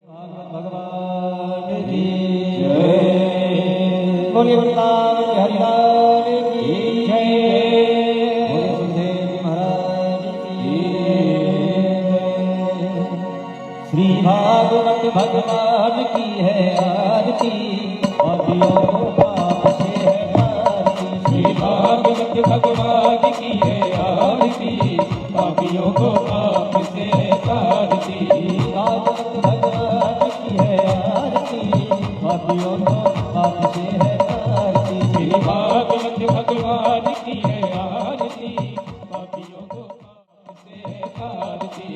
भगवान की जय। बोलिए वृंदावन हरिलाल की जय। बोलिए सुखदेव महाराज की जय। श्री भागवत भगवान की है आरती, पापियों को पाप से है तारती। श्री भागवत भगवान की है आरती, पापियों को पाप से है तारती। भागवत भगवान की है आरती, पापियों को पाप से है तारती। श्री भागवत भगवान की है आरती, पापियों को पाप से है तारती।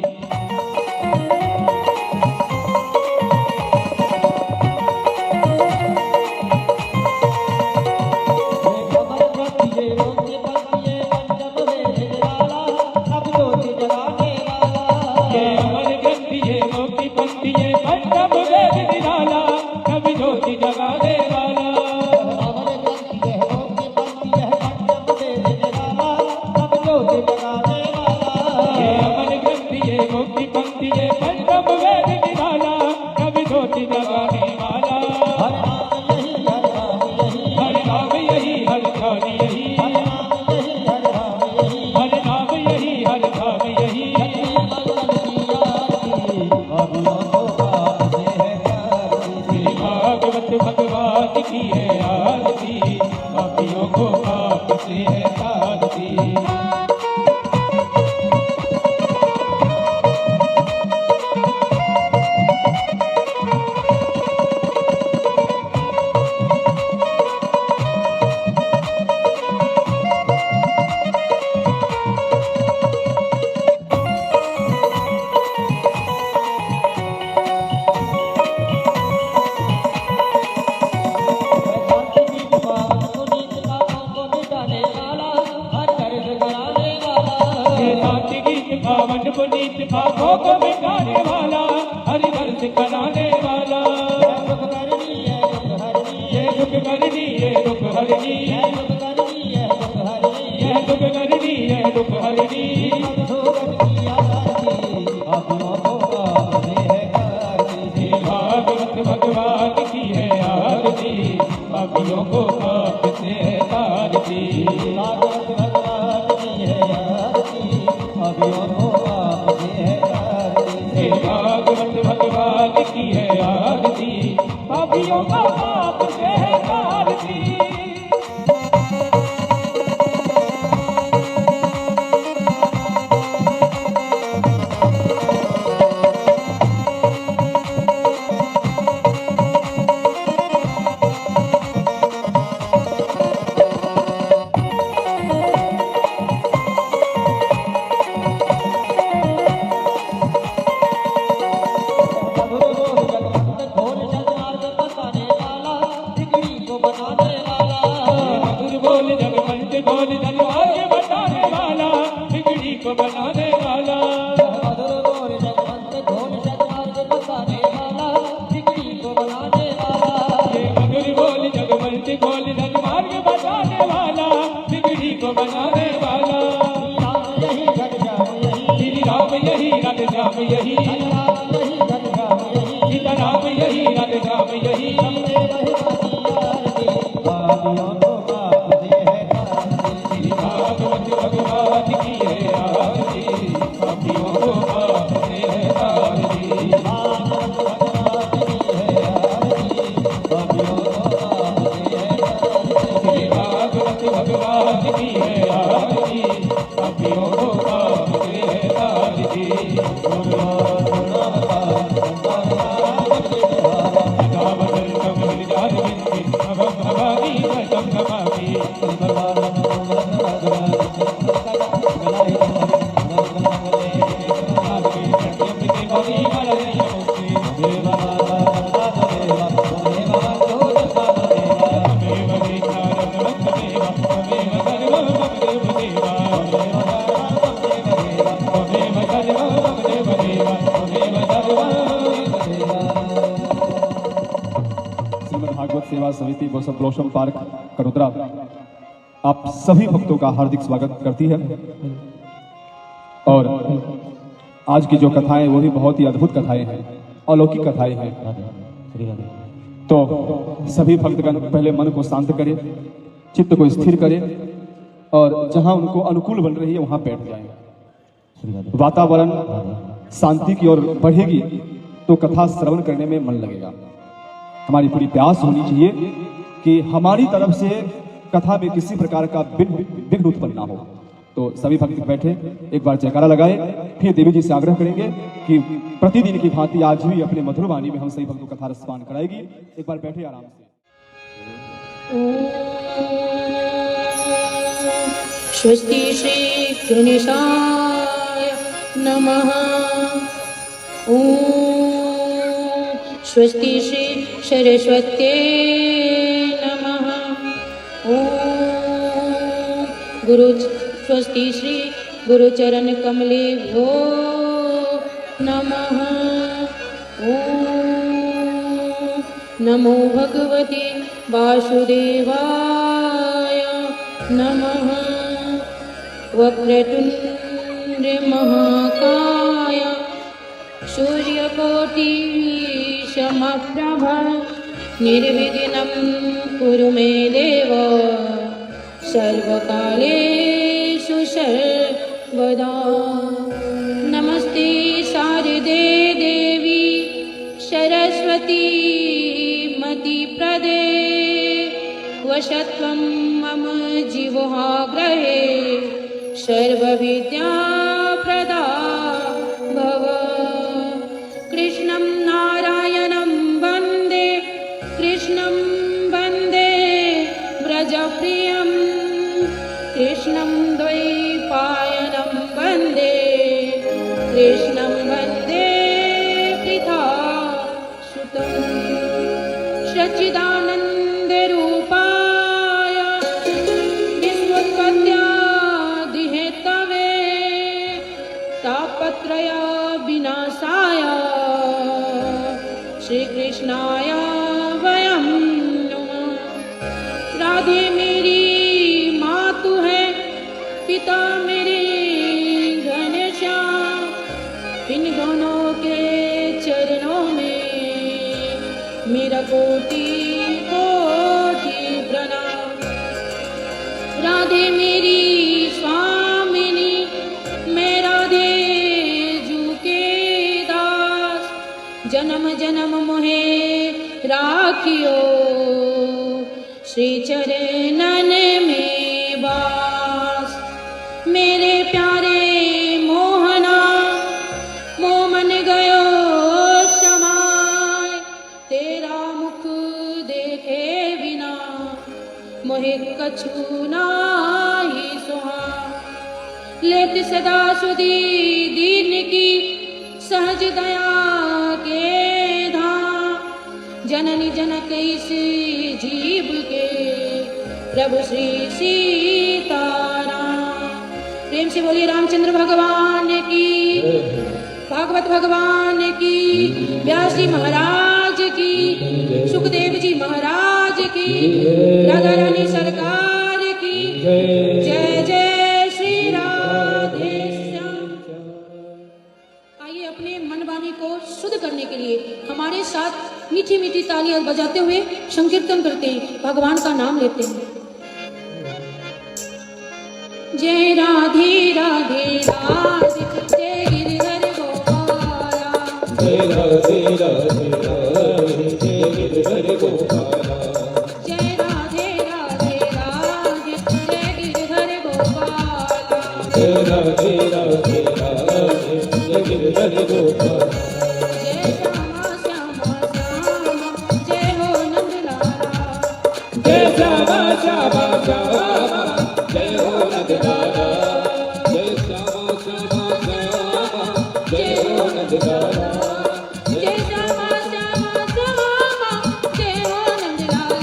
भगवान की है आरती, पापियों को पाप से है तारती। पावन पुनीत पापों को मिटाने वाला, हरि वर्ष कराने वाला। ये दुख करनी ये दुख हरनी, ये दुख करनी ये दुख हरनी। भागवत भगवान की है आरती, पापियों को पाप से है तारती। भागवत भगवान की है आरती, पापियों को पाप से है तारती। भागवत भगवान की है आरती, पापियों को पाप से है तारती। बोल धनवार बताने वाला, बिगड़ी को बनाने वाला। मधुर बोल जगवंत ढोल सदमार्ग बताने वाला, बिगड़ी को बनाने वाला। ये मधुर बोल जगवंत ढोल धनवार बताने वाला, बिगड़ी को बनाने वाला। यही घट जाम यही, श्री राम यही रट जाम यही, सीता राम यही रट जाम यही। भागवत भगवान की है आरती, पापियों को पाप से है तारती। भागवत भगवान की है आरती, पापियों को पाप से है तारती। भागवत भगवान की है आरती, पापियों को पाप से है तारती। भागवत सेवा समिति ब्लॉसम पार्क करोदरा आप सभी भक्तों का हार्दिक स्वागत करती है। और आज की जो कथाएं वो भी बहुत ही अद्भुत कथाएं हैं। अलौकिक कथाएं हैं। राधे श्री राधे। तो सभी भक्तगण पहले मन को शांत करें, चित्त को स्थिर करें और जहां उनको अनुकूल बन रही है वहां बैठ जाएं। श्री राधे। वातावरण राधे शांति की ओर बढ़ेगी तो कथा श्रवण करने में मन लगेगा। हमारी पूरी प्यास होनी चाहिए कि हमारी तरफ से कथा में किसी प्रकार का विघ्न उत्पन्न ना हो। तो सभी भक्त बैठे, एक बार जयकारा लगाए, फिर देवी जी से आग्रह करेंगे कि प्रतिदिन की भांति आज भी अपने मधुर वाणी में हम सभी भक्तों को कथा रसपान कराएगी। एक बार बैठे आराम से। स्वस्ति श्री गणेशाय नमः। ओम स्वस्ति श्री सरस्वत्यै नमः। ओम स्वस्ति श्री गुरुचरण कमलेभ्यो नमः। ओम नमो भगवते वासुदेवाय नमः। वक्रतुंड महाकाय सूर्यकोटि समप्रभ निर्विघ्नं कुरु मे देव सर्वकालेषु सर्वदा। नमस्ते शारदे देवी सरस्वती मति प्रदे वशत्वं मम जिह्वाग्रहे सर्वविद्या प्रदा भव। कृष्णं नारायणं वन्दे कृष्णं वन्दे व्रजप्रियं कृष्णं द्वैपायनं वन्दे कृष्णं वन्दे पृथा सुतं। सच्चिदानन्दरूपाय विश्वोत्पत्त्यादिहेतवे तापत्रय विनाशाय श्रीकृष्णाय वयं नमः। राधे मेरी मातु है, पिता मेरे घनश्याम, इन दोनों के चरणों में मेरा कोटि कोटि प्रणाम। राधे मेरी स्वामिनी, मैं राधे जू के दास, जन्म जन्म मोहे राखियो श्री चरणन में वास। मेरे प्यारे मोहना मोह मन गयो समाय, तेरा मुख देखे बिना मोहे कछु नाही सुहा। लेत सदा सुधी दीन की सहज दया के धाम, जननी जनक इस जीव के प्रभु श्री सीताराम। प्रेम से बोलिए रामचंद्र भगवान की, भागवत भगवान की, व्यास जी महाराज की, सुखदेव जी महाराज की, राधा रानी सरकार की जय जय श्री राधे श्याम। आइए अपने मन वाणी को शुद्ध करने के लिए हमारे साथ मीठी मीठी तालियां बजाते हुए संकीर्तन करते हैं, भगवान का नाम लेते हैं। जय राधे राधे राधे जय गिरधर गोपाला। जय राधे राधे राधे जय गिरधर गोपाला। जय राधे राधे राधे जय गिरधर गोपाला। जय राधे राधे राधे जय गिरधर गोपाला। जय श्यामा श्यामा श्यामा जय हो नंदलाला। जय श्यामा श्यामा श्यामा जय हो नंदलाला। जय श्यामा श्यामा श्यामा जय हो नंदलाला। जय श्यामा श्यामा श्यामा जय हो नंदलाला।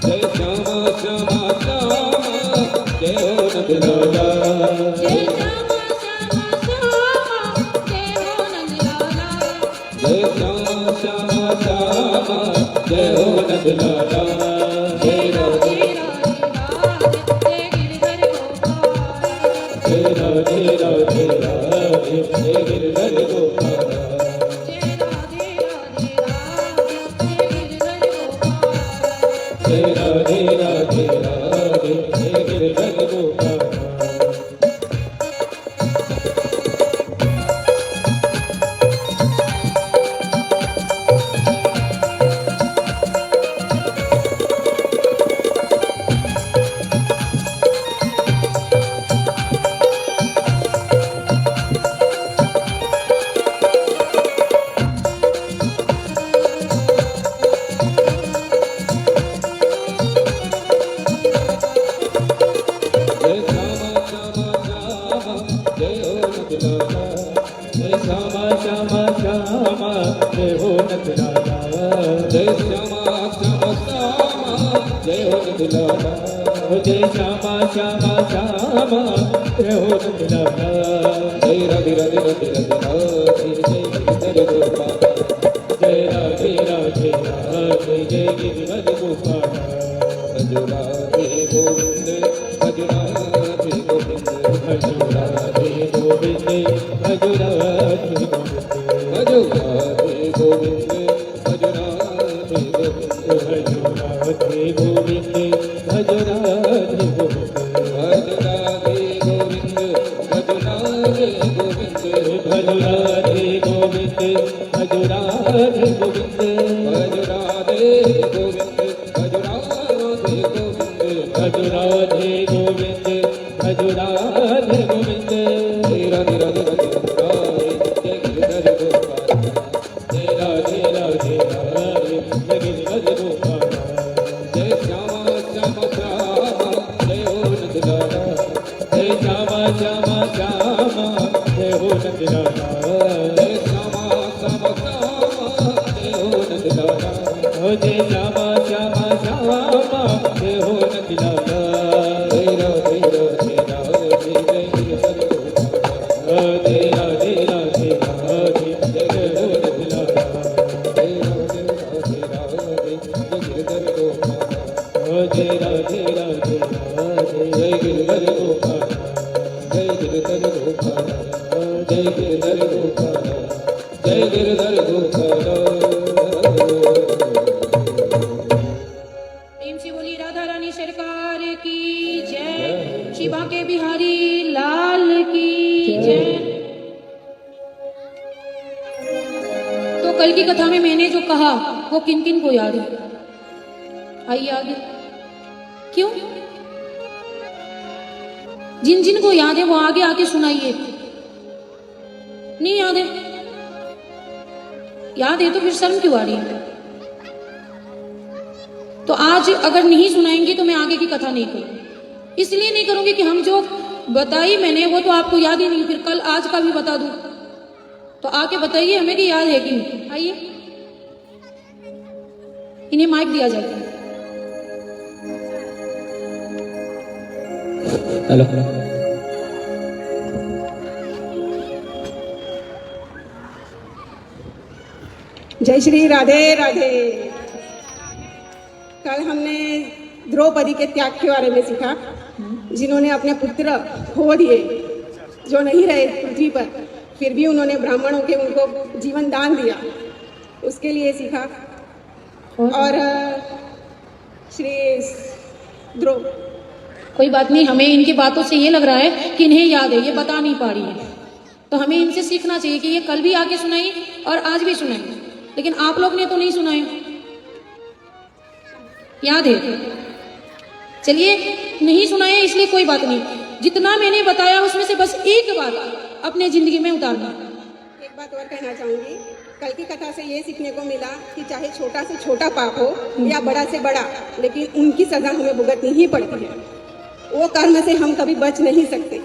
जय श्यामा श्यामा श्यामा जय हो नंदलाला। जय श्यामा श्यामा श्यामा जय हो नंदलाला। जय श्यामा श्यामा श्यामा जय हो नंदलाला। जय राधे राधे राधे जय गिरधर गोपाला। जय राधे राधे राधे जय गिरधर गोपाला। जय राधे श्यामा श्यामा श्यामा जय हो नथुराजा जय श्यामा श्यामा श्यामा जय हो नथुराजा जय श्यामा श्यामा श्यामा जय हो नथुराजा जय राधे राधे राधे राधे राधे जय गोपाल जय राधे राधे राधे जय गिरिवर गोपाल भज राधे गोविंद भज राधे गोविंद भज राधे गोविंद भज राधे गोविंद भज राधे गोविंद भज राधे गोविंद भज राधे गोविंद भज राधे गोविंद भज राधे गोविंद भज राधे गोविंद भज राधे गोविंद भज राधे गोविंद भज राधे गोविंद भज राधे गोविंद जय राधे राधे राधे जय गिरिधर गोपाल जय राधे राधे राधे जय गिरिधर गोपाल जय श्यामा श्यामा श्यामा जय हो नथुराजा जय श्यामा श्यामा श्यामा जय हो नथुराजा जय श्यामा श्यामा श्यामा जय हो नथुराजा जय श्यामा श्यामा श्यामा जय हो नथुराजा जय राधे राधे राधे जय गिरिधर गोपाल जय राधे राधे राधे जय हो नथुराजा जय राधे राधे राधे जय गिरिधर गोपाल जय राधे राधे राधे जय गिरिधर गोपाल जय गिरिधर गोपाल जय गिरिधर गोपाल जय गिरिधर गोपाल प्रेम से बोली राधा रानी सरकार की जय, शिवा के बिहारी लाल की जय। तो कल की कथा में मैंने जो कहा वो किन किन को याद है? आइए आगे। क्यों? जिन जिन को याद है वो आगे आके सुनाइए। नहीं याद है? याद है तो फिर शर्म क्यों आ रही है? तो आज अगर नहीं सुनाएंगे तो मैं आगे की कथा नहीं करूंगी। इसलिए नहीं करूंगी कि हम जो बताई मैंने वो तो आपको याद ही नहीं, फिर कल आज का भी बता दूं। तो आके बताइए हमें कि याद है कि नहीं। आइए, इन्हें माइक दिया जाता है। हेलो। जय श्री राधे राधे। कल हमने द्रौपदी के त्याग के बारे में सीखा, जिन्होंने अपने पुत्र खो दिए, जो नहीं रहे पृथ्वी पर, फिर भी उन्होंने ब्राह्मणों के उनको जीवन दान दिया, उसके लिए सीखा। और श्री कोई बात नहीं, हमें इनकी बातों से ये लग रहा है कि इन्हें याद है, ये बता नहीं पा रही है। तो हमें इनसे सीखना चाहिए कि ये कल भी आके सुनाई और आज भी सुनाई, लेकिन आप लोग ने तो नहीं सुनाई। याद है? चलिए, नहीं सुनाए इसलिए कोई बात नहीं। जितना मैंने बताया उसमें से बस एक बात अपने जिंदगी में उतारना। एक बात और कहना चाहूंगी, कल की कथा से ये सीखने को मिला कि चाहे छोटा से छोटा पाप हो या बड़ा से बड़ा, लेकिन उनकी सजा हमें भुगतनी ही पड़ती है। वो कर्म से हम कभी बच नहीं सकते।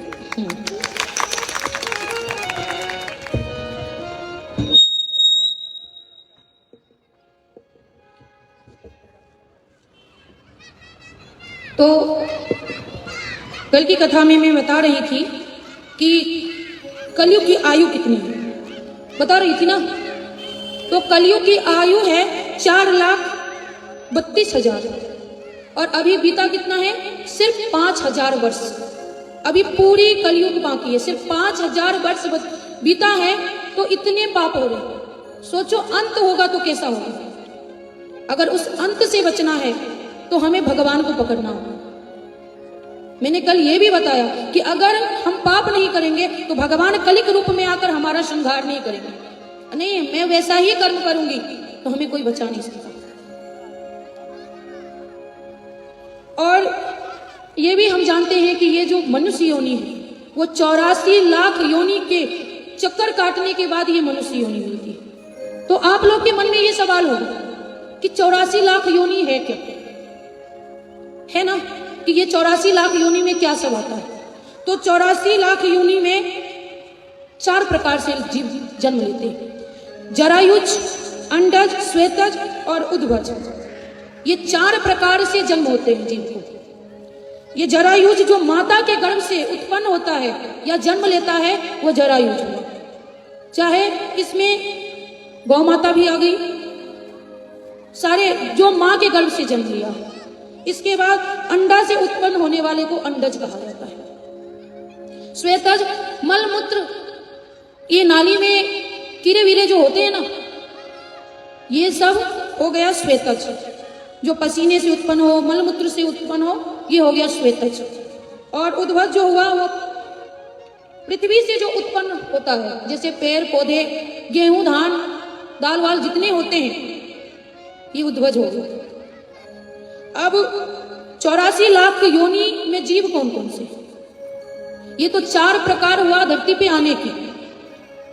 तो कल की कथा में मैं बता रही थी कि कलयुग की आयु कितनी है, बता रही थी ना। तो कलयुग की आयु है 4,32,000 और अभी बीता कितना है? सिर्फ 5,000 वर्ष। अभी पूरी कलयुग बाकी है, सिर्फ 5,000 वर्ष बीता है। तो इतने पाप हो रहे, सोचो अंत होगा तो कैसा होगा। अगर उस अंत से बचना है तो हमें भगवान को पकड़ना होगा। मैंने कल ये भी बताया कि अगर हम पाप नहीं करेंगे तो भगवान कलिक रूप में आकर हमारा श्रृंगार नहीं करेंगे। नहीं, मैं वैसा ही कर्म करूंगी तो हमें कोई बचा नहीं सकता। और ये भी हम जानते हैं कि ये जो मनुष्य योनि है वो 84 लाख योनि के चक्कर काटने के बाद ये मनुष्य योनि मिलती है। तो आप लोग के मन में ये सवाल होगा कि 84 लाख योनि है क्या? है ना कि ये 84 लाख योनि में क्या सब आता है? तो 84 लाख योनि में 4 प्रकार से जीव जन्म लेते हैं। जरायुज, अंडज, श्वेतज और उद्भज। ये 4 प्रकार से जन्म होते हैं जीव को। ये जरायुज जो माता के गर्भ से उत्पन्न होता है या जन्म लेता है, वो जरायुज हुआ। चाहे इसमें गौ माता भी आ गई, सारे जो माँ के गर्भ से जन्म लिया। इसके बाद अंडा से उत्पन्न होने वाले को अंडज कहा जाता है। श्वेतज मल मूत्र, ये नाली में कीड़े वीरे जो होते हैं ना, ये सब हो गया श्वेतज। जो पसीने से उत्पन्न हो, मल मूत्र से उत्पन्न हो, ये हो गया श्वेतज। और उद्भव जो हुआ वो पृथ्वी से जो उत्पन्न होता है, जैसे पेड़ पौधे, गेहूं, धान, दाल वाल जितने होते हैं, ये उद्भज हो गया। अब 84 लाख योनि में जीव कौन कौन से? ये तो 4 प्रकार हुआ धरती पे आने की,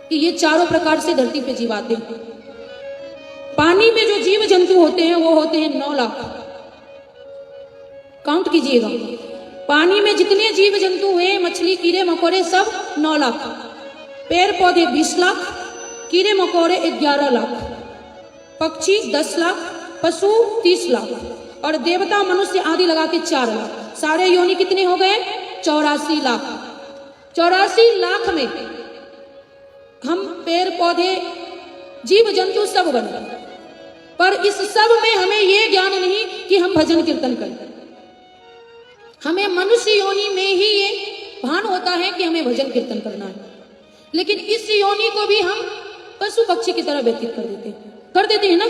कि ये चारों प्रकार से धरती पे जीव आते हैं। पानी में जो जीव जंतु होते हैं वो होते हैं 9 लाख। काउंट कीजिएगा, पानी में जितने जीव जंतु हुए, मछली, कीड़े मकोड़े, सब 9 लाख। पेड़ पौधे 20 लाख, कीड़े मकोड़े 11 लाख, पक्षी 10 लाख, पशु 30 लाख और देवता मनुष्य आदि लगा के 4 लाख। सारे योनि कितने हो गए? 84 लाख। 84 लाख में हम पेड़ पौधे जीव जंतु सब बन गए, पर इस सब में हमें ये ज्ञान नहीं कि हम भजन कीर्तन करें। हमें मनुष्य योनि में ही ये भान होता है कि हमें भजन कीर्तन करना है, लेकिन इस योनि को भी हम पशु पक्षी की तरह व्यतीत कर देते हैं ना।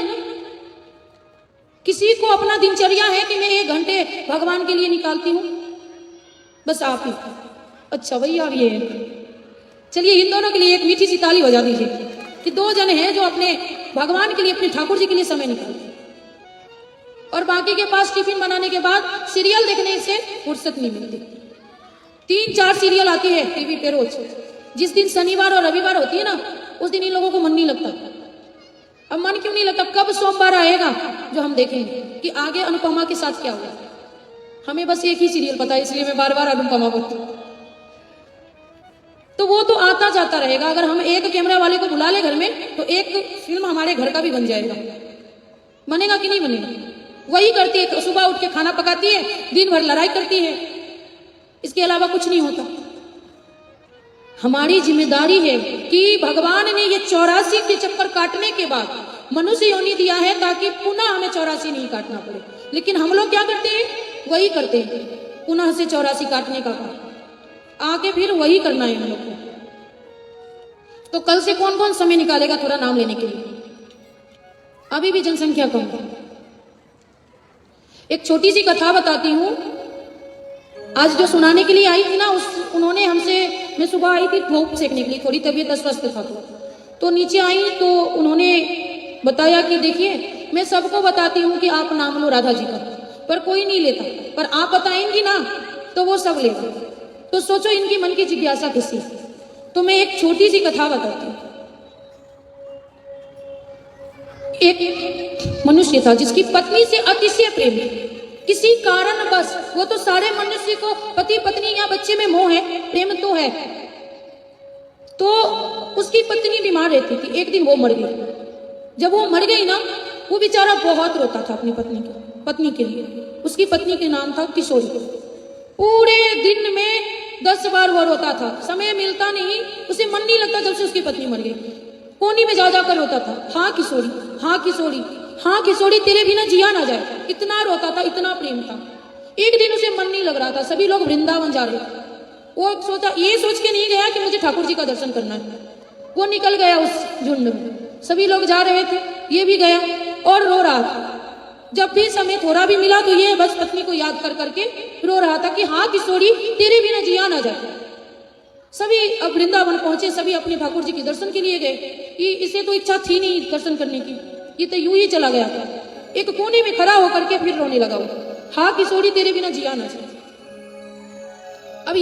किसी को अपना दिनचर्या है कि मैं 1 घंटे भगवान के लिए निकालती हूँ, बस आप ही। अच्छा भैया ये चलिए इन दोनों के लिए एक मीठी सी ताली बजा दीजिए कि 2 जन हैं जो अपने भगवान के लिए, अपने ठाकुर जी के लिए समय निकालते हैं, और बाकी के पास टिफिन बनाने के बाद सीरियल देखने से फुर्सत नहीं मिलती। 3-4 सीरियल आती है टीवी पे रोज। जिस दिन शनिवार और रविवार होती है ना, उस दिन इन लोगों को मन नहीं लगता। अब मन क्यों नहीं लगता? कब सोमवार आएगा जो हम देखेंगे कि आगे अनुपमा के साथ क्या हुआ। हमें बस एक ही सीरियल पता है, इसलिए मैं बार बार अनुपमा बोलती हूँ। तो वो तो आता जाता रहेगा। अगर हम एक कैमरा वाले को बुला ले घर में, तो एक फिल्म हमारे घर का भी बन जाएगा। बनेगा कि नहीं बनेगा? वही करती है, सुबह उठ के खाना पकाती है, दिन भर लड़ाई करती है, इसके अलावा कुछ नहीं होता। हमारी जिम्मेदारी है कि भगवान ने ये 84 के चक्कर काटने के बाद मनुष्य योनि दिया है ताकि पुनः हमें 84 नहीं काटना पड़े। लेकिन हम लोग क्या करते हैं? वही करते हैं, पुनः से 84 काटने का काम। आगे फिर वही करना है हम लोग को। तो कल से कौन कौन समय निकालेगा थोड़ा नाम लेने के लिए? अभी भी जनसंख्या कम है। एक छोटी सी कथा बताती हूँ। आज जो सुनाने के लिए आई थी ना, उन्होंने हमसे, मैं सुबह आई थी धूप सेकने के लिए, थोड़ी तबीयत अस्वस्थ था तो नीचे आई तो उन्होंने बताया कि देखिए मैं सबको बताती हूँ कि आप नाम लो राधा जी का, पर कोई नहीं लेता, पर आप बताएंगी ना तो वो सब लेगा। तो सोचो इनकी मन की जिज्ञासा किसी। तो मैं एक छोटी सी कथा बताती हूँ। एक मनुष्य था जिसकी पत्नी से अतिशय प्रेम था। किसी कारण बस, वो तो सारे मनुष्य को पति पत्नी या बच्चे में मोह है, प्रेम तो है। तो उसकी पत्नी बीमार रहती थी। एक दिन वो मर गई। जब वो मर गई ना, वो बेचारा बहुत रोता था अपनी पत्नी के लिए। उसकी पत्नी के नाम था किशोरी। पूरे दिन में 10 बार वो रोता था, समय मिलता नहीं, उसे मन नहीं लगता। जब से उसकी पत्नी मर गई, कोनी में जा जाकर रोता था, हाँ किशोरी, हाँ किशोरी, हाँ किशोरी, तेरे बिना जिया ना जाए। इतना रोता था, इतना प्रेम था। एक दिन उसे मन नहीं लग रहा था, सभी लोग वृंदावन जा रहे थे। वो सोचा, ये सोच के नहीं गया कि मुझे ठाकुर जी का दर्शन करना है। वो निकल गया उस झुंड में, सभी लोग जा रहे थे, ये भी गया और रो रहा था। जब भी समय थोड़ा भी मिला तो ये बस पत्नी को याद कर करके रो रहा था कि हाँ किशोरी, तेरे बिना जिया ना जाए। सभी अब वृंदावन पहुंचे, सभी अपने ठाकुर जी के दर्शन के लिए गए। कि इसे तो इच्छा थी नहीं दर्शन करने की, ये तो यूं ही चला गया था। एक कोने में खड़ा होकर के फिर रोने लगा वो, हाँ किशोरी, तेरे बिना जिया ना जाए। अब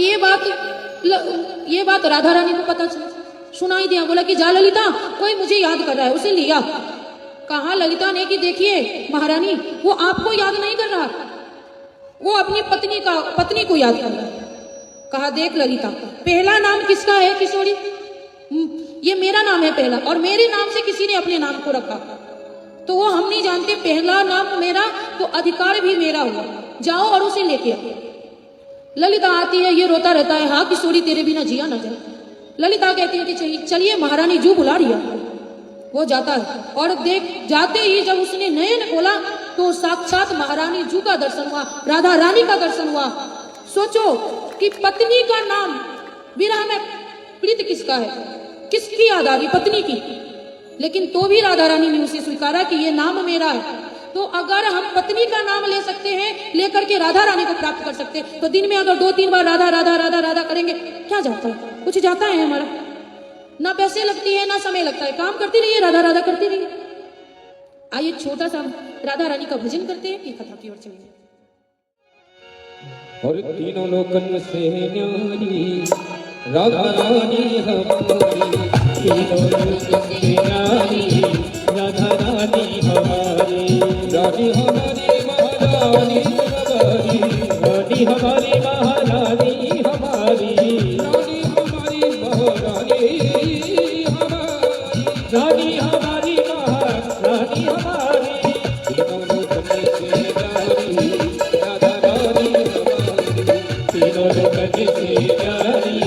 ये बात राधा रानी को पता चला, सुनाई दिया। बोला कि जा ललिता, कोई मुझे याद कर रहा है। उसे लिया। कहा ललिता ने कि देखिए महारानी, वो आपको याद नहीं कर रहा, वो अपनी पत्नी को याद कर रहा है। कहा देख ललिता, पहला नाम किसका है किशोरी? ये मेरा नाम है पहला, और मेरे नाम से किसी ने अपने नाम को रखा तो वो हम नहीं जानते, पहला नाम मेरा तो अधिकार भी मेरा हुआ, जाओ और उसे लेके आओ। ललिता आती है, ये रोता रहता है, हाँ किशोरी तेरे बिना जिया ना जाए। ललिता कहती है कि चलिए महारानी जू बुला रही है। वो जाता है और देख जाते ही जब उसने नयन खोला तो साक्षात महारानी जू का दर्शन हुआ, राधा रानी का दर्शन हुआ। सोचो कि पत्नी का नाम, विरह में प्रीत किसका है, किसकी याद आ रही, पत्नी की, लेकिन तो भी राधा रानी ने उसे स्वीकारा कि ये नाम मेरा है। तो अगर हम पत्नी का नाम ले सकते हैं, लेकर के राधा रानी को प्राप्त कर सकते हैं, तो दिन में अगर 2-3 बार राधा राधा राधा राधा करेंगे, क्या जाता है, कुछ जाता है हमारा, ना पैसे लगती है ना समय लगता है, काम करती रहिए, राधा राधा करती रहिए। आइए छोटा सा राधा रानी का भजन करते हैं, ये कथा की ओर चलिए। और तीनों लोकन से न्यारी राधा रानी हमारी, तीनों लोकन से न्यारी राधा रानी हमारी, रानी हमारी महारानी हमारी, रानी हमारी महारानी हमारी, रानी हमारी महारानी हमारी, रानी हमारी महारानी हमारी, तीनों लोकन से न्यारी राधा रानी हमारी, तीनों लोकन से न्यारी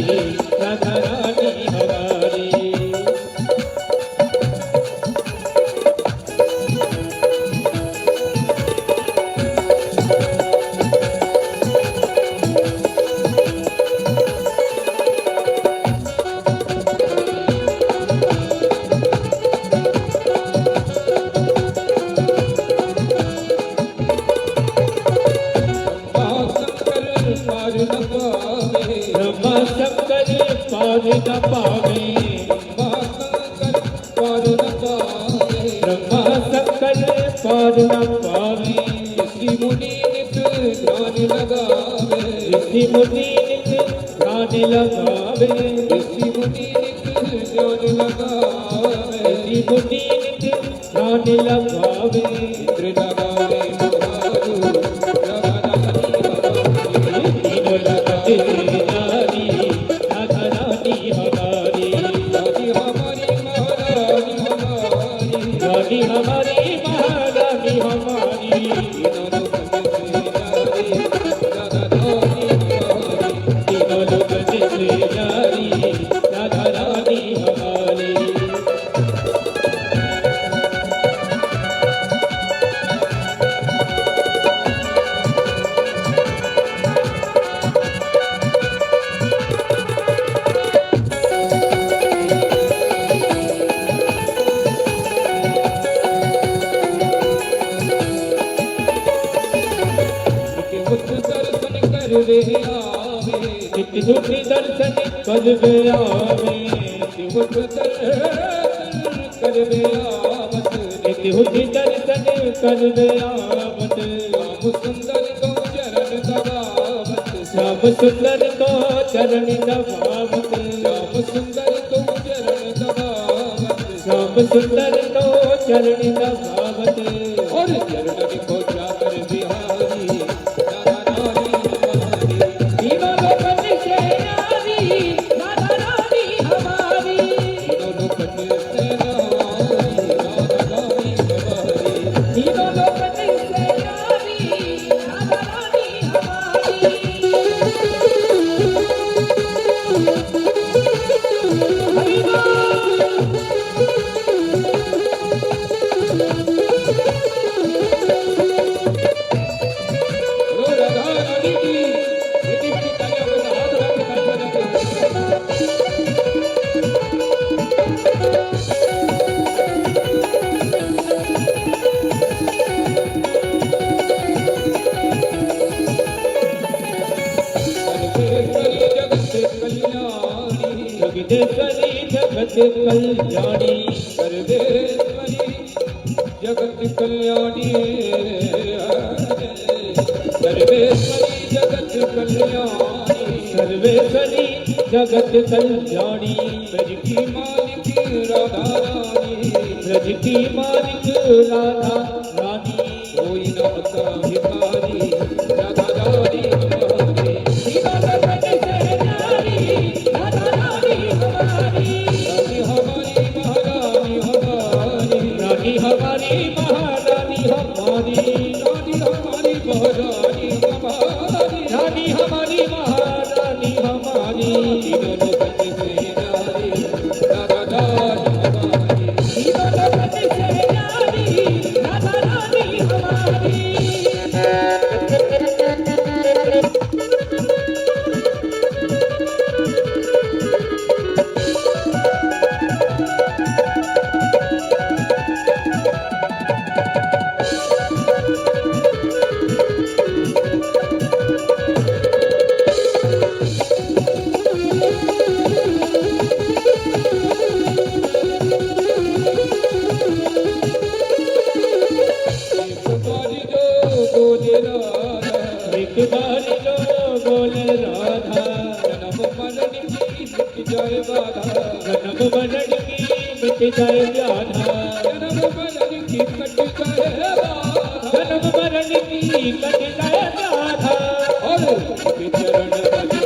राधा रानी हमारी। जगत कल्याणी ब्रज की मालिक राधा रानी, ब्रज की मालिक राधा रानी, कोई न बता भिखारी राधा रानी हमारी, राधा रानी हमारी, राधा रानी हमारी। हमारी महारानी हमारी रानी हमारी महारानी हमारी रानी हमारी महारानी हमारी तीनों लोकन से न्यारी राधा रानी हमारी तीनों लोकन से न्यारी राधा रानी हमारी। एक बारी जो बोले राधा जन्म मरण की मिट जाए बाधा जन्म मरण की मिट जाए व्याधा जन्म मरण की कट जाए बाधा जन्म मरण की कट जाए व्याधा और चरण बलिहारी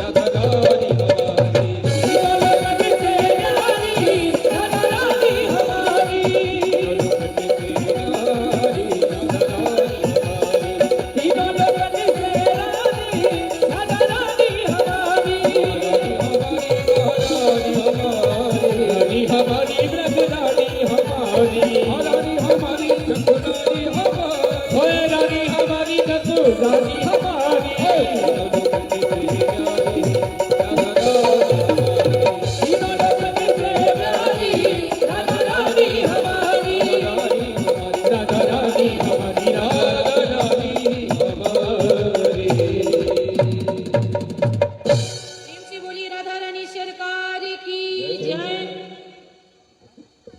राधा रानी हमारी राधा रानी हमारी हमारी व्रत रानी हमारी रानी हमारी चतुरानी हमारी रानी हमारी चतुरानी हमारी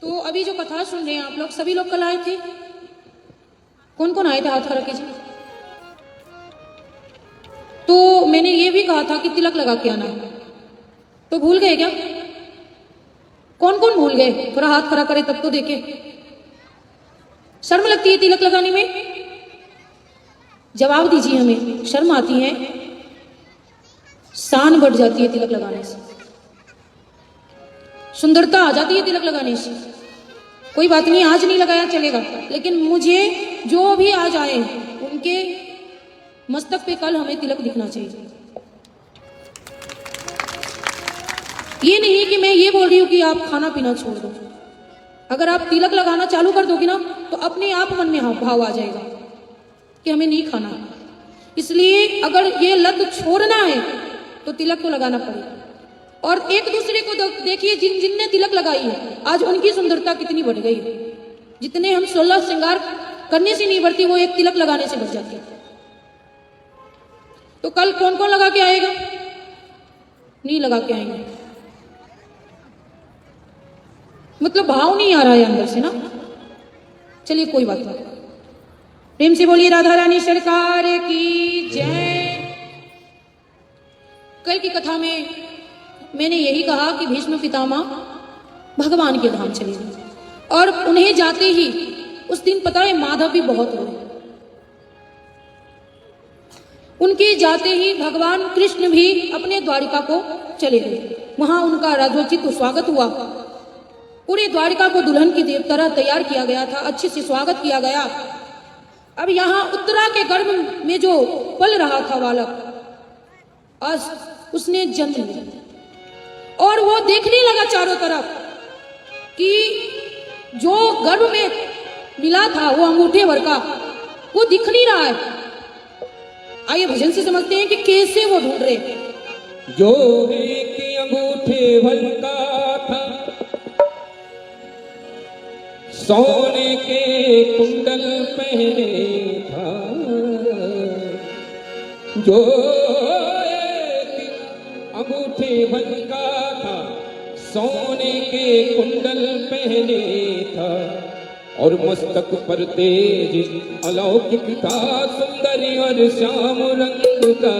तो अभी जो कथा सुन रहे हैं आप लोग, सभी लोग कल आए थे? कौन कौन आए थे? हाथ खड़ा कीजिए। तो मैंने ये भी कहा था कि तिलक लगा के आना, तो भूल गए क्या? कौन कौन भूल गए? थोड़ा हाथ खड़ा करे तब तो देखे। शर्म लगती है तिलक लगाने में? जवाब दीजिए, हमें शर्म आती है? शान बढ़ जाती है तिलक लगाने से, सुंदरता आ जाती है तिलक लगाने से। कोई बात नहीं, आज नहीं लगाया चलेगा, लेकिन मुझे जो भी आज आए उनके मस्तक पे कल हमें तिलक दिखना चाहिए। ये नहीं कि मैं ये बोल रही हूं कि आप खाना पीना छोड़ दो। अगर आप तिलक लगाना चालू कर दोगी ना तो अपने आप मन में भाव आ जाएगा कि हमें नहीं खाना। इसलिए अगर ये लत छोड़ना है तो तिलक तो लगाना पड़ेगा। और एक दूसरे को देखिए, जिनने तिलक लगाई है आज उनकी सुंदरता कितनी बढ़ गई है। जितने हम 16 श्रृंगार करने से नहीं बढ़ती, वो एक तिलक लगाने से बढ़ जाती है। तो कल कौन कौन लगा के आएगा? नहीं लगा के आएंगे, मतलब भाव नहीं आ रहा है अंदर से ना। चलिए कोई बात नहीं, प्रेम से बोलिए राधा रानी सरकार की जय। कल की कथा में मैंने यही कहा कि भीष्म पितामह भगवान के धाम चले गए, और उन्हें जाते ही उस दिन पता है माधव भी बहुत रोए। उनके जाते ही भगवान कृष्ण भी अपने द्वारिका को चले गए। वहां उनका राजोचित स्वागत हुआ। पूरे द्वारिका को दुल्हन की तरह तैयार किया गया था, अच्छे से स्वागत किया गया। अब यहाँ उत्तरा के गर्भ में जो पल रहा था बालक, आज उसने जन्म लिया और वो देखने लगा चारों तरफ कि जो गर्भ में मिला था वो अंगूठे भर का, वो दिख नहीं रहा है। आइए भजन से समझते हैं कि कैसे वो ढूंढ रहे। जो एक अंगूठे भर का था, सोने के कुंडल पहने था, जो एक अंगूठे भर का था, सोने के कुंडल पहने था, और मस्तक पर तेज अलौकिक था, सुंदरी और श्याम रंग का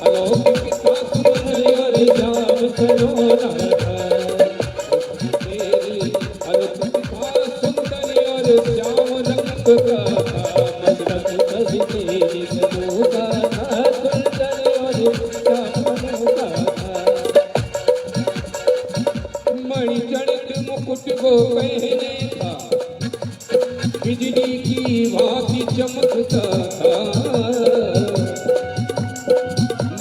अलौकिक था, सुंदरी और श्याम सलोना था, अलौकिक था, सुंदरी और श्याम रंग का था, मस्तक पर तेज सलोना था, सुंदरी और श्याम रंग का था, मणि चढ़ वो पहने था, बिजली की भांति चमकता था।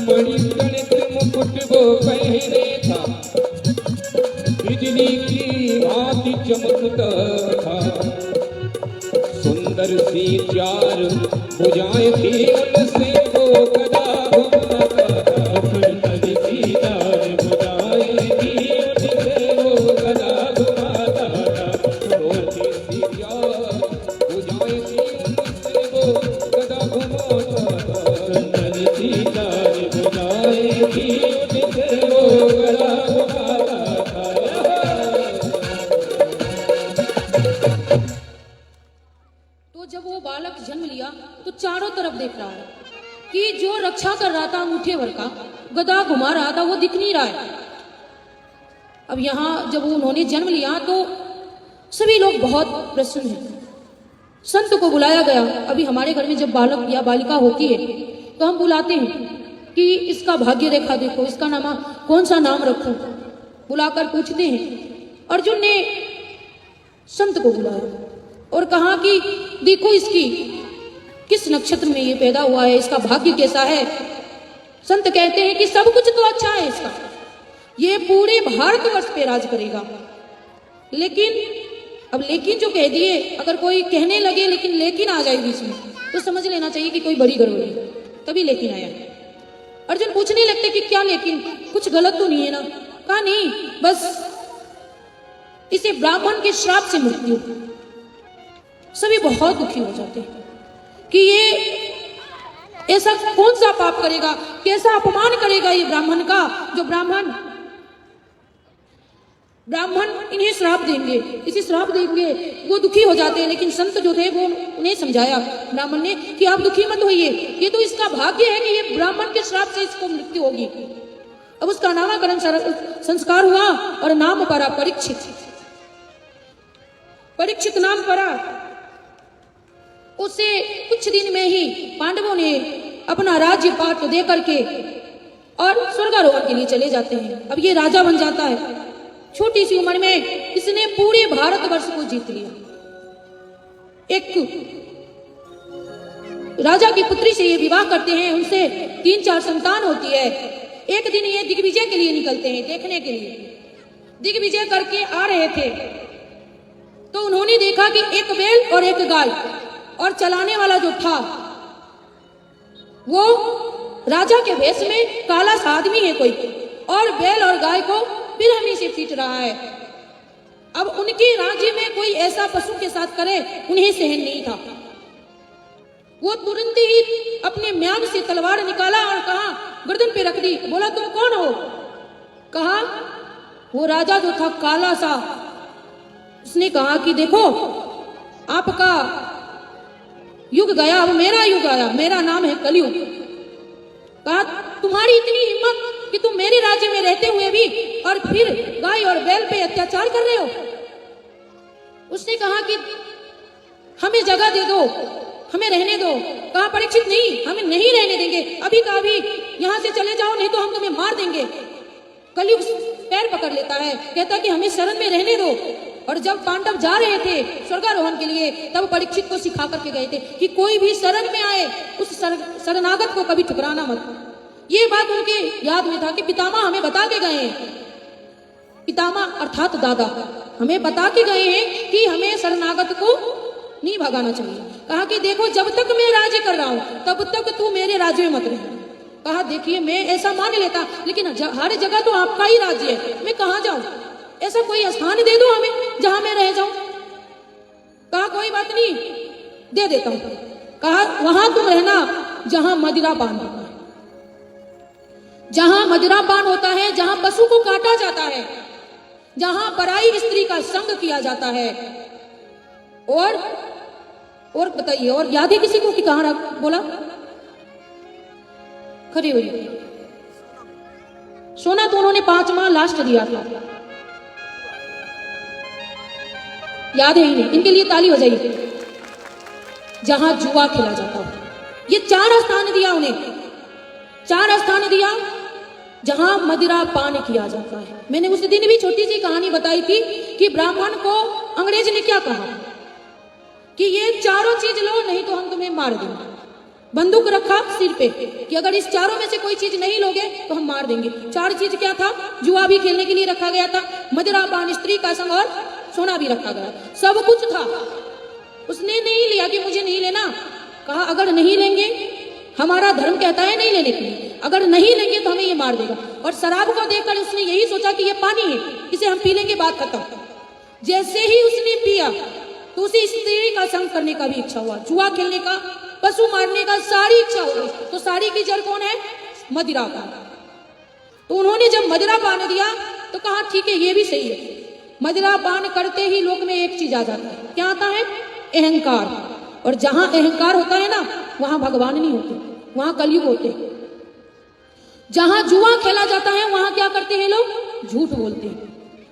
मणिगणित मुकुट वो पहने था, बिजली की भांति चमकता था। सुंदर सी चार भुजाएं थी, उनसे वो गदा घुमाता था। सुंदर सी चार भुजाएं थी, उनसे वो गदा घुमाता था। छोटी सी चार भुजाएं थी, उनसे वो गदा घुमाता था। सुंदर सी चार भुजाएं थी, उनसे वो गदा घुमाता था। तो जब वो बालक जन्म लिया तो चारों तरफ देख रहा है कि जो रक्षा कर रहा था अंगूठे भर का, गदा घुमा रहा था, वो दिख नहीं रहा है। अब यहाँ जब उन्होंने जन्म लिया तो सभी लोग बहुत प्रसन्न हैं। संत को बुलाया गया। अभी हमारे घर में जब बालक या बालिका होती है तो हम बुलाते हैं कि इसका भाग्य रेखा देखो, इसका नाम कौन सा नाम रखूं, बुलाकर पूछते हैं। अर्जुन ने संत को बुलाया और कहा कि देखो इसकी किस नक्षत्र में ये पैदा हुआ है, इसका भाग्य कैसा है। संत कहते हैं कि सब कुछ तो अच्छा है इसका, ये पूरे भारतवर्ष पे राज करेगा। लेकिन अब लेकिन जो कह दिए, अगर कोई कहने लगे लेकिन आ जाए बीच में, तो समझ लेना चाहिए कि कोई बड़ी गड़बड़ी, तभी लेकिन आया। अर्जुन पूछने लगते कि क्या लेकिन, कुछ गलत तो नहीं है ना। कहा नहीं, बस इसे ब्राह्मण के श्राप से मृत्यु। सभी बहुत दुखी हो जाते हैं कि ये ऐसा कौन सा पाप करेगा, कैसा अपमान करेगा ये ब्राह्मण का, जो ब्राह्मण इन्हें श्राप देंगे, इसे श्राप देंगे। वो दुखी हो जाते हैं। लेकिन संत जो थे वो उन्हें समझाया, ब्राह्मण ने, कि आप दुखी मत होइए, ये तो इसका भाग्य है कि ये ब्राह्मण के श्राप से इसको मृत्यु होगी। अब उसका नामकरण संस्कार हुआ और नाम पड़ा परीक्षित। परीक्षित नाम पड़ा। उसे कुछ दिन में ही पांडवों ने अपना राज्य पाठ दे करके और स्वर्गारोहण के लिए चले जाते हैं। अब ये राजा बन जाता है। छोटी सी उम्र में इसने पूरे भारतवर्ष को जीत लिया। एक राजा की पुत्री से ये विवाह करते हैं, उनसे 3-4 संतान होती है। एक दिन ये दिग्विजय के लिए निकलते हैं, देखने के लिए। दिग्विजय करके आ रहे थे तो उन्होंने देखा कि एक बैल और एक गाय, और चलाने वाला जो था वो राजा के वेश में काला सा आदमी है कोई, और बैल और गाय को बिरहनी से पीट रहा है। अब उनके राज्य में कोई ऐसा पशु के साथ करे, उन्हें सहन नहीं था। वो तुरंत ही अपने म्यान से तलवार निकाला और कहा, गर्दन पे रख दी। बोला, तुम कौन हो? कहा, वो राजा जो था काला सा, उसने कहा कि देखो आपका युग गया, अब मेरा युग आया, मेरा नाम है कलयुग। कहा, तुम्हारी इतनी हिम्मत कि तुम मेरे राज्य में रहते हुए भी और फिर गाय और बैल पे अत्याचार कर रहे हो। उसने कहा कि हमें जगह दे दो, हमें रहने दो। कहा, परीक्षित नहीं, हमें नहीं रहने देंगे, अभी का अभी यहां से चले जाओ, नहीं तो हम तुम्हें मार देंगे। कलयुग पैर पकड़ लेता है, कहता कि हमें शरण में रहने दो। और जब पांडव जा रहे थे स्वर्गारोहण के लिए, तब परीक्षित को सिखा करके गए थे कि कोई भी शरण में आए उस शरणागत को कभी ठुकराना मत। ये बात उनके याद में था कि पितामह हमें बता के गए हैं, पितामह अर्थात दादा हमें बता के गए हैं कि हमें शरणागत को नहीं भगाना चाहिए। कहा कि देखो, जब तक मैं राज्य कर रहा हूं तब तक तू मेरे राज्य में मत रह। कहा, देखिए मैं ऐसा मान लेता, लेकिन हर जगह तो आपका ही राज्य है, मैं कहां जाऊं? ऐसा कोई स्थान दे दो हमें जहां मैं रह जाऊं। कहा, कोई बात नहीं, दे देता हूं। कहा, वहां तुम रहना जहां मदिरापान होता है, जहां मदिरापान होता है, जहां पशु को काटा जाता है, जहां पराई स्त्री का संग किया जाता है। और बताइए, और याद है किसी को कि कहां रख? बोला, खड़ी हुई। सोना तो उन्होंने 5 माह लास्ट दिया था, याद है ही नहीं। इनके लिए ताली हो जाएगी। जहां जुआ खेला जाता हो, ये 4 स्थान दिया उन्हें, 4 स्थान दिया। जहां मदिरा पान किया जाता है। मैंने उस दिन भी छोटी सी कहानी बताई थी कि ब्राह्मण को अंग्रेज ने क्या कहा कि ये चारों चीज लो नहीं तो हम तुम्हें मार देंगे। बंदूक रखा सिर पे कि अगर इस चारों में से कोई चीज नहीं लोगे तो हम मार देंगे। चार चीज क्या था? जुआ भी खेलने के लिए रखा गया था, मदिरा पान, स्त्री का संग और सोना भी रखा गया, सब कुछ था। उसने नहीं लिया कि मुझे नहीं लेना, कहा अगर नहीं लेंगे, हमारा धर्म कहता है नहीं लेने के लिए, अगर नहीं लेंगे तो हमें ये मार देगा। और शराब को देखकर उसने यही सोचा कि ये पानी है, इसे हम पी लेंगे, बात खत्म। जैसे ही उसने पिया तो उसी स्त्री का संग करने का भी इच्छा हुआ, जुआ खेलने का, पशु मारने का, सारी इच्छा हो गई। तो सारी की जड़ कौन है? मदिरा पान। तो उन्होंने जब मदिरा पान दिया तो कहा ठीक है ये भी सही है। मदिरा पान करते ही लोक में एक चीज आ जाता है, क्या आता है? अहंकार। और जहां अहंकार होता है ना वहां भगवान नहीं होते, वहां कलयुग होते। जहां जुआ खेला जाता है वहां क्या करते हैं लोग? झूठ बोलते हैं।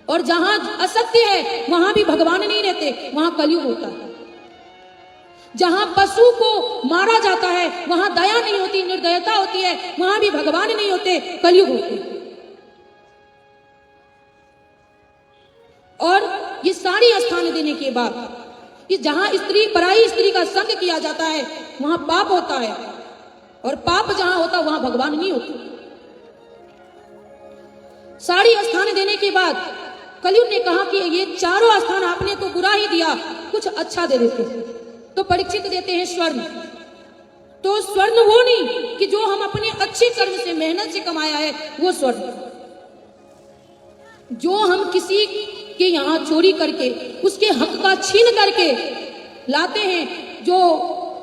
और जहां असत्य है वहां भी भगवान नहीं रहते, वहां कलयुग होता है। जहां पशु को मारा जाता है वहां दया नहीं होती, निर्दयता होती है, वहां भी भगवान नहीं होते, कलयुग होते। और ये सारी स्थान देने के बाद कि जहां स्त्री, पराई स्त्री का संग किया जाता है वहां पाप होता है, और पाप जहां होता वहां भगवान नहीं होते। सारी स्थान देने के बाद कलयुग ने कहा कि ये चारों स्थान आपने तो बुरा ही दिया, कुछ अच्छा दे देते। तो परीक्षित देते हैं स्वर्ण। तो स्वर्ण वो नहीं कि जो हम अपने अच्छे कर्म से, मेहनत से कमाया है वो स्वर्ण, जो हम किसी के यहाँ चोरी करके उसके हक का छीन करके लाते हैं, जो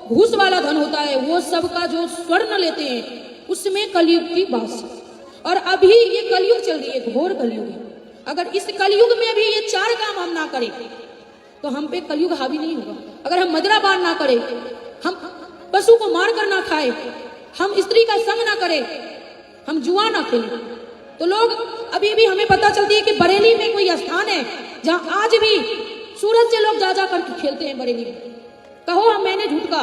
घूस वाला धन होता है वो सब का जो स्वर्ण लेते हैं, उसमें कलयुग की बात है। और अभी ये कलयुग चल रही है, घोर कलयुग है। अगर इस कलयुग में भी ये चार काम हम ना करें तो हम पे कलयुग हावी नहीं होगा। अगर हम मदिरा पान ना करें, हम पशु को मार कर ना खाए, हम स्त्री का संग ना करें, हम जुआ ना खेलें, तो लोग अभी भी हमें पता चलती है कि बरेली में कोई स्थान है जहां आज भी सूरत से लोग जा जा करके खेलते हैं। बरेली में कहो हम, मैंने झूठ कहा,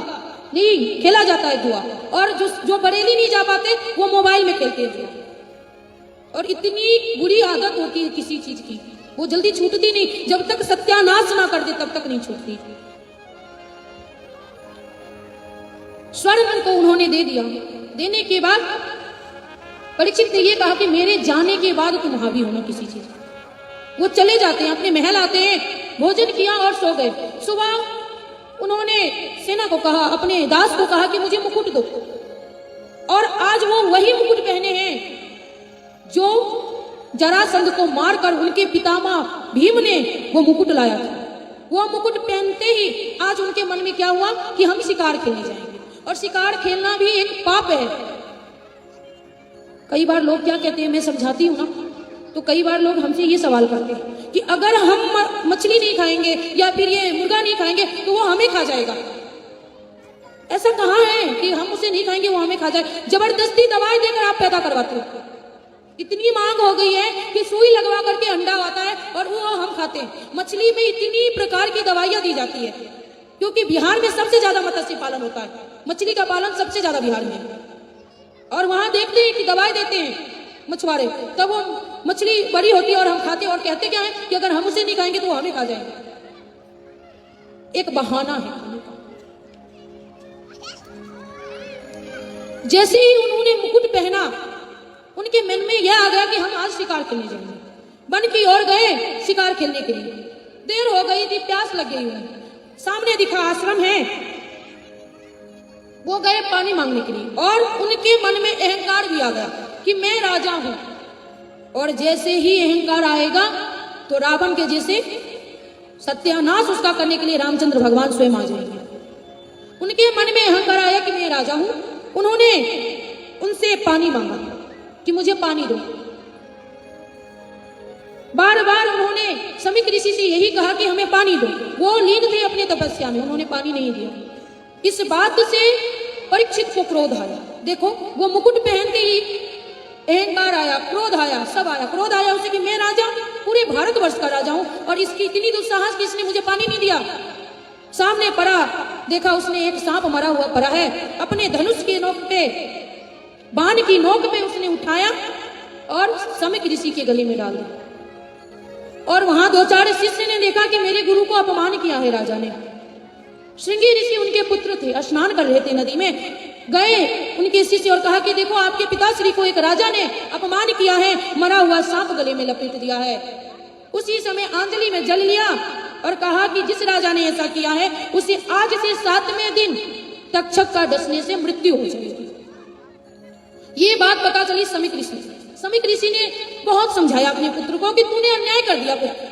नहीं खेला जाता है जुआ। और जो बरेली नहीं जा पाते वो मोबाइल में खेलते हैं जुआ। और इतनी बुरी आदत होती है किसी चीज की, वो जल्दी छूटती नहीं, जब तक सत्यानाश ना कर दे तब तक नहीं छूटती। स्वर्ण को उन्होंने दे दिया। देने के बाद परीक्षित ने ये कहा कि मेरे जाने के बाद तुम हावी होना किसी चीज। वो चले जाते हैं, अपने महल आते हैं, भोजन किया और सो गए। सुबह उन्होंने सेना को कहा, अपने दास को कहा कि मुझे मुकुट दो। और आज वो वही मुकुट पहने हैं जो जरासंध को मारकर उनके पितामह भीम ने वो मुकुट लाया था। वो मुकुट पहनते ही आज उनके मन में क्या हुआ कि हम शिकार खेलने जाएंगे। और शिकार खेलना भी एक पाप है। कई बार लोग क्या कहते हैं, मैं समझाती हूँ ना, तो कई बार लोग हमसे ये सवाल करते हैं कि अगर हम मछली नहीं खाएंगे या फिर ये मुर्गा नहीं खाएंगे तो वो हमें खा जाएगा। ऐसा कहाँ है कि हम उसे नहीं खाएंगे वो हमें खा जाए? जबरदस्ती दवाई देकर आप पैदा करवाते हो। इतनी मांग हो गई है कि सुई लगवा करके अंडा आता है और वो हम खाते हैं। मछली में इतनी प्रकार की दवाइयां दी जाती है, क्योंकि बिहार में सबसे ज्यादा मत्स्य पालन होता है, मछली का पालन सबसे ज्यादा बिहार में है। और वहां देखते हैं कि दवाई देते हैं मछुआरे, तब वो मछली बड़ी होती है और हम खाते हैं और कहते क्या है कि अगर हम उसे नहीं खाएंगे तो वो हमें खा जाएंगे। एक बहाना है खाने का। जैसे ही उन्होंने मुकुट पहना, उनके मन में यह आ गया कि हम आज शिकार खेलने जाएंगे। वन की ओर गए शिकार खेलने के लिए। देर हो गई थी, प्यास लग गई उन्हें। सामने दिखा आश्रम है, वो गए पानी मांगने के लिए। और उनके मन में अहंकार भी आ गया कि मैं राजा हूं। और जैसे ही अहंकार आएगा तो रावण के जैसे सत्यानाश उसका करने के लिए रामचंद्र भगवान स्वयं आ जाएंगे। उनके मन में अहंकार आया कि मैं राजा हूं। उन्होंने उनसे पानी मांगा कि मुझे पानी दो। बार बार उन्होंने समीक ऋषि से यही कहा कि हमें पानी दो। वो लीन थे अपने तपस्या में, उन्होंने पानी नहीं दिया। इस बात से परीक्षित को क्रोध आया। देखो, वो मुकुट पहनते ही अहंकार आया, क्रोध आया, सब आया। क्रोध आया उसे कि मैं राजा हूं, पूरे भारतवर्ष का राजा हूं, और इसकी इतनी दुस्साहस कि इसने मुझे पानी नहीं दिया। सामने पड़ा, देखा उसने एक सांप मरा हुआ पड़ा है, अपने धनुष के नोक पे, बाण की नोक पे उसने उठाया और समिक ऋषि के गले में डाल दिया। और वहां 2-4 शिष्य ने देखा कि मेरे गुरु को अपमान किया है राजा ने। श्रृंगी ऋषि उनके पुत्र थे, स्नान कर रहे थे नदी में, गए उनके शिष्य और कहा कि देखो आपके पिताश्री को एक राजा ने अपमान किया है, मरा हुआ सांप गले में लपेट दिया है। उसी समय आंजलि में जल लिया और कहा कि जिस राजा ने ऐसा किया है उसे आज से 7वें दिन तक्षक का डसने से मृत्यु हो जाएगी। ये बात पता चली समिक ऋषि। समिक ऋषि ने बहुत समझाया अपने पुत्र को कि तूने अन्याय कर दिया पुत्र,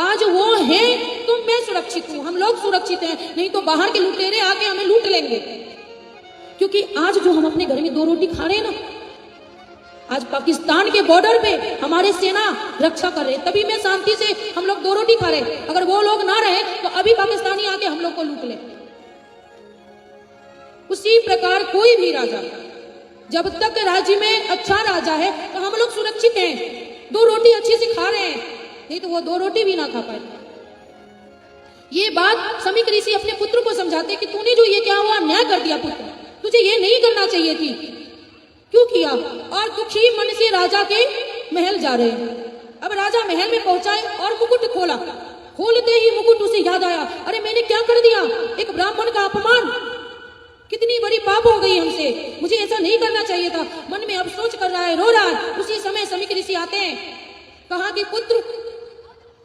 आज वो है तो मैं सुरक्षित हूं, हम लोग सुरक्षित हैं, नहीं तो बाहर के लुटेरे आके हमें लूट लेंगे। क्योंकि आज जो हम अपने घर में 2 रोटी खा रहे हैं ना, आज पाकिस्तान के बॉर्डर पे हमारे सेना रक्षा कर रहे, तभी मैं शांति से हम लोग 2 रोटी खा रहे। अगर वो लोग ना रहे तो अभी पाकिस्तानी आके हम लोग को लूट ले। उसी प्रकार कोई भी राजा, जब तक राज्य में अच्छा राजा है तो हम लोग सुरक्षित हैं, 2 रोटी अच्छे से खा रहे हैं, नहीं तो वो 2 रोटी भी ना खा पाए। ये बात समिक ऋषि अपने पुत्र को समझाते कि तूने जो ये क्या हुआ अन्याय कर दिया पुत्र, तुझे ये नहीं करना चाहिए थी, क्यों किया। और दुखी मन से राजा के महल जा रहे हैं। अब राजा महल में पहुंचाए और मुकुट खोला, खोलते ही मुकुट उसे याद आया, अरे मैंने क्या कर दिया, एक ब्राह्मण का अपमान, कितनी बड़ी पाप हो गई हमसे, मुझे ऐसा नहीं करना चाहिए था। मन में अब सोच कर रहा है, रो रहा है। उसी समय समिक ऋषि आते हैं, कहा कि पुत्र,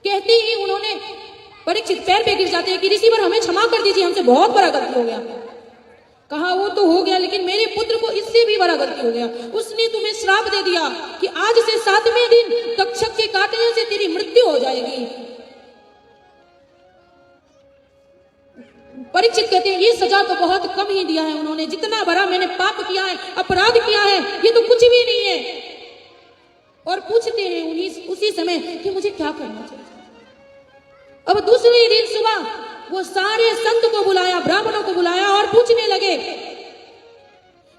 कहते ही उन्होंने परीक्षित पैर पे गिर जाते हैं कि ऋषि वर हमें क्षमा कर दीजिए, हमसे बहुत बड़ा गलती हो गया। कहा वो तो हो गया, लेकिन मेरे पुत्र को इससे भी बड़ा गलती हो गया, उसने तुम्हें श्राप दे दिया कि आज से 7वें दिन तक्षक के काटने से तेरी मृत्यु हो जाएगी। परीक्षित कहते हैं ये सजा तो बहुत कम ही दिया है उन्होंने, जितना बड़ा मैंने पाप किया है, अपराध किया है, ये तो कुछ भी नहीं है। और पूछते हैं उसी समय कि मुझे क्या करना चाहिए। अब दूसरे दिन सुबह वो सारे संत को बुलाया, ब्राह्मणों को बुलाया और पूछने लगे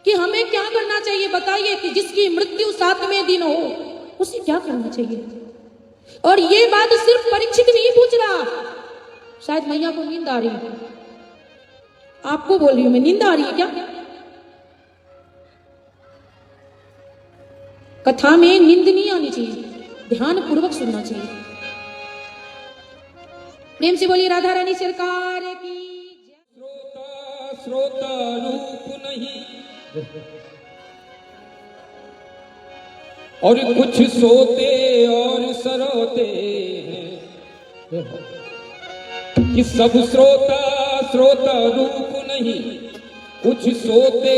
कि हमें क्या करना चाहिए, बताइए कि जिसकी मृत्यु 7वें दिन हो उसे क्या करना चाहिए। और ये बात सिर्फ परीक्षित नहीं पूछ रहा, शायद मैया को नींद आ रही है, आपको बोल रही हूं मैं, नींद आ रही है क्या? कथा में नींद नहीं आनी चाहिए, ध्यान पूर्वक सुनना चाहिए। प्रेम से बोलिए राधा रानी सरकार की। श्रोता श्रोता रूप नहीं, और कुछ सोते और सरोते हैं, कि सब श्रोता श्रोता रूप नहीं, कुछ सोते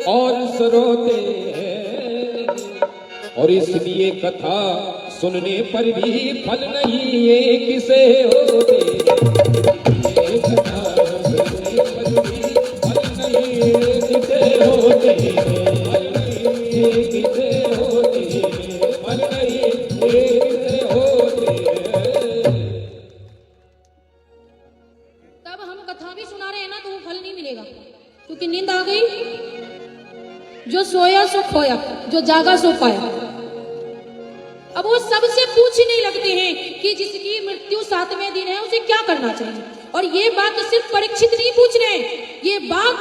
और सरोते हैं, और इसलिए कथा सुनने पर भी फल नहीं ये किसे होते, ये कथा सुनने पर भी फल नहीं ये किसे होते, फल नहीं ये किसे होते, फल नहीं ये किसे होते। तब हम कथा भी सुना रहे हैं ना तो वो फल नहीं मिलेगा, क्योंकि नींद आ गई। जो सोया सो खोया, जो जागा सो पाया। अब वो सबसे पूछने लगते हैं कि जिसकी मृत्यु 7वें दिन है उसे क्या करना चाहिए। और ये बात सिर्फ परीक्षित नहीं पूछ रहे, ये बात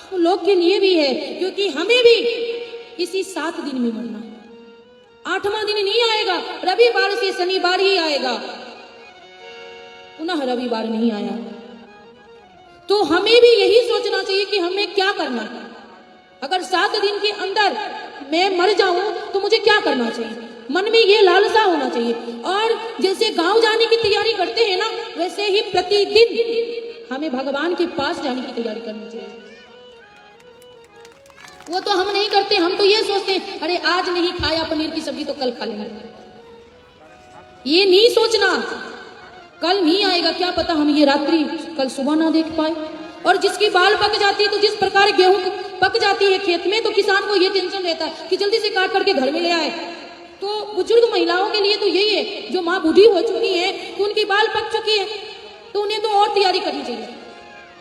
हम लोग के लिए भी है, क्योंकि हमें भी इसी 7 दिन में मरना है। 8वां दिन नहीं आएगा, रविवार से शनिवार ही आएगा, पुनः रविवार नहीं आया। तो हमें भी यही सोचना चाहिए कि हमें क्या करना है। अगर 7 दिन के अंदर मैं मर जाऊं तो मुझे क्या करना चाहिए, मन में ये लालसा होना चाहिए। और जैसे गांव जाने की तैयारी करते हैं ना, वैसे ही प्रतिदिन हमें भगवान के पास जाने की तैयारी करनी चाहिए। वो तो हम नहीं करते, हम तो ये सोचते हैं अरे आज नहीं खाया पनीर की सब्जी तो कल खा लेंगे। ये नहीं सोचना कल नहीं आएगा, क्या पता हम ये रात्रि कल सुबह ना देख पाए। और जिसकी बाल पक जाती है, तो जिस प्रकार गेहूं पक जाती है खेत में, तो किसान को ये टेंशन रहता है कि जल्दी से काट करके घर में ले आए। तो बुजुर्ग महिलाओं के लिए तो यही है, जो माँ बूढ़ी हो चुकी है, तो उनकी बाल पक चुकी है, तो उन्हें तो और तैयारी करनी चाहिए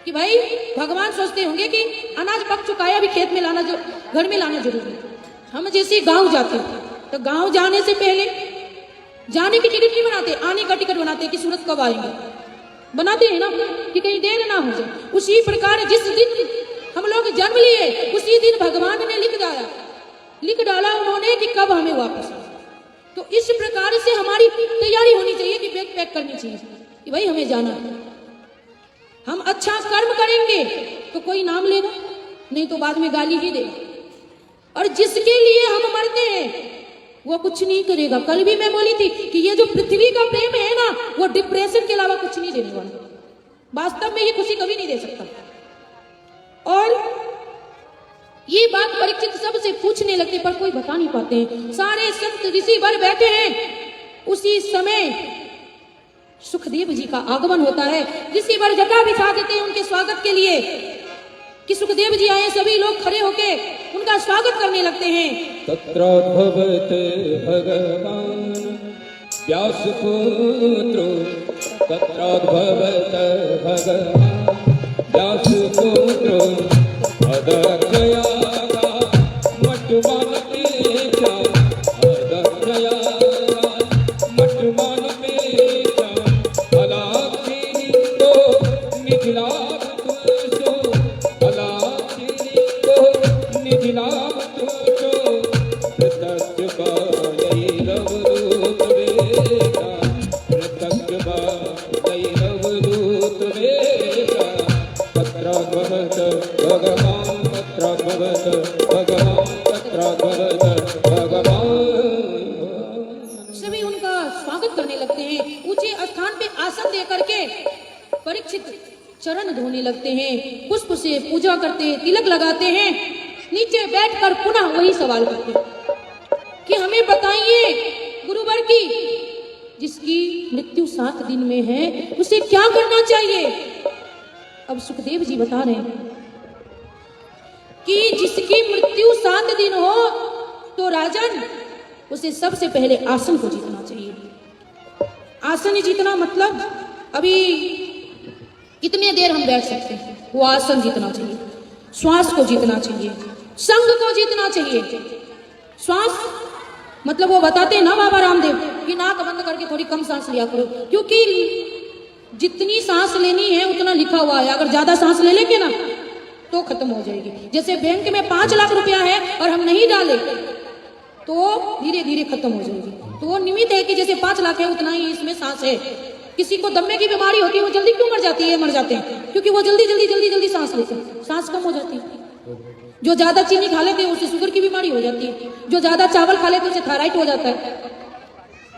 कि भाई भगवान सोचते होंगे कि अनाज पक चुका है, अभी खेत में लाना, जो घर में लाना जरूरी है। हम जैसे गांव जाते हैं तो गांव जाने से पहले जाने की टिकट नहीं बनाते, आने का टिकट बनाते कि सूरज कब आएंगे, बनाते हैं ना कि कहीं देर ना हो जाए। उसी प्रकार जिस दिन हम लोग जन्म लिए उसी दिन भगवान ने लिख दिया लिख डाला उन्होंने कि कब हमें वापस आना। तो इस प्रकार से हमारी तैयारी होनी चाहिए कि बैग पैक करनी चाहिए कि भाई हमें जाना है। हम अच्छा कर्म करेंगे तो कोई नाम लेगा, नहीं तो बाद में गाली ही देगा। और जिसके लिए हम मरते हैं वो कुछ नहीं करेगा। कल भी मैं बोली थी कि ये जो पृथ्वी का प्रेम है ना, वो डिप्रेशन के अलावा कुछ नहीं देने वाला। वास्तव में ये खुशी कभी नहीं दे सकता। और ये बात परीक्षित सबसे पूछने लगते पर कोई बता नहीं पाते हैं। सारे संत ऋषि वर बैठे हैं। उसी समय सुखदेव जी का आगमन होता है। ऋषि वर जटा बिछा देते हैं उनके स्वागत के लिए कि सुखदेव जी आए। सभी लोग खड़े होके उनका स्वागत करने लगते हैं। तत्रोद्भवत भगवान व्यासपुत्रो, तत्रोद्भवत भगवान व्यासपुत्रो, अदक्षयागा मठमानपेचा, अदक्षयागा मठमानपेचा, अलाक्षिनिको निधिलाभतुषो, अलाक्षिनिको निधिलाभतुषो, प्रत्यक्ष बालैरवदूत वेदा, प्रत्यक्ष बालैरवदूत वेदा, तत्रोद्भवत भगवान, तत्रोद्भवत भगवान, तत्रोद्भवत भगवान। सभी उनका स्वागत करने लगते हैं। ऊंचे स्थान पे आसन दे करके परीक्षित चरण धोने लगते हैं, पुष्प से पूजा करते हैं, तिलक लगाते हैं। नीचे बैठकर पुनः वही सवाल करते हैं कि हमें बताइए गुरुवर की जिसकी मृत्यु 7 दिन में है उसे क्या करना चाहिए। अब सुखदेव जी बता रहे हैं कि जिसकी मृत्यु 7 दिन हो तो राजन उसे सबसे पहले आसन को जीतना चाहिए। आसन जीतना मतलब अभी कितने देर हम बैठ सकते हैं, वो आसन जीतना चाहिए। श्वास को जीतना चाहिए, संग को जीतना चाहिए। श्वास मतलब वो बताते हैं ना बाबा रामदेव कि नाक बंद करके थोड़ी कम सांस लिया करो, क्योंकि जितनी सांस लेनी है उतना लिखा हुआ है। अगर ज्यादा सांस ले लेंगे ना तो खत्म हो जाएगी। जैसे बैंक में 5 लाख रुपया है और हम नहीं डाले तो धीरे धीरे खत्म हो जाएगी। तो वो निमित्त है कि जैसे 5 लाख है उतना ही इसमें सांस है। किसी को दम्मे की बीमारी होती है, वो जल्दी क्यों मर जाती है? मर जाते हैं क्योंकि वो जल्दी जल्दी जल्दी जल्दी सांस लेते हैं, सांस कम हो जाती है। जो ज्यादा चीनी खा लेते हैं उसे शुगर की बीमारी हो जाती है, जो ज्यादा चावल खा लेते हैं उसे थायराइड हो जाता है।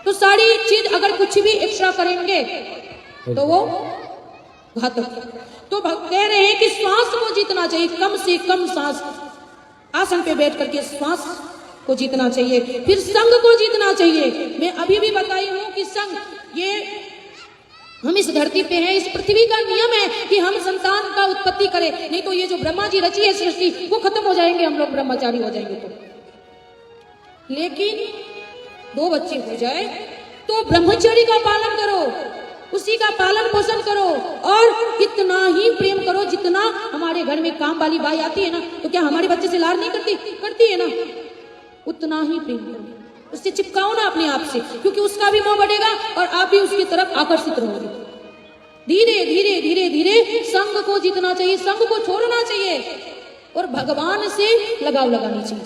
तो सारी चीज अगर कुछ भी एक्स्ट्रा करेंगे तो वो घातक। तो कह रहे हैं कि श्वास को जीतना चाहिए, कम से कम सांस। आसन पे बैठ करके श्वास को जीतना चाहिए। फिर संग को जीतना चाहिए। मैं अभी भी बताई हूं कि संग ये हम इस धरती पे हैं, इस पृथ्वी का नियम है कि हम संतान का उत्पत्ति करें, नहीं तो ये जो ब्रह्मा जी रची है सृष्टि वो खत्म हो जाएंगे, हम लोग ब्रह्मचारी हो जाएंगे। तो लेकिन 2 बच्चे हो जाए तो ब्रह्मचर्य का पालन करो, उसी का पालन पोषण करो और इतना ही प्रेम करो जितना हमारे घर में काम वाली बाई आती है ना, तो क्या हमारे बच्चे से लाड नहीं करती? करती है ना। उतना ही प्रेम करो, उससे चिपकाओ ना अपने आप से, क्योंकि उसका भी मोह बढ़ेगा और आप भी उसकी तरफ आकर्षित रहोगे। धीरे धीरे धीरे धीरे संग को जीतना चाहिए, संग को छोड़ना चाहिए और भगवान से लगाव लगानी चाहिए।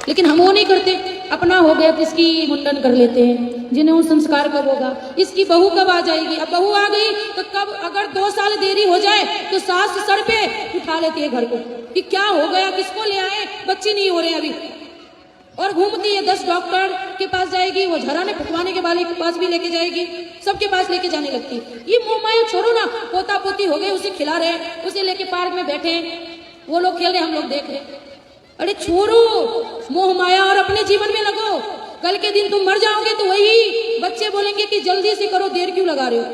लेकिन हम वो नहीं करते। अपना हो गया तो इसकी मुंडन कर लेते हैं, जिन्हें संस्कार कब होगा, इसकी बहू कब आ जाएगी। अब बहू आ गई तो कब, अगर 2 साल देरी हो जाए तो सास सर पे उठा लेती है घर को कि क्या हो गया, किसको ले आए, बच्चे नहीं हो रहे अभी। और घूमती है, 10 डॉक्टर के पास जाएगी, वो झराने फटवाने के वाले के पास भी लेके जाएगी, सबके पास लेके जाने लगती। ये मोह माया छोड़ो ना। पोता पोती हो गए, उसे खिला रहे, उसे लेके पार्क में बैठे, वो लोग खेल रहे, हम लोग देख रहे। अरे छोड़ो मोह माया और अपने जीवन में लगो। कल के दिन तुम मर जाओगे तो वही बच्चे बोलेंगे कि जल्दी से करो, देर क्यों लगा रहे हो।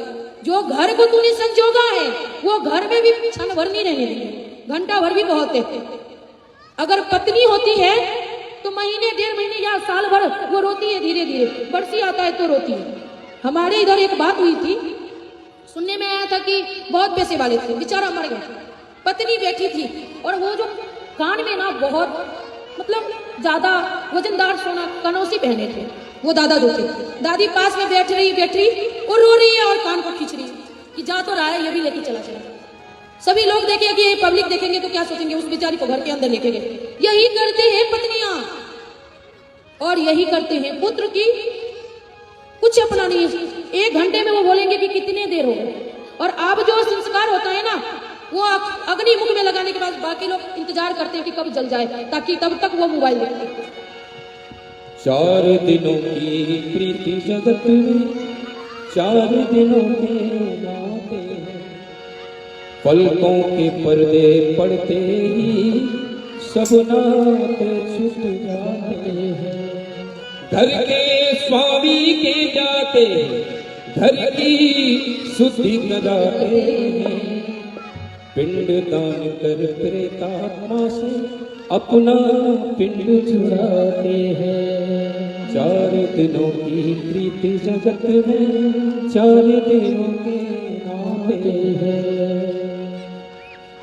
जो घर को तूने संजोगा है वो घर में भी क्षण भर नहीं रहने देंगे, घंटा भर भी बहुत है। अगर पत्नी होती है तो महीने 1.5 महीने या साल भर वो रोती है, धीरे धीरे बरसी आता है तो रोती है। हमारे इधर एक बात हुई थी, सुनने में आया था कि बहुत पैसे वाले थे, बेचारा मर गया, पत्नी बैठी थी और वो जो कान में ना बहुत मतलब ज्यादा वजनदार सोना कनौसी पहने थे, वो दादा जो थे। दादी पास में बैठ रही और रो रही है और कान को खींच रही है कि जा तो रहा है, ये भी लेके चला चला। सभी लोग देखेंगे, ये पब्लिक देखेंगे तो क्या सोचेंगे, उस बेचारी को घर के अंदर लेके गए, यही करते हैं पत्नियां और यही करते हैं पुत्र की कुछ अपना नहीं। 1 घंटे में वो बोलेंगे कि कितने देर हो गए। और अब जो संस्कार होता है ना, वो अग्नि मुख में लगाने के बाद बाकी लोग इंतजार करते हैं कि कब जल जाए, ताकि तब तक वो मोबाइल देखते। 4 दिनों की प्रीति जगत में 4 दिनों के नाते हैं, पलकों के पर्दे पड़ते ही सब नाते छूट जाते हैं। घर के स्वामी के जाते घर की शुद्धि कराते हैं, पिंड दान कर प्रेतात्मा से अपना पिंड छुड़ाते हैं। 4 दिनों की प्रीति जगत में 4 दिनों के नाते हैं।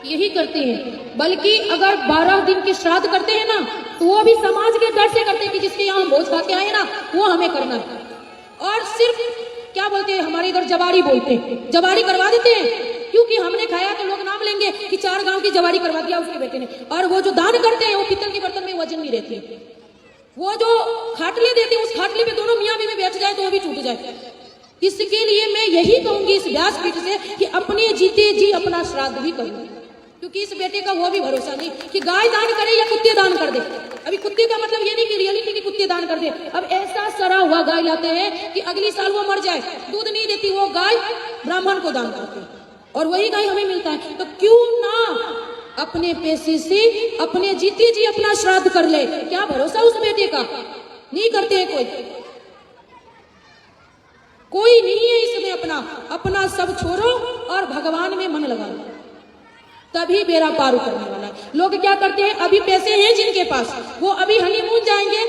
यही करते हैं। बल्कि अगर 12 दिन के श्राद्ध करते हैं ना, तो वो भी समाज के डर से करते हैं कि जिसके यहाँ हम भोज खा के आए ना, वो हमें करना है। और सिर्फ क्या बोलते हैं, हमारे इधर जवारी बोलते हैं, जवारी करवा देते हैं, क्योंकि हमने खाया तो लोग नाम लेंगे कि 4 गांव की जवारी करवा दिया उसके बेटे ने। और वो जो दान करते हैं, वो पीतल के बर्तन में वजन नहीं रहती। वो जो खाटले देते हैं, उस खाटले पे दोनों मियाँ बीवी बैठ जाए तो वो भी टूट जाए। इसके लिए मैं यही कहूंगी इस व्यासपीठ से कि अपने जीते जी अपना श्राद्ध भी करो, क्योंकि इस बेटे का वो भी भरोसा नहीं कि गाय दान करे या कुत्ते दान कर दे। अभी कुत्ते का मतलब ये नहीं कि रियलिटी की कुत्ते दान कर दे। अब ऐसा सरा हुआ गाय लाते हैं कि अगली साल वो मर जाए, दूध नहीं देती, वो गाय ब्राह्मण को दान करते हैं और वही गाय हमें मिलता है। तो क्यों ना अपने पैसे से अपने जीते जी अपना श्राद्ध कर ले। क्या भरोसा उस बेटे का, नहीं करते हैं कोई नहीं है इसमें। अपना सब छोड़ो और भगवान में मन लगा लो, तभी बेड़ा पार करने वाला है। लोग क्या करते हैं, अभी पैसे हैं जिनके पास, वो अभी हनीमून जाएंगे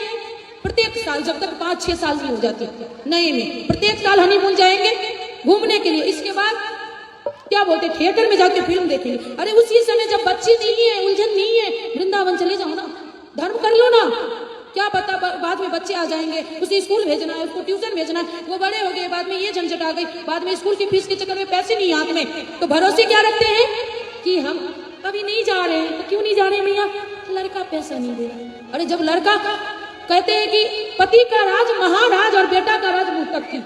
प्रत्येक साल, जब तक 5-6 साल की हो जाती है नए में, प्रत्येक साल हनीमून जाएंगे घूमने के लिए। इसके बाद क्या बोलते हैं, थिएटर में जाके फिल्म देखेंगे। अरे उसी समय जब बच्ची नहीं है, उलझन नहीं है, वृंदावन चले जाओ ना, धर्म कर लो ना। क्या पता बाद में बच्चे आ जाएंगे, उसे स्कूल भेजना है, उसको ट्यूशन भेजना है, वो बड़े हो गए, बाद में ये झंझट आ गई, बाद में स्कूल की फीस के चक्कर में पैसे नहीं हाथ में, तो भरोसे क्या रखते हैं कि हम कभी नहीं जा रहे हैं। तो क्यों नहीं जा रहे भैया, लड़का पैसा नहीं दे रहा। अरे जब लड़का, कहते हैं कि पति का राज महाराज और बेटा का राज मुक्तक थी,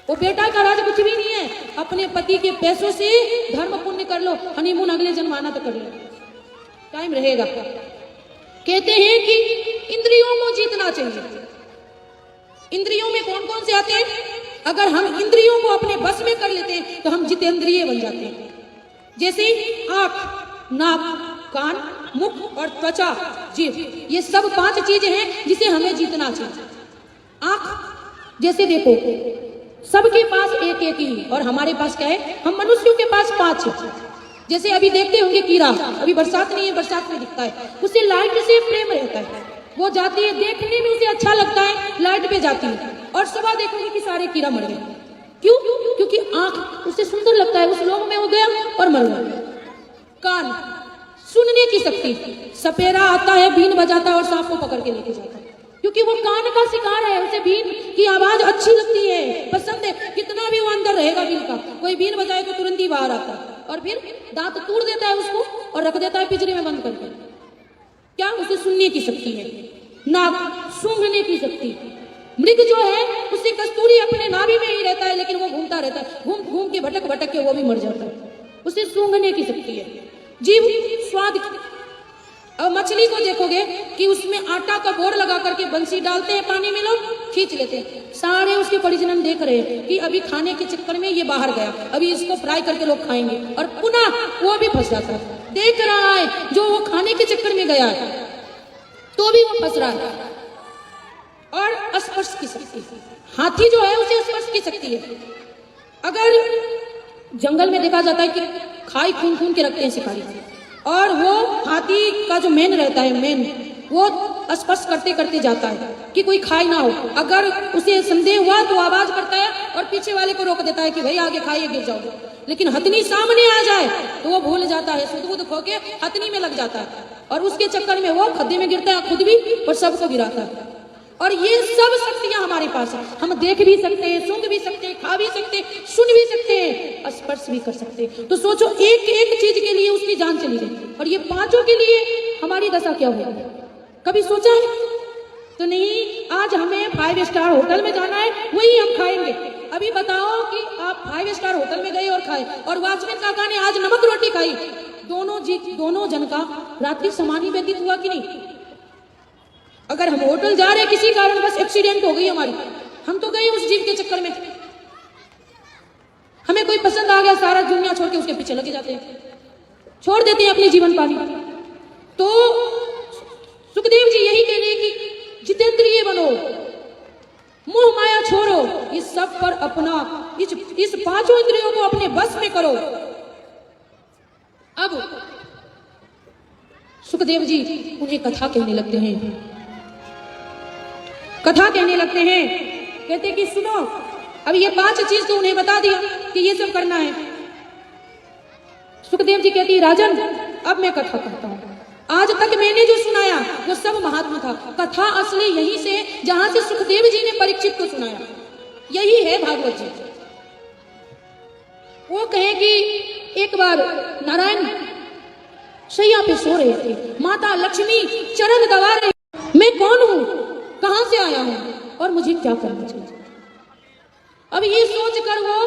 वो बेटा का राज कुछ भी नहीं है। अपने पति के पैसों से धर्म पुण्य कर लो, हनीमून अगले जन्म आना तो कर लो, टाइम रहेगा। कहते हैं कि इंद्रियों को जीतना चाहिए। इंद्रियों में कौन कौन से आते हैं, अगर हम इंद्रियों को अपने बस में कर लेते हैं तो हम जितेंद्रिय बन जाते हैं। जैसे आंख, नाक, कान, मुख और त्वचा, जीभ, ये सब 5 चीजें हैं जिसे हमें जीतना चाहिए। आंख जैसे देखो, सबके पास एक एक ही, और हमारे पास क्या है, हम मनुष्यों के पास 5 है। जैसे अभी देखते होंगे कीड़ा, अभी बरसात नहीं है, बरसात में दिखता है, उसे लाइट से प्रेम रहता है, वो जाती है, देखने में उसे अच्छा लगता है, लाइट पे जाती है, और सुबह देखोगे कि सारे कीड़ा मर गए। क्यों? क्योंकि आंख उसे सुंदर लगता है, उस लोग में हो गया और मर गया। कान, सुनने की शक्ति, सपेरा आता है, बीन बजाता है और सांप को पकड़ के लेके जाता है, क्योंकि वो कान का शिकार है, उसे बीन की आवाज अच्छी लगती है, पसंद है, कितना भी वो अंदर रहेगा बीन का, कोई बीन बजाए तो तुरंत ही बाहर आता है, और फिर दांत तोड़ देता है उसको और रख देता है पिंजरे में बंद करके। क्या? उसे सुनने की शक्ति है। नाक, सूंघने की शक्ति। मृग जो है उसे कस्तूरी अपने नाभि में ही रहता है, लेकिन वो घूमता रहता है, घूम घूम के भटक के वो भी मर जाता है, उसे सूंघने की शक्ति है। जीभ, स्वाद। अब मछली को देखोगे कि उसमें आटा का बोर लगा करके बंसी डालते हैं, पानी में लोग खींच लेते हैं, सारे उसके परिजन देख रहे हैं कि अभी खाने के चक्कर में ये बाहर गया, अभी इसको फ्राई करके लोग खाएंगे, और पुनः वो भी फंस जाता है। देख रहा है जो वो खाने के चक्कर में गया है तो भी वो फंस रहा है। और स्पर्श की शक्ति, हाथी जो है उसे स्पर्श की शक्ति है। अगर जंगल में देखा जाता है कि खाई खून खून के रखते हैं शिकारी, और वो हाथी का जो मेन रहता है, मेन, वो स्पर्श करते करते जाता है कि कोई खाई ना हो। अगर उसे संदेह हुआ तो आवाज करता है और पीछे वाले को रोक देता है कि भाई आगे खाइए, गिर जाओगे। लेकिन हथनी सामने आ जाए तो वो भूल जाता है, सुध खो के हथनी में लग जाता है, और उसके चक्कर में वो खड्डे में गिरता है, खुद भी और सबको गिराता है। और ये सब शक्तियां हमारे पास है, हम देख भी सकते हैं, सूंघ भी सकते हैं, खा खा भी सकते, सुन भी सकते हैं, स्पर्श भी कर सकते हैं। तो सोचो एक एक चीज के लिए उसकी जान चली गई, और ये पांचों के लिए हमारी दशा क्या होगी? कभी सोचा है? तो नहीं। आज हमें 5 स्टार होटल में जाना है, वही हम खाएंगे। अभी बताओ कि आप 5 स्टार होटल में गए और खाए, और वॉचमैन काका ने आज नमक रोटी खाई, दोनों जन का रात्रि समान ही व्यतीत हुआ कि नहीं? अगर हम होटल जा रहे किसी कारण बस एक्सीडेंट हो गई हमारी, हम तो गए उस जीव के चक्कर में। हमें कोई पसंद आ गया, सारा दुनिया छोड़ के उसके पीछे लगे जाते हैं, छोड़ देते हैं अपनी जीवन पानी। तो सुखदेव जी यही कह रहे हैं कि जितेंद्रिय बनो, मोह माया छोड़ो, इस सब पर अपना इस 5 इंद्रियों को अपने बस में करो। अब सुखदेव जी उन्हें कथा कहने लगते हैं, कथा कहने लगते हैं। कहते कि सुनो, अब ये 5 चीज तो उन्हें बता दिया कि ये सब करना है। सुखदेव जी कहती, राजन अब मैं कथा कहता हूं। आज तक मैंने जो सुनाया वो सब महात्मा था। कथा असली यहीं से, जहां से सुखदेव जी ने परीक्षित को सुनाया, यही है भागवत जी। वो कहे कि एक बार नारायण शैया पे सो रहे थे, माता लक्ष्मी चरण दबा रहे, मैं कौन हूं, कहां से आया हूं और मुझे क्या करना चाहिए। अब ये सोच कर वो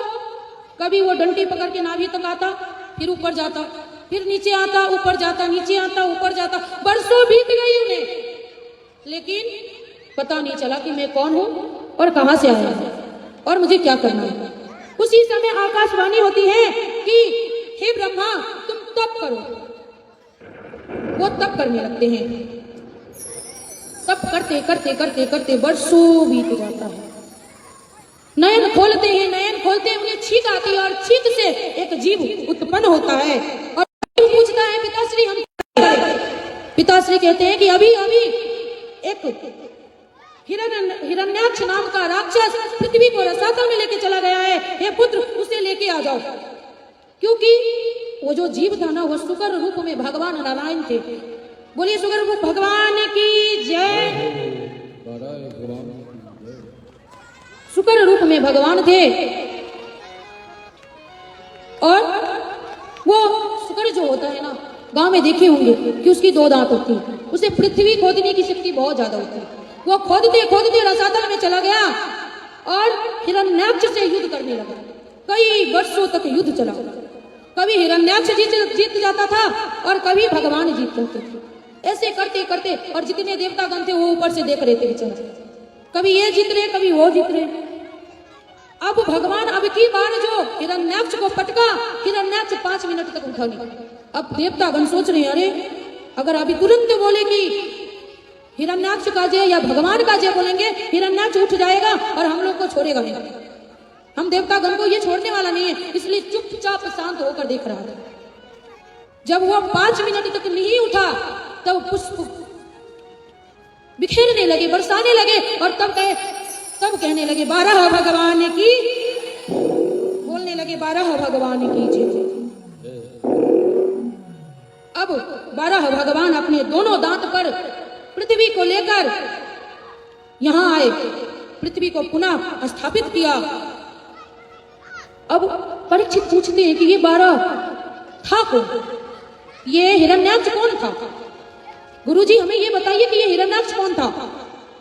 कभी वो डंडी पकड़ के नाभि तक आता, फिर ऊपर जाता, फिर नीचे आता, ऊपर जाता, नीचे आता, ऊपर जाता। बरसों बीत गई उन्हें, लेकिन पता नहीं चला कि मैं कौन हूं और कहां से आया हूं और मुझे क्या करना है। उसी समय आकाशवाणी होती है कि हे ब्रह्मा तुम तप करो। वो तप करने लगते हैं। तप करते करते करते करते बरसों बीत जाता है। नयन खोलते हैं, नयन खोलते हैं, उन्हें छींक आती है और छींक से एक जीव उत्पन्न होता है और पूछता है पिताश्री हम क्या करें? पिताश्री कहते हैं कि अभी अभी एक हिरण्याक्ष नाम का राक्षस पृथ्वी को रसातल में लेके चला गया है, हे पुत्र उसे लेके आ जाओ। क्योंकि वो जो जीव था ना, वो सुकर रूप में भगवान नारायण थे। बोलिए सुकर रूप भगवान की जय। सुकर रूप में भगवान थे और वो सुकर जो होता है ना, गांव में देखे होंगे कि उसकी 2 दांत होती है, उसे पृथ्वी खोदने की शक्ति बहुत ज्यादा होती है। वो खोदते खोदते रसातल में चला गया और हिरण्याक्ष से युद्ध करने लगा। कई वर्षों तक युद्ध चला। कभी हिरण्याक्ष जीत जाता था और कभी भगवान जीत जाते थे। ऐसे करते करते, और जितने देवतागण थे वो ऊपर से देख रहे थे बेचारे, कभी ये जीत रहे कभी वो जीत रहे। अब भगवान अब की बार जो हिरण्याक्ष को पटका, हिरण्याक्ष 5 मिनट तक उठा नहीं। अब देवतागण सोच रहे हैं, अरे अगर अभी तुरंत बोले कि हिरण्याक्ष का जय या भगवान का जय बोलेंगे, हिरण्याक्ष उठ जाएगा और हम लोग को छोड़ेगा नहीं। हम देवतागण को ये छोड़ने वाला नहीं है, इसलिए चुपचाप शांत होकर देख रहा था। जब वो 5 मिनट तक नहीं उठा तब पुष्प बिखेरने लगे, बरसाने लगे और तब कहने लगे 12 भगवान की, बोलने लगे 12 भगवान की जय। अब 12 भगवान अपने दोनों दांत पर पृथ्वी को लेकर यहां आए, पृथ्वी को पुनः स्थापित किया। अब परीक्षित पूछते हैं कि ये 12 था कौन, ये हिरण्याक्ष कौन था? गुरुजी हमें ये बताइए कि ये हिरण्याक्ष कौन था?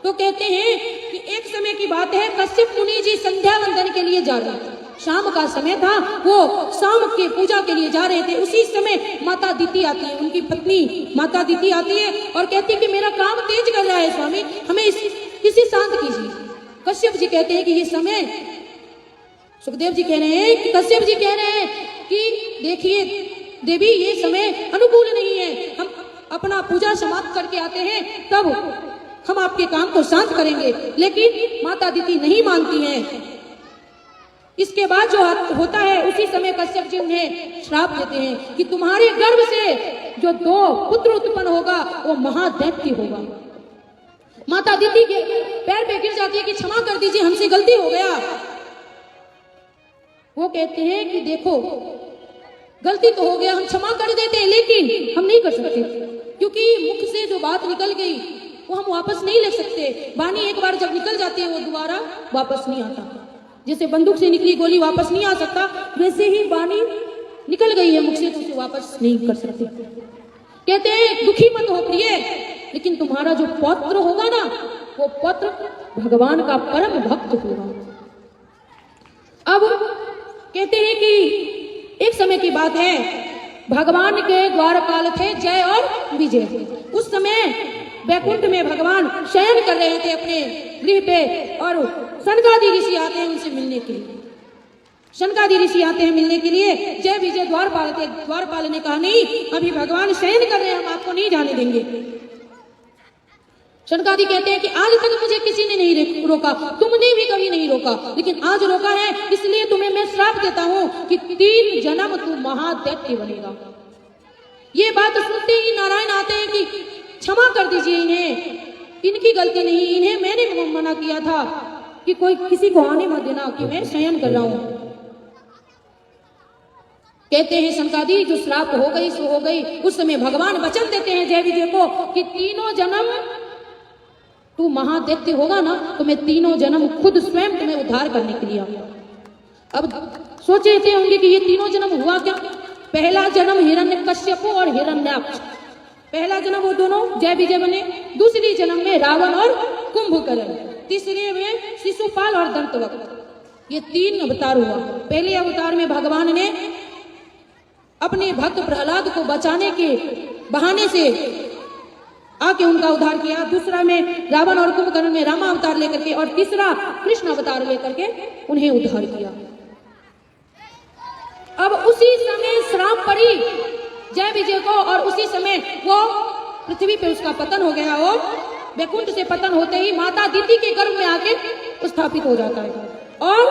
तो कहते हैं कि एक समय की बात है, कश्यप मुनि जी संध्या वंदन के लिए जा रहे थे। शाम का समय था, वो शाम के पूजा के लिए जा रहे थे। उसी समय माता दीति आती है, उनकी पत्नी माता दीति आती है और कहती है कि मेरा काम तेज कर रहा है स्वामी, हमें इसे शांत कीजिए। कश्यप जी कहते हैं कि ये समय, सुखदेव जी कह रहे हैं कि कश्यप जी कह रहे हैं कि देखिए देवी ये समय अनुकूल नहीं है, हम अपना पूजा समाप्त करके आते हैं तब हम आपके काम को शांत करेंगे। लेकिन माता दीति नहीं मानती हैं। इसके बाद जो होता है, उसी समय कश्यप जी उन्हें श्राप देते हैं कि तुम्हारे गर्भ से जो 2 पुत्र उत्पन्न होगा वो महादैत्य होगा। माता दीति के पैर पे गिर जाती है कि क्षमा कर दीजिए, हमसे गलती हो गया। वो कहते हैं कि देखो गलती तो हो गया, हम क्षमा कर देते हैं, लेकिन हम नहीं कर सकते क्योंकि मुख से जो बात निकल गई वो हम वापस नहीं ले सकते। वाणी एक बार जब निकल जाती है वो दोबारा वापस नहीं आता। जैसे बंदूक से निकली गोली वापस नहीं आ सकता, वैसे ही वाणी निकल गई है मुख से तो उसे वापस नहीं कर सकते। कहते हैं दुखी मत हो प्रिय, लेकिन तुम्हारा जो पौत्र होगा ना, वो पौत्र भगवान का परम भक्त होगा। अब कहते हैं कि एक समय की बात है, भगवान के द्वारपाल थे जय और विजय। उस समय वैकुंठ में भगवान शयन कर रहे थे अपने गृह पे, और सनकादि ऋषि आते हैं उनसे मिलने के लिए। शनकादि ऋषि आते हैं मिलने के लिए। जय विजय द्वारपाल थे। द्वारपाल ने कहा नहीं, अभी भगवान शयन कर रहे हैं, हम आपको नहीं जाने देंगे। शनकादि कहते हैं कि आज तक मुझे किसी ने नहीं रोका, तुमने भी कभी नहीं रोका, लेकिन आज रोका है, इसलिए तुम्हें मैं श्राप देता हूं कि 3 जन्म तू महादैत्य बनेगा। ये बात सुनते ही नारायण आते हैं कि क्षमा कर दीजिए इन्हें, इनकी गलती नहीं, इन्हें मैंने मना किया था कि कोई किसी को आने मत देना कि मैं शयन कर रहा हूं। कहते हैं शनकादि जो श्राप हो गई सो हो गई। उस समय भगवान वचन देते हैं जय विजय को कि 3 जन्म तू महादैत्य होगा ना, तो मैं 3 जन्म खुद स्वयं तुम्हें उद्धार करने के लिए आऊंगा। अब सोच रहे होंगे कि ये 3 जन्म हुआ क्या। पहला जन्म हिरण्यकश्यप और हिरण्याक्ष, पहला जन्म वो दोनों जय विजय बने। दूसरी जन्म में रावण और कुंभकर्ण, तीसरे में शिशुपाल और दंतवक्र। ये 3 अवतार हुआ। पहले अवतार में भगवान ने अपने भक्त प्रहलाद को बचाने के बहाने से आके उनका उद्धार किया। दूसरा में रावण और कुंभकर्ण में रामा अवतार लेकर के, और तीसरा कृष्ण अवतार लेकर के उन्हें उद्धार किया। अब उसी समय श्राप पड़ी जय विजय को, और उसी समय वो पृथ्वी पे उसका पतन हो गया। वो वैकुंठ से पतन होते ही माता दीति के गर्भ में आके स्थापित हो जाता है। और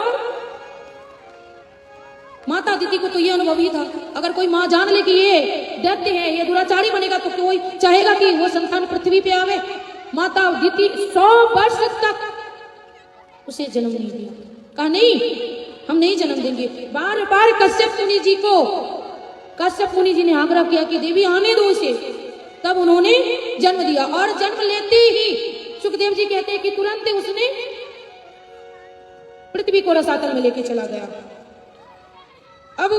माता दीति को तो ये अनुभव ही था, अगर कोई माँ जान ले कि ये दैत्य है, ये दुराचारी बनेगा, तो कोई चाहेगा कि वो संतान पृथ्वी पे आवे। माता दीति 100 वर्ष तक उसे जन्म नहीं दिया। कहा नहीं, हम नहीं जन्म देंगे। बार बार कश्यप मुनि जी ने आग्रह किया कि देवी आने दो उसे, तब उन्होंने जन्म दिया। और जन्म लेते ही सुखदेव जी कहते हैं कि तुरंत उसने पृथ्वी को रसातल में लेके चला गया। अब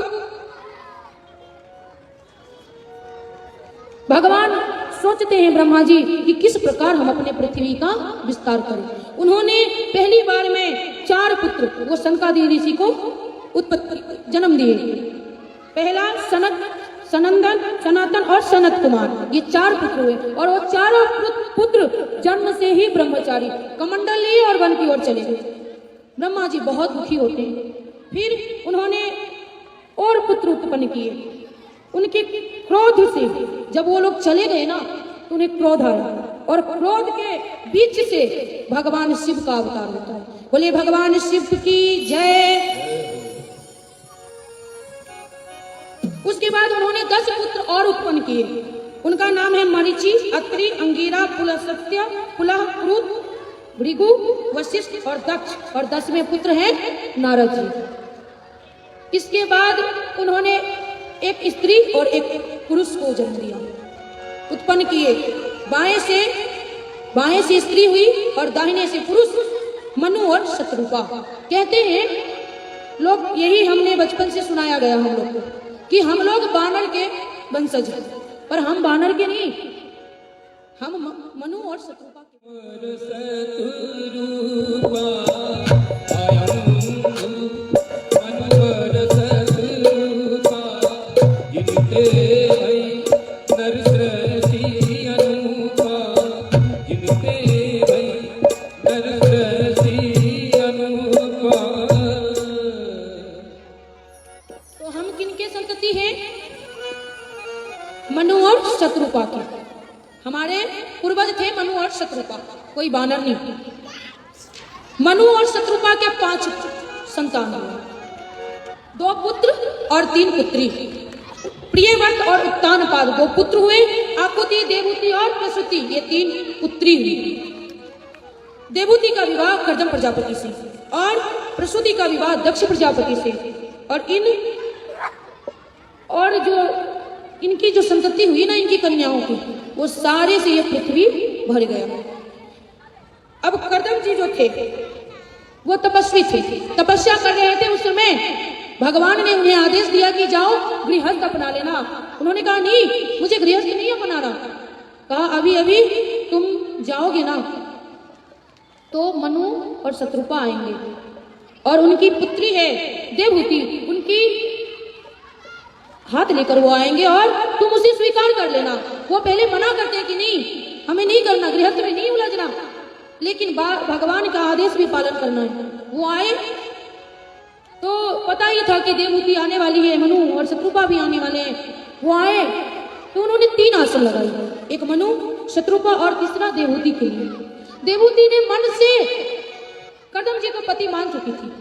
भगवान सोचते हैं ब्रह्मा जी कि किस प्रकार हम अपने पृथ्वी का विस्तार करें। उन्होंने पहली बार में 4 पुत्र वो सनकादि ऋषि को उत्पत्ति जन्म दिए। पहला सनक, सनंदन, सनातन और सनत कुमार, ये 4 पुत्र हुए। और वो चारों पुत्र जन्म से ही ब्रह्मचारी कमंडल लिए और वन की ओर चले गए। ब्रह्मा जी बहुत दुखी होते हैं। फिर उन्होंने और पुत्र उत्पन्न किए। उनके क्रोध से जब वो लोग चले गए ना, तो उन्हें क्रोध आया, और क्रोध के बीच से भगवान शिव का अवतार होता है। बोले भगवान शिव की जय। उसके बाद उन्होंने 10 पुत्र और उत्पन्न किए। उनका नाम है मरीचि, अत्रि, अंगिरा, पुलस्त्य, पुलह, क्रुत, भृगु, वशिष्ठ और दक्ष। और 10वें पुत्र हैं नारद जी। इसके बाद उन्होंने एक स्त्री और एक पुरुष को जन्म दिया, उत्पन्न किए। बाएं से स्त्री हुई और दाहिने से पुरुष, मनु और शत्रुपा। कहते हैं लोग, यही हमने बचपन से सुनाया गया हम लोग को कि हम लोग बानर के वंशज हैं, पर हम बानर के नहीं, हम मनु और शत्रुपा के। तो हम किनके संतति हैं? मनु और शत्रुपा के। हमारे पूर्वज थे मनु और शत्रुपा, कोई बानर नहीं। मनु और शत्रुपा के 5 संतान हुए, 2 पुत्र और 3 पुत्री। प्रियव्रत और उत्तानपाद 2 पुत्र हुए। आकुति, देवहूति और प्रसूति ये 3 पुत्री हुई। देवहूति का विवाह कर्दम प्रजापति से और प्रसूति का विवाह दक्ष प्रजापति से। और जो इनकी जो संतति हुई ना, इनकी कन्याओं की, वो सारे से ये पृथ्वी भर गया। अब कर्दम जी जो थे, वो तपस्वी थे, तपस्या कर रहे थे। उस समय भगवान ने उन्हें आदेश दिया कि जाओ गृहस्थ अपना लेना। उन्होंने कहा नहीं, मुझे गृहस्थ नहीं अपनाना। कहा अभी अभी तुम जाओगे ना तो मनु और शत्रुपा आएंगे और उनकी पुत्री है देवहूति, उनकी हाथ लेकर वो आएंगे और तुम उसे स्वीकार कर लेना। वो पहले मना करते हैं कि नहीं, हमें नहीं करना, गृहस्थ में नहीं उलझना, लेकिन भगवान का आदेश भी पालन करना है। वो आए तो पता ही था कि देवहूति आने वाली है, मनु और शत्रुपा भी आने वाले हैं। वो आए तो उन्होंने 3 आसन लगाए, एक मनु, शत्रुपा और तीसरा देवहूति के लिए। देवहूति ने मन से कदम जी को पति मान चुकी थी।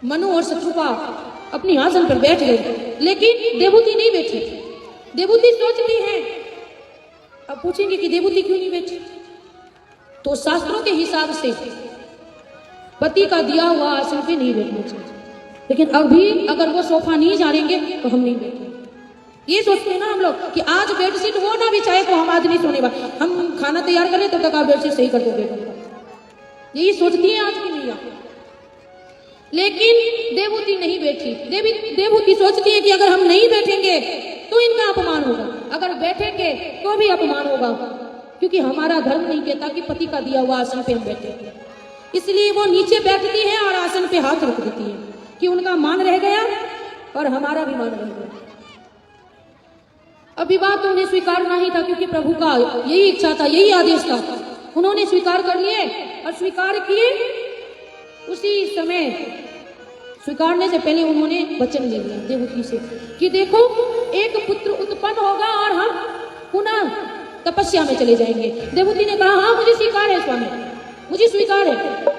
मनु और शत्रुपा अपनी आसन पर बैठ गए, लेकिन देवहूति नहीं बैठी। देवहूति सोचती है, अब पूछेंगे कि देवहूति क्यों नहीं बैठी, तो शास्त्रों के हिसाब से पति का दिया हुआ आसन पे नहीं बैठना चाहिए, लेकिन अभी अगर वो सोफा नहीं जानेंगे तो हम नहीं बैठेंगे। ये सोचते हैं ना हम लोग कि आज बेडशीट वो ना बिछाए तो हम आज नहीं सोने वाले, हम खाना तैयार करें तब तक आप बेडशीट सही कर दोगे। यही सोचती है आज की मैया। लेकिन देवहूति नहीं बैठी। देवहूति सोचती है कि अगर हम नहीं बैठेंगे तो इनका अपमान होगा, अगर बैठेंगे तो भी अपमान होगा, क्योंकि हमारा धर्म नहीं कहता कि पति का दिया हुआ आसन पे हम बैठे। इसलिए वो नीचे बैठती है और आसन पे हाथ रख देती है कि उनका मान रह गया और हमारा भी मान रह गया। अब विवाह तो उन्हें स्वीकारना ही था, क्योंकि प्रभु का यही इच्छा था, यही आदेश था। उन्होंने स्वीकार कर लिए और स्वीकार किए। उसी समय स्वीकारने से पहले उन्होंने वचन ले लिया देवहूति से कि देखो एक पुत्र उत्पन्न होगा और हम पुनः तपस्या में चले जाएंगे। देवहूति ने कहा हाँ मुझे स्वीकार है स्वामी, मुझे स्वीकार है।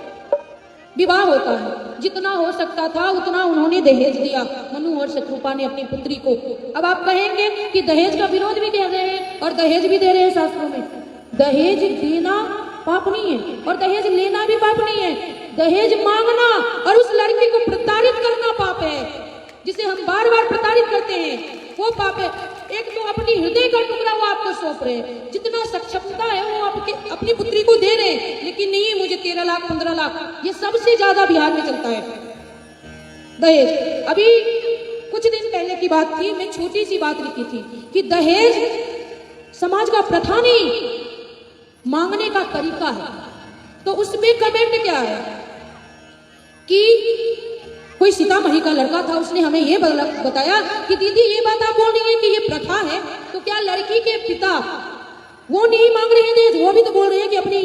विवाह होता है, जितना हो सकता था उतना उन्होंने दहेज दिया मनु और शत्रुपा ने अपनी पुत्री को। अब आप कहेंगे कि दहेज का विरोध भी कर रहे हैं और दहेज भी दे रहे हैं शास्त्रों में। दहेज देना पाप नहीं है और दहेज लेना भी पाप नहीं है। दहेज मांगना और उस लड़की को प्रताड़ित करना पाप है, जिसे हम बार बार प्रताड़ित करते हैं, वो पाप है। एक तो अपनी हृदय का टुकड़ा वो आपको सौंप रहे हैं, जितना सक्षमता है वो आपके अपनी पुत्री को दे रहे हैं, लेकिन नहीं मुझे 13 लाख 15 लाख, ये सबसे ज्यादा बिहार में चलता है दहेज। अभी कुछ दिन पहले की बात थी, मैं छोटी सी बात लिखी थी कि दहेज समाज का प्रथा नहीं, मांगने का तरीका है। तो उसमें कमेंट क्या है कि कोई सीतामढ़ी का लड़का था, उसने हमें ये बताया कि दीदी ये बात आप बोल रही हैं कि ये प्रथा है, तो क्या लड़की के पिता वो नहीं मांग रहे हैं, वो भी तो बोल रहे हैं कि अपने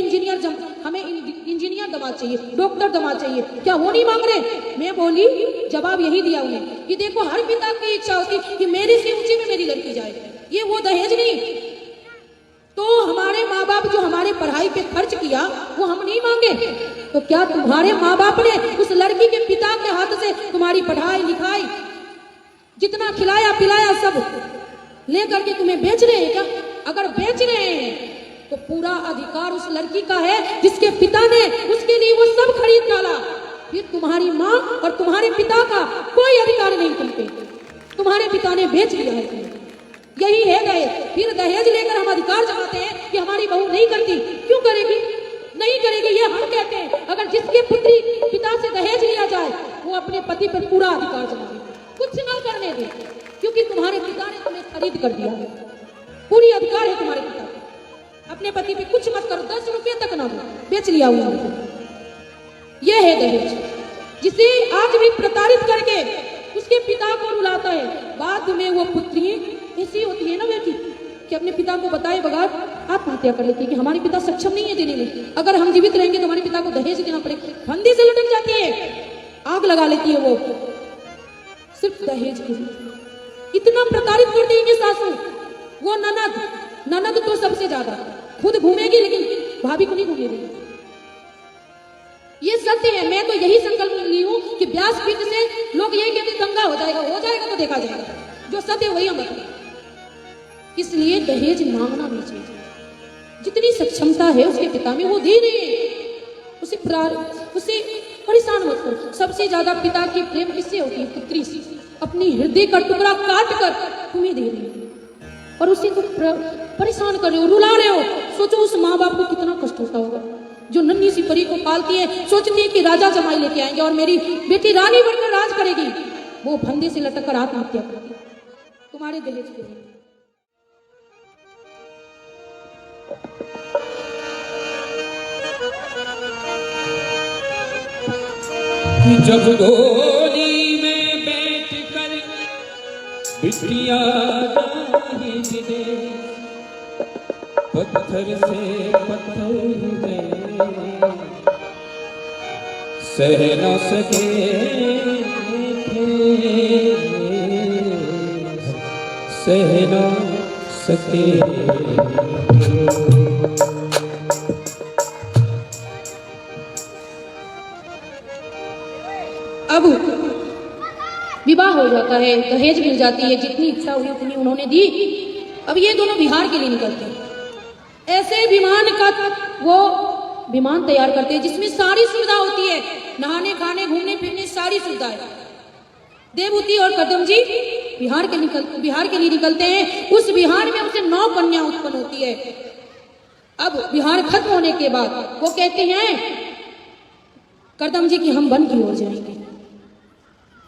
हमें इंजीनियर दमाद चाहिए, डॉक्टर दमाद चाहिए, क्या वो नहीं मांग रहे? मैं बोली, जवाब यही दिया उन्हें कि देखो हर पिता की इच्छा होती कि मेरे से ऊंचे में मेरी लड़की जाए, ये वो दहेज नहीं। तो हमारे माँ बाप जो हमारे पढ़ाई पे खर्च किया वो हम नहीं मांगे, तो क्या तुम्हारे माँ बाप ने उस लड़की के पिता के हाथ से तुम्हारी पढ़ाई लिखाई जितना खिलाया पिलाया सब ले करके तुम्हें बेच रहे हैं क्या? अगर बेच रहे हैं तो पूरा अधिकार उस लड़की का है जिसके पिता ने उसके लिए वो सब खरीद डाला। फिर तुम्हारी माँ और तुम्हारे पिता का कोई अधिकार नहीं तुम पे, तुम्हारे पिता ने बेच दिया है तुम्हें। यही है दहेज। फिर दहेज लेकर हम अधिकार जमाते हैं कि हमारी बहू नहीं करती, क्यों करेगी? नहीं करेगी, ये हम कहते हैं। अगर जिसके पुत्री पिता से दहेज लिया जाए वो अपने पति पर पूरा अधिकार जमाए, कुछ ना करने दे, क्योंकि तुम्हारे पिता ने तुम्हें खरीद कर दिया है, पूरी अधिकार है तुम्हारे पिता का। अपने पति पे कुछ मत करो, 10 रुपये तक ना दो, बेच लिया उन्होंने। यह है दहेज, जिसे आज भी प्रताड़ित करके उसके पिता को रुलाता है। बाद में वो पुत्री ऐसी होती है ना बेटी कि अपने पिता को बताए बगैर आत्महत्या कर लेती है कि हमारे पिता सक्षम नहीं है देने में, अगर हम जीवित रहेंगे तो हमारे पिता को दहेज देना पड़ेगा। फंदे से लटक जाती है, आग लगा लेती है वो, सिर्फ दहेज के लिए। इतना प्रताड़ित कर देंगे सासू। वो ननद तो सबसे ज्यादा खुद घूमेगी लेकिन भाभी को नहीं घूमने देगी। ये सत्य है। मैं तो यही संकल्प ली हूं कि व्यासपीठ से लोग यही कहते दंगा हो जाएगा तो देखा जाएगा, जो सत्य वही हम बताएं। इसलिए दहेज मांगना नहीं चाहिए। जितनी सक्षमता है उसके पिता में वो दे रहे, उसे परेशान मत करो। सबसे ज्यादा पिता की प्रेम किससे होती है? पुत्री से। अपनी हृदय का टुकड़ा काट कर तुम्हें दे रही है और उसे तुम परेशान कर रहे हो, रुला रहे हो। सोचो उस माँ बाप को कितना कष्ट होता होगा। जो नन्ही सी परी को पालती है, सोचती है कि राजा जमाई लेके आएंगे और मेरी बेटी रानी बनकर राज करेगी, वो फंदे से लटक कर आत्महत्या करती है तुम्हारे दहेज के लिए। जब डोली में बैठ कर बिटिया जाहि दे, पत्थर से पत्थर गए, सह न सके सह न सके। अब विवाह हो जाता है, दहेज मिल जाती है, जितनी इच्छा हुई उतनी उन्होंने दी। अब ये दोनों बिहार के लिए निकलते हैं। ऐसे विमान तैयार करते हैं जिसमें सारी सुविधा होती है, नहाने खाने घूमने फिरने सारी सुविधाएं। देवहूति और कदम जी बिहार के लिए निकलते हैं। उस बिहार में उसे 9 कन्या उत्पन्न होती है। अब बिहार खत्म होने के बाद वो कहते हैं करदम जी कि हम वन की ओर जाएंगे।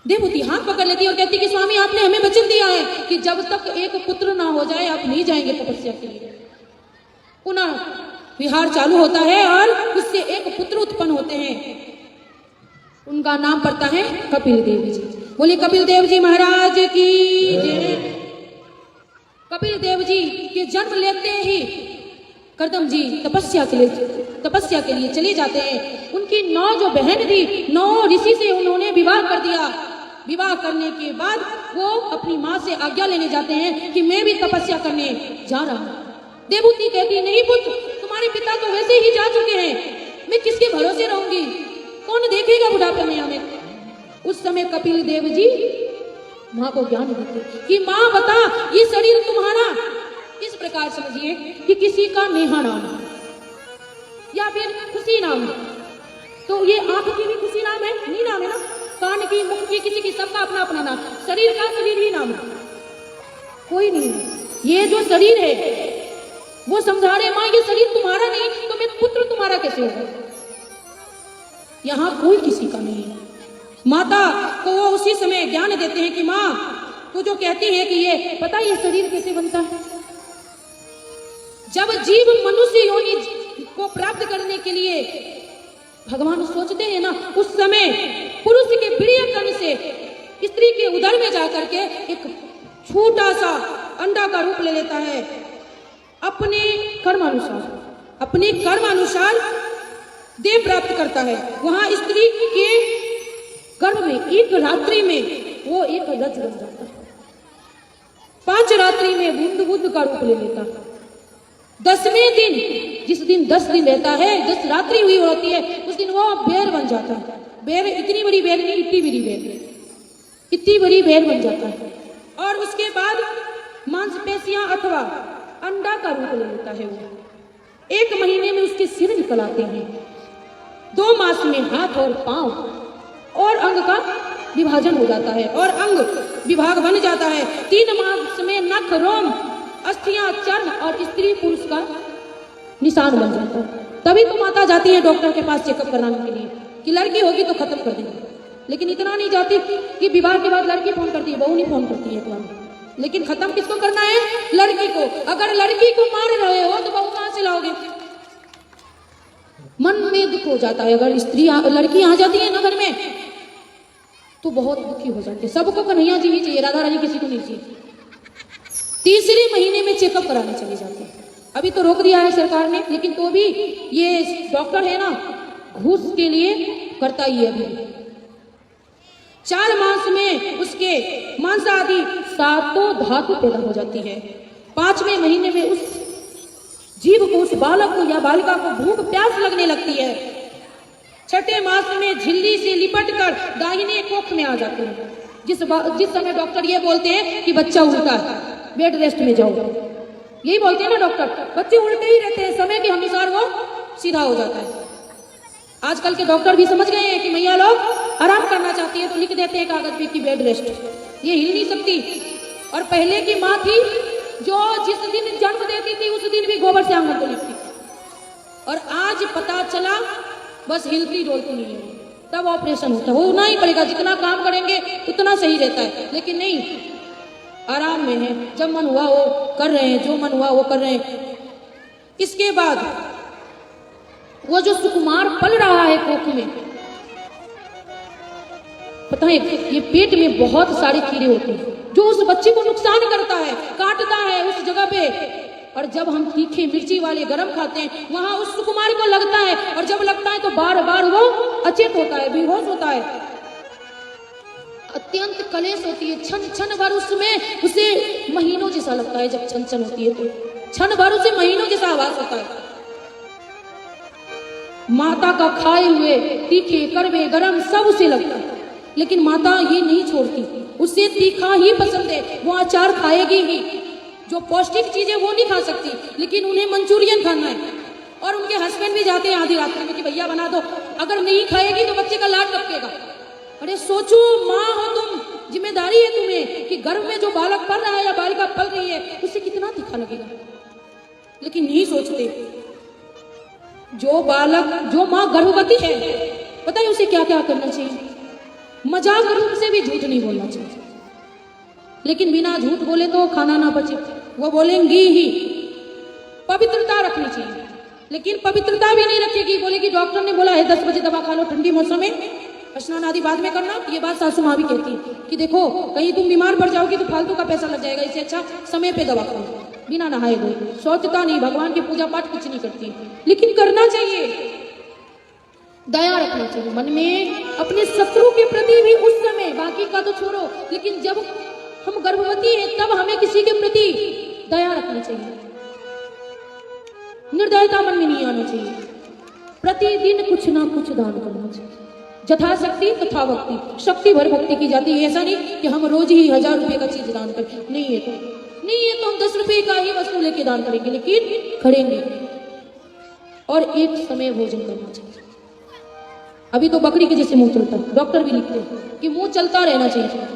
देवहूति हाथ पकड़ लेती है और कहती कि स्वामी आपने हमें वचन दिया है कि जब तक एक पुत्र ना हो जाए आप नहीं जाएंगे तपस्या के लिए। पुनः विहार चालू होता है और उससे एक पुत्र उत्पन्न होते हैं। उनका नाम पड़ता है कपिल देव जी। बोलिए कपिल देव जी महाराज की जय। कपिल देव जी के जन्म लेते ही करदम जी तपस्या के लिए चले जाते हैं। उनकी 9 जो बहन थी, 9 ऋषि से उन्होंने विवाह कर दिया। विवाह करने के बाद वो अपनी माँ से आज्ञा लेने जाते हैं कि मैं भी तपस्या करने जा रहा हूँ। देवहूति कहती नहीं पुत्र, तुम्हारे पिता तो वैसे ही जा चुके हैं, मैं किसके भरोसे रहूंगी, कौन देखेगा बुढ़ापे में हमें। उस समय कपिल देव जी माँ को ज्ञान देते कि माँ बता ये शरीर तुम्हारा इस प्रकार समझिए कि किसी का नेहा नाम है या फिर खुशी नाम है, तो ये आंख की भी खुशी नाम है, नहीं नाम है ना, कान की, मुख की, किसी की, सबका अपना अपना नाम। शरीर का शरीर ही नाम है, कोई नहीं है। ये जो शरीर है वो समझा रहे माँ ये शरीर तुम्हारा नहीं तो मैं पुत्र तुम्हारा कैसे होगा। यहाँ कोई किसी का नहीं है। माता को वो उसी समय ज्ञान देते हैं कि माँ तू जो कहती है कि ये पता ये शरीर कैसे बनता है। जब जीव मनुष्य योनि को प्राप्त करने के लिए भगवान सोचते हैं ना, उस समय पुरुष के वीर्य कण से स्त्री के उदर में जाकर के एक छोटा सा अंडा का रूप ले लेता है। अपने कर्म अनुसार देह प्राप्त करता है। वहां स्त्री के गर्भ में एक रात्रि में वो एक रज बन जाता है। 5 रात्रि में बुद्ध बुद्ध का रूप ले लेता है। 10वें दिन, जिस दिन 10 दिन रहता है, 10 रात्रि हुई होती है, उस दिन वो बेर बन जाता है। बेर इतनी बड़ी बेर नहीं, इतनी बड़ी बेर बन जाता है। और उसके बाद मांसपेशियां अथवा अंडा का रूप ले लेता है। वो 1 महीने में उसके सिर निकल आते हैं। 2 मास में हाथ और पांव और अंग का विभाजन हो जाता है और अंग विभाग बन जाता है। 3 मास में नख, रोम, अस्थियां, चर्म और स्त्री पुरुष का निशान बन जाता है। तभी तो माता जाती है डॉक्टर के पास चेकअप कराने के लिए कि लड़की होगी तो खत्म कर देंगे। लेकिन इतना नहीं जाती कि विवाह के बाद लड़की फोन करती है, बहू नहीं फोन करती है तुम्हारी। लेकिन खत्म किसको करना है? लड़की को। अगर लड़की को मार रहे हो तो बहू कहां से लाओगे? मन में दुख हो जाता है। अगर लड़की आ जाती है ना घर में तो बहुत दुखी हो जाती है। सबको कन्हैया जी ही चाहिए, राधा रानी किसी को नहीं चाहिए। 3 महीने में चेकअप कराने चले जाते हैं। अभी तो रोक दिया है सरकार ने, लेकिन तो भी ये डॉक्टर है ना, घूस के लिए करता ही है। अभी 4 मास में उसके मांस आदि 7 धातु पैदा हो जाती है। 5वें महीने में उस जीव को, उस बालक को या बालिका को भूख प्यास लगने लगती है। 6ठे मास में झिल्ली से लिपट कर दाहिने कोख में आ जाते हैं। जिस समय डॉक्टर ये बोलते हैं कि बच्चा उल्टा है, बेड रेस्ट में जाओ, यही बोलते हैं ना डॉक्टर। बच्चे उल्टे ही रहते हैं, समय के अनुसार वो सीधा हो जाता है। आजकल के डॉक्टर भी समझ गए हैं कि मैया लोग आराम करना चाहती है तो लिख देते हैं कागज पे कि बेड रेस्ट, ये हिल नहीं सकती। और पहले की माँ थी जो जिस दिन जन्म देती थी उस दिन भी गोबर से आंगन को लिपती, और आज पता चला बस हिलती डोलती नहीं है, तब ऑपरेशन होता है। होना ही पड़ेगा, जितना काम करेंगे उतना सही रहता है, लेकिन नहीं, आराम में है, जब मन हुआ वो कर रहे हैं, जो मन हुआ वो कर रहे हैं। इसके बाद वो जो सुकुमार पल रहा है कोख में, पता है ये पेट में बहुत सारे कीड़े होते हैं जो उस बच्चे को नुकसान करता है, काटता है उस जगह पे। और जब हम तीखे मिर्ची वाले गरम खाते हैं, वहां उस सुकुमार को लगता है, और जब लगता है तो बार बार वो अचेत होता है, बेहोश होता है, अत्यंत कलेश होती है। क्षण क्षण भर उसमें उसे महीनों जैसा लगता है, जब क्षण क्षण होती है तो क्षण भर उसे महीनों जैसा आवाज होता है। माता का खाए हुए तीखे कड़वे गरम सब उसे लगता है, लेकिन माता ये नहीं छोड़ती, उसे तीखा ही पसंद है, वो अचार खाएगी ही। जो पौष्टिक चीजें वो नहीं खा सकती, लेकिन उन्हें मंचूरियन खाना है। और उनके हस्बैंड भी जाते हैं आधी रात में कि भैया बना दो, अगर नहीं खाएगी तो बच्चे का लाड टपकेगा। अरे सोचो, माँ हो तुम, जिम्मेदारी है तुम्हें कि गर्भ में जो बालक पल रहा है या बालिका पल रही है उसे कितना तीखा लगेगा, लेकिन नहीं सोचते। जो बालक, जो माँ गर्भवती है, पता है उसे क्या क्या करना चाहिए? मजाक रूप से भी झूठ नहीं बोलना चाहिए, लेकिन बिना झूठ बोले तो खाना ना बचे, वो बोलेंगी ही। पवित्रता रखनी चाहिए, लेकिन पवित्रता भी नहीं रखेगी, बोलेगी डॉक्टर ने बोला है 10 बजे दवा खा लो, ठंडी मौसम में स्नान आदि बाद में करना। ये बात सासू माँ भी कहती है कि देखो कहीं तुम बीमार पड़ जाओगी तो फालतू का पैसा लग जाएगा, इससे अच्छा समय पे दवा खाओ, बिना नहाए धोए। सोचता नहीं, भगवान की पूजा पाठ कुछ नहीं करती, लेकिन करना चाहिए। दया रखना चाहिए मन में, अपने शत्रु के प्रति भी उस समय, बाकी का तो छोड़ो, लेकिन जब हम गर्भवती हैं तब हमें किसी के प्रति दया रखनी चाहिए, निर्दयता मन में नहीं आना चाहिए। प्रतिदिन कुछ ना कुछ दान करना चाहिए, यथाशक्ति तथा भक्ति, शक्ति भर भक्ति की जाती है। ऐसा नहीं कि हम रोज ही 1000 रुपए का चीज दान करें, नहीं है तो हम 10 रुपए का ही वस्तु लेके दान करेंगे, लेकिन करेंगे। और एक समय भोजन करना चाहिए। अभी तो बकरी के जैसे मुंह चलता है, डॉक्टर भी लिखते हैं कि मुंह चलता रहना चाहिए,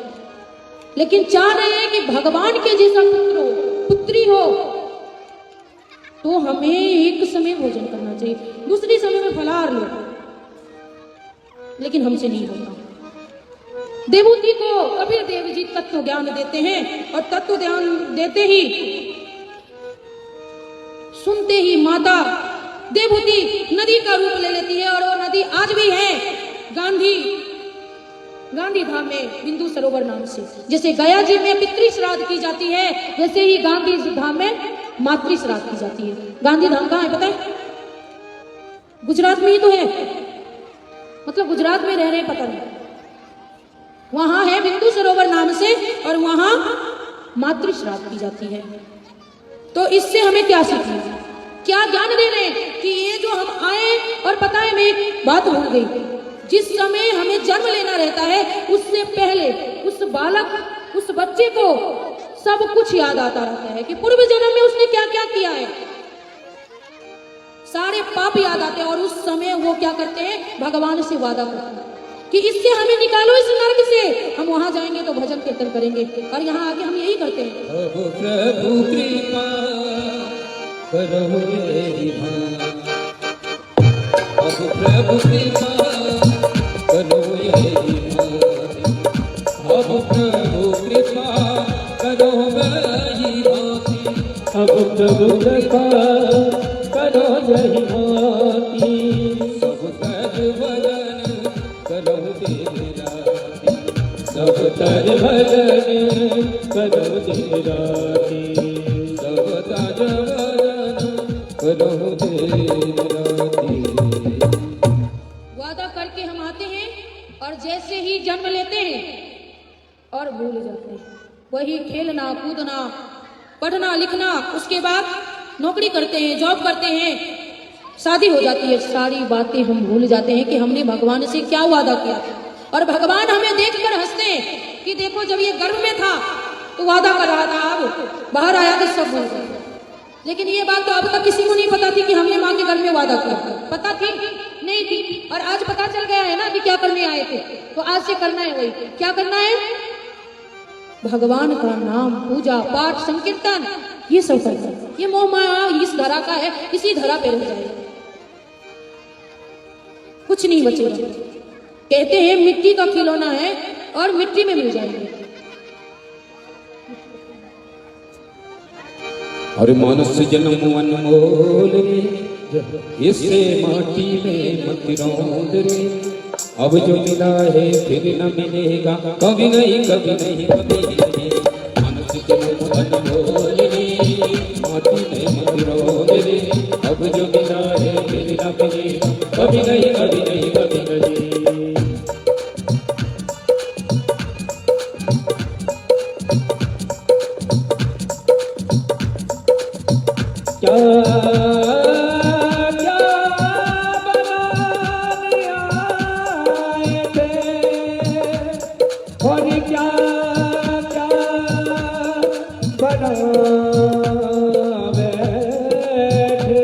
लेकिन चाह रहे हैं कि भगवान के जैसा पुत्र हो, पुत्री हो, तो हमें एक समय भोजन करना चाहिए, दूसरे समय में फलाहार लो, लेकिन हमसे नहीं होता। देवहूति को कबीर देव जी तत्व ज्ञान देते हैं, और तत्व ज्ञान देते ही, सुनते ही माता देवहूति नदी का रूप ले लेती है। और वो नदी आज भी है गांधी धाम में, बिंदु सरोवर नाम से। जैसे गया जी में पितृ श्राद्ध की जाती है, वैसे ही गांधी धाम में मातृ श्राद्ध की जाती है। गांधी धाम कहाँ है पता है? गुजरात में ही तो है, मतलब गुजरात में रह रहे हैं पता नहीं, वहां है बिंदु सरोवर नाम से, और वहां मातृ श्राद्ध की जाती है। तो इससे हमें क्या सीखना, क्या ज्ञान दे रहे हैं कि ये जो हम आए, और पता है मैं एक बात भूल गई, जिस समय हमें जन्म लेना रहता है उससे पहले उस बालक, उस बच्चे को सब कुछ याद आता रहता है कि पूर्व जन्म में उसने क्या क्या किया है, सारे पाप याद आते हैं। और उस समय वो क्या करते हैं, भगवान से वादा करते हैं कि इससे हमें निकालो, इस नरक से, हम वहां जाएंगे तो भजन कीर्तन करेंगे। और यहाँ आगे हम यही करते हैं, अब प्रभु कृपा करो मेरी मां, अब प्रभु कृपा करो मेरी मां, अब प्रभु कृपा करो मेरी मां, अब प्रभु कृपा करो यही माती, सब तर भजन करो दिन राति, सब तर भजन करो दिन राती, सब तर भजन करो दिन राति। वादा करके हम आते हैं और जैसे ही जन्म लेते हैं और भूल जाते हैं, वही खेलना कूदना पढ़ना लिखना, उसके बाद नौकरी करते हैं, जॉब करते हैं, शादी हो जाती है, सारी बातें हम भूल जाते हैं कि हमने भगवान से क्या वादा किया था। और भगवान हमें देखकर हंसते हैं कि देखो जब ये गर्भ में था तो वादा कर रहा था, अब बाहर आया तो सब भूल गया। लेकिन ये बात तो अब तक किसी को नहीं पता थी कि हमने माँ के गर्भ में वादा किया, पता थी नहीं थी। और आज पता चल गया है ना कि क्या करने आए थे, तो आज से करना है वही। क्या करना है? भगवान का नाम, पूजा पाठ, संकीर्तन, ये सब करना है। ये मोह माया इस धरा का है, इसी धरा पे रह जाएगा। कुछ नहीं बचेगा। कहते हैं मिट्टी का खिलौना है और मिट्टी में मिल जाएगा। और मानस जन्म अनमोल रे, इससे माटी में मत रौंद रे। अब जो मिला है फिर न मिलेगा, कभी नहीं कभी नहीं कभी नहीं। मानस जन्म अनमोल रे, माटी में मत रौंद रे। अब जो मिला है फिर न मिलेगा, कभी नहीं कभी नहीं कभी नहीं। क्या क्या बनाने आए थे और क्या क्या बना बैठे,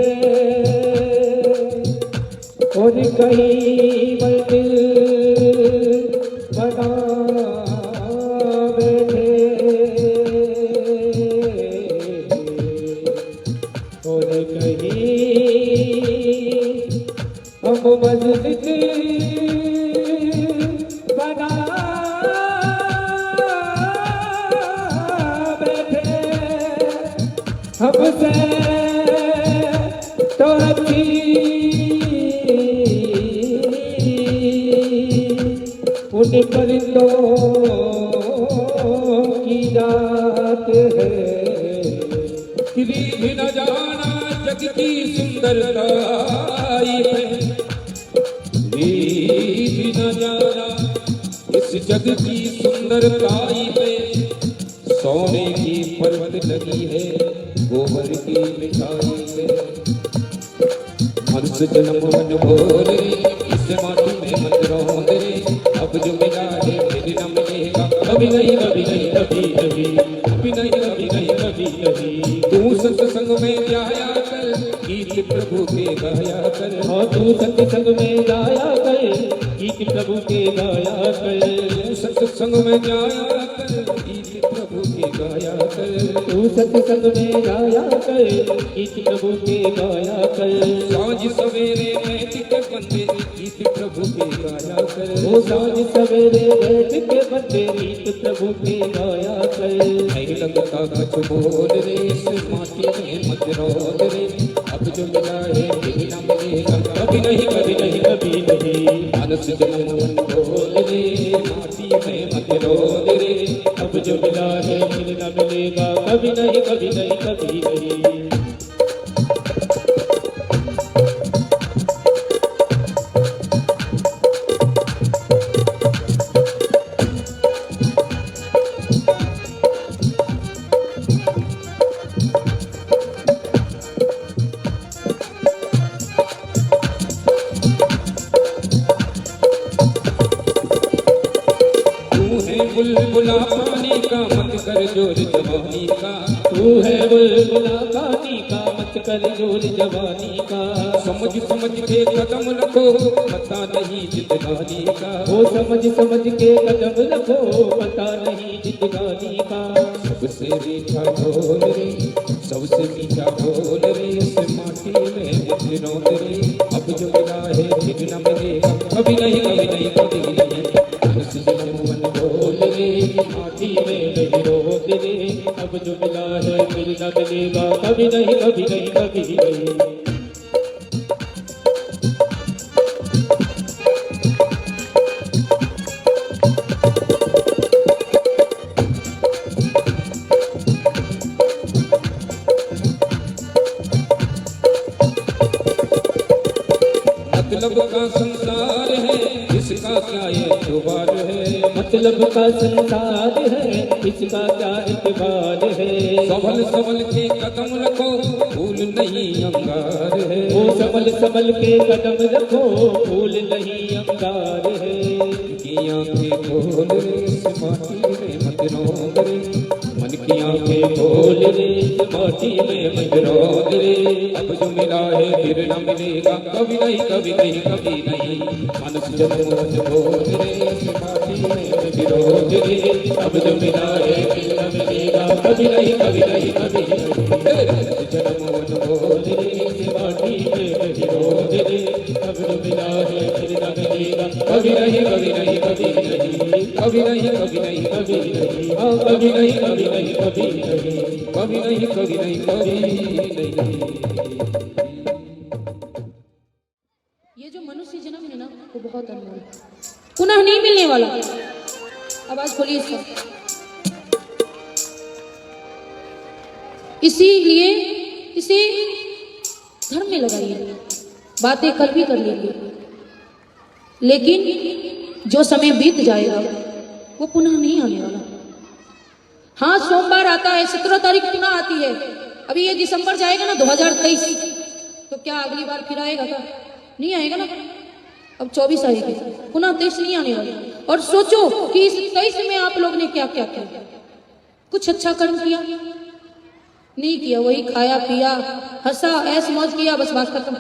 और कहीं मंदिर बना बैठे, और कहीं हम मस्जिद बना बैठे। हमसे तो अच्छी उन परिंदों की जात है। रीझ न जाना जग की सुंदरताई पे, रीझ न जाना इस जग की सुंदरताई पे। सोने की परवत लगी है गोबर की मिठाई पे। हर्ष जन्म मन भोर रे, इस माटी में मत रौंद रे। अब जो मिला है फिर न मिलेगा, कभी नहीं कभी नहीं कभी कभी, कभी नहीं कभी नहीं कभी कभी। तू सत्संग में जाया कर, गीत प्रभु के गाया कर। हाँ तू सत्संग में जाया कर, गीत प्रभु के गाया कर। तू सत्संग में जाया कर, गीत प्रभु के गाया कर। तू सत्संग में जाया कर, गीत प्रभु के गाया कर। साँझ सवेरे बैठ के बंदे गीत प्रभु के गाया कर। वो साँझ सवेरे बैठ के बंदे गीत प्रभु के गाया कर। नहीं लगता कुछ बोल रे, इस माटी में मत रौंद रे। अब जो मिला है फिर न मिलेगा, कभी नहीं कभी नहीं कभी नहीं। मानस जन्म मन बोल रे, माटी में मत रौंद रे। अब जो मिला है फिर न मिलेगा, कभी नहीं कभी नहीं कभी नहीं। बुलबुला पानी का मत कर जोर जवानी का। तू है बुलबुला पानी का, मत कर जोर जवानी का। समझ समझ के कदम रखो, पता नहीं जिंदगानी का। वो समझ समझ के कदम रखो, पता नहीं जिंदगानी का। सबसे मीठा बोल रे, सबसे मीठा बोल रे। इस माटी में मत रौंद रे। अब जो मिला है फिर न मिलेगा, कभी नहीं कभी नहीं कभी नहीं। हर्ष जन्म मन बोल रे, माटी में नहीं रोक रे। अब जो मिला है फिर न मिलेगा, कभी नहीं कभी नहीं कभी नहीं। मतलब का संसार है, इसका क्या एतबार है। मतलब का संसार है, इसका क्या एतबार है। संभल संभल के कदम रखो, फूल नहीं अंगार है। वो संभल संभल के कदम रखो, फूल नहीं अंगार है। की आंखें खोल रे, इस माटी में मत रौंद रे। मन की आंखें खोल रे, इस माटी में मत रौंद रे। अब जो मिला है फिर न मिलेगा, कभी नहीं कभी नहीं कभी नहीं। मानस जन्म मन बोल रे, इस माटी में मत रौंद रे। अब जो मिला है फिर न मिलेगा, कभी नहीं कभी नहीं कभी नहीं। मानस जन्म मन बोल रे, इस माटी में मत रौंद रे। अब जो मिला है फिर कभी नहीं कभी नहीं कभी नहीं कभी नहीं कभी नहीं कभी नहीं हाँ कभी नहीं कभी नहीं कभी नहीं कभी नहीं कभी नहीं कभी नहीं। ये जो मनुष्य जन्म है ना वो बहुत अनमोल है, पुनः नहीं मिलने वाला। आवाज खोलिए इसका। इसीलिए इसे धर्म में लगाइए, बातें कल भी कर लेंगे, लेकिन जो समय बीत जाएगा वो पुनः नहीं आने वाला। हाँ सोमवार आता है, 17 तारीख पुनः आती है। अभी ये दिसंबर जाएगा ना 2023, तो क्या अगली बार फिर आएगा क्या? नहीं आएगा ना। अब 24 आएगी, पुनः 23 नहीं आने वाला। और सोचो कि इस 23 में आप लोग ने क्या क्या किया। कुछ अच्छा कर्म किया नहीं किया, वही खाया पिया हंसा ऐश मौज किया, बस बात खत्म।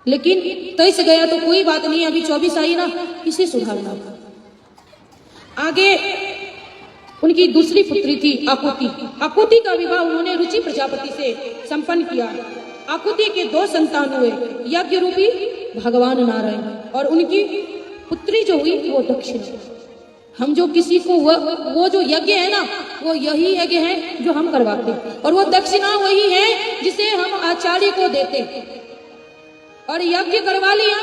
लेकिन 23 गया तो कोई बात नहीं, अभी 24 आई ना, इसे सुधारना। आगे उनकी दूसरी पुत्री थी आकुति। आकुति का विवाह उन्होंने रुचि प्रजापति से संपन्न किया। आकुति के 2 संतान हुए, यज्ञ रूपी भगवान नारायण, और उनकी पुत्री जो हुई वो दक्षिणा। हम जो किसी को वो जो यज्ञ है ना, वो यही यज्ञ है जो हम करवाते, और वो दक्षिणा वही है जिसे हम आचार्य को देते। और यज्ञ करवा लिया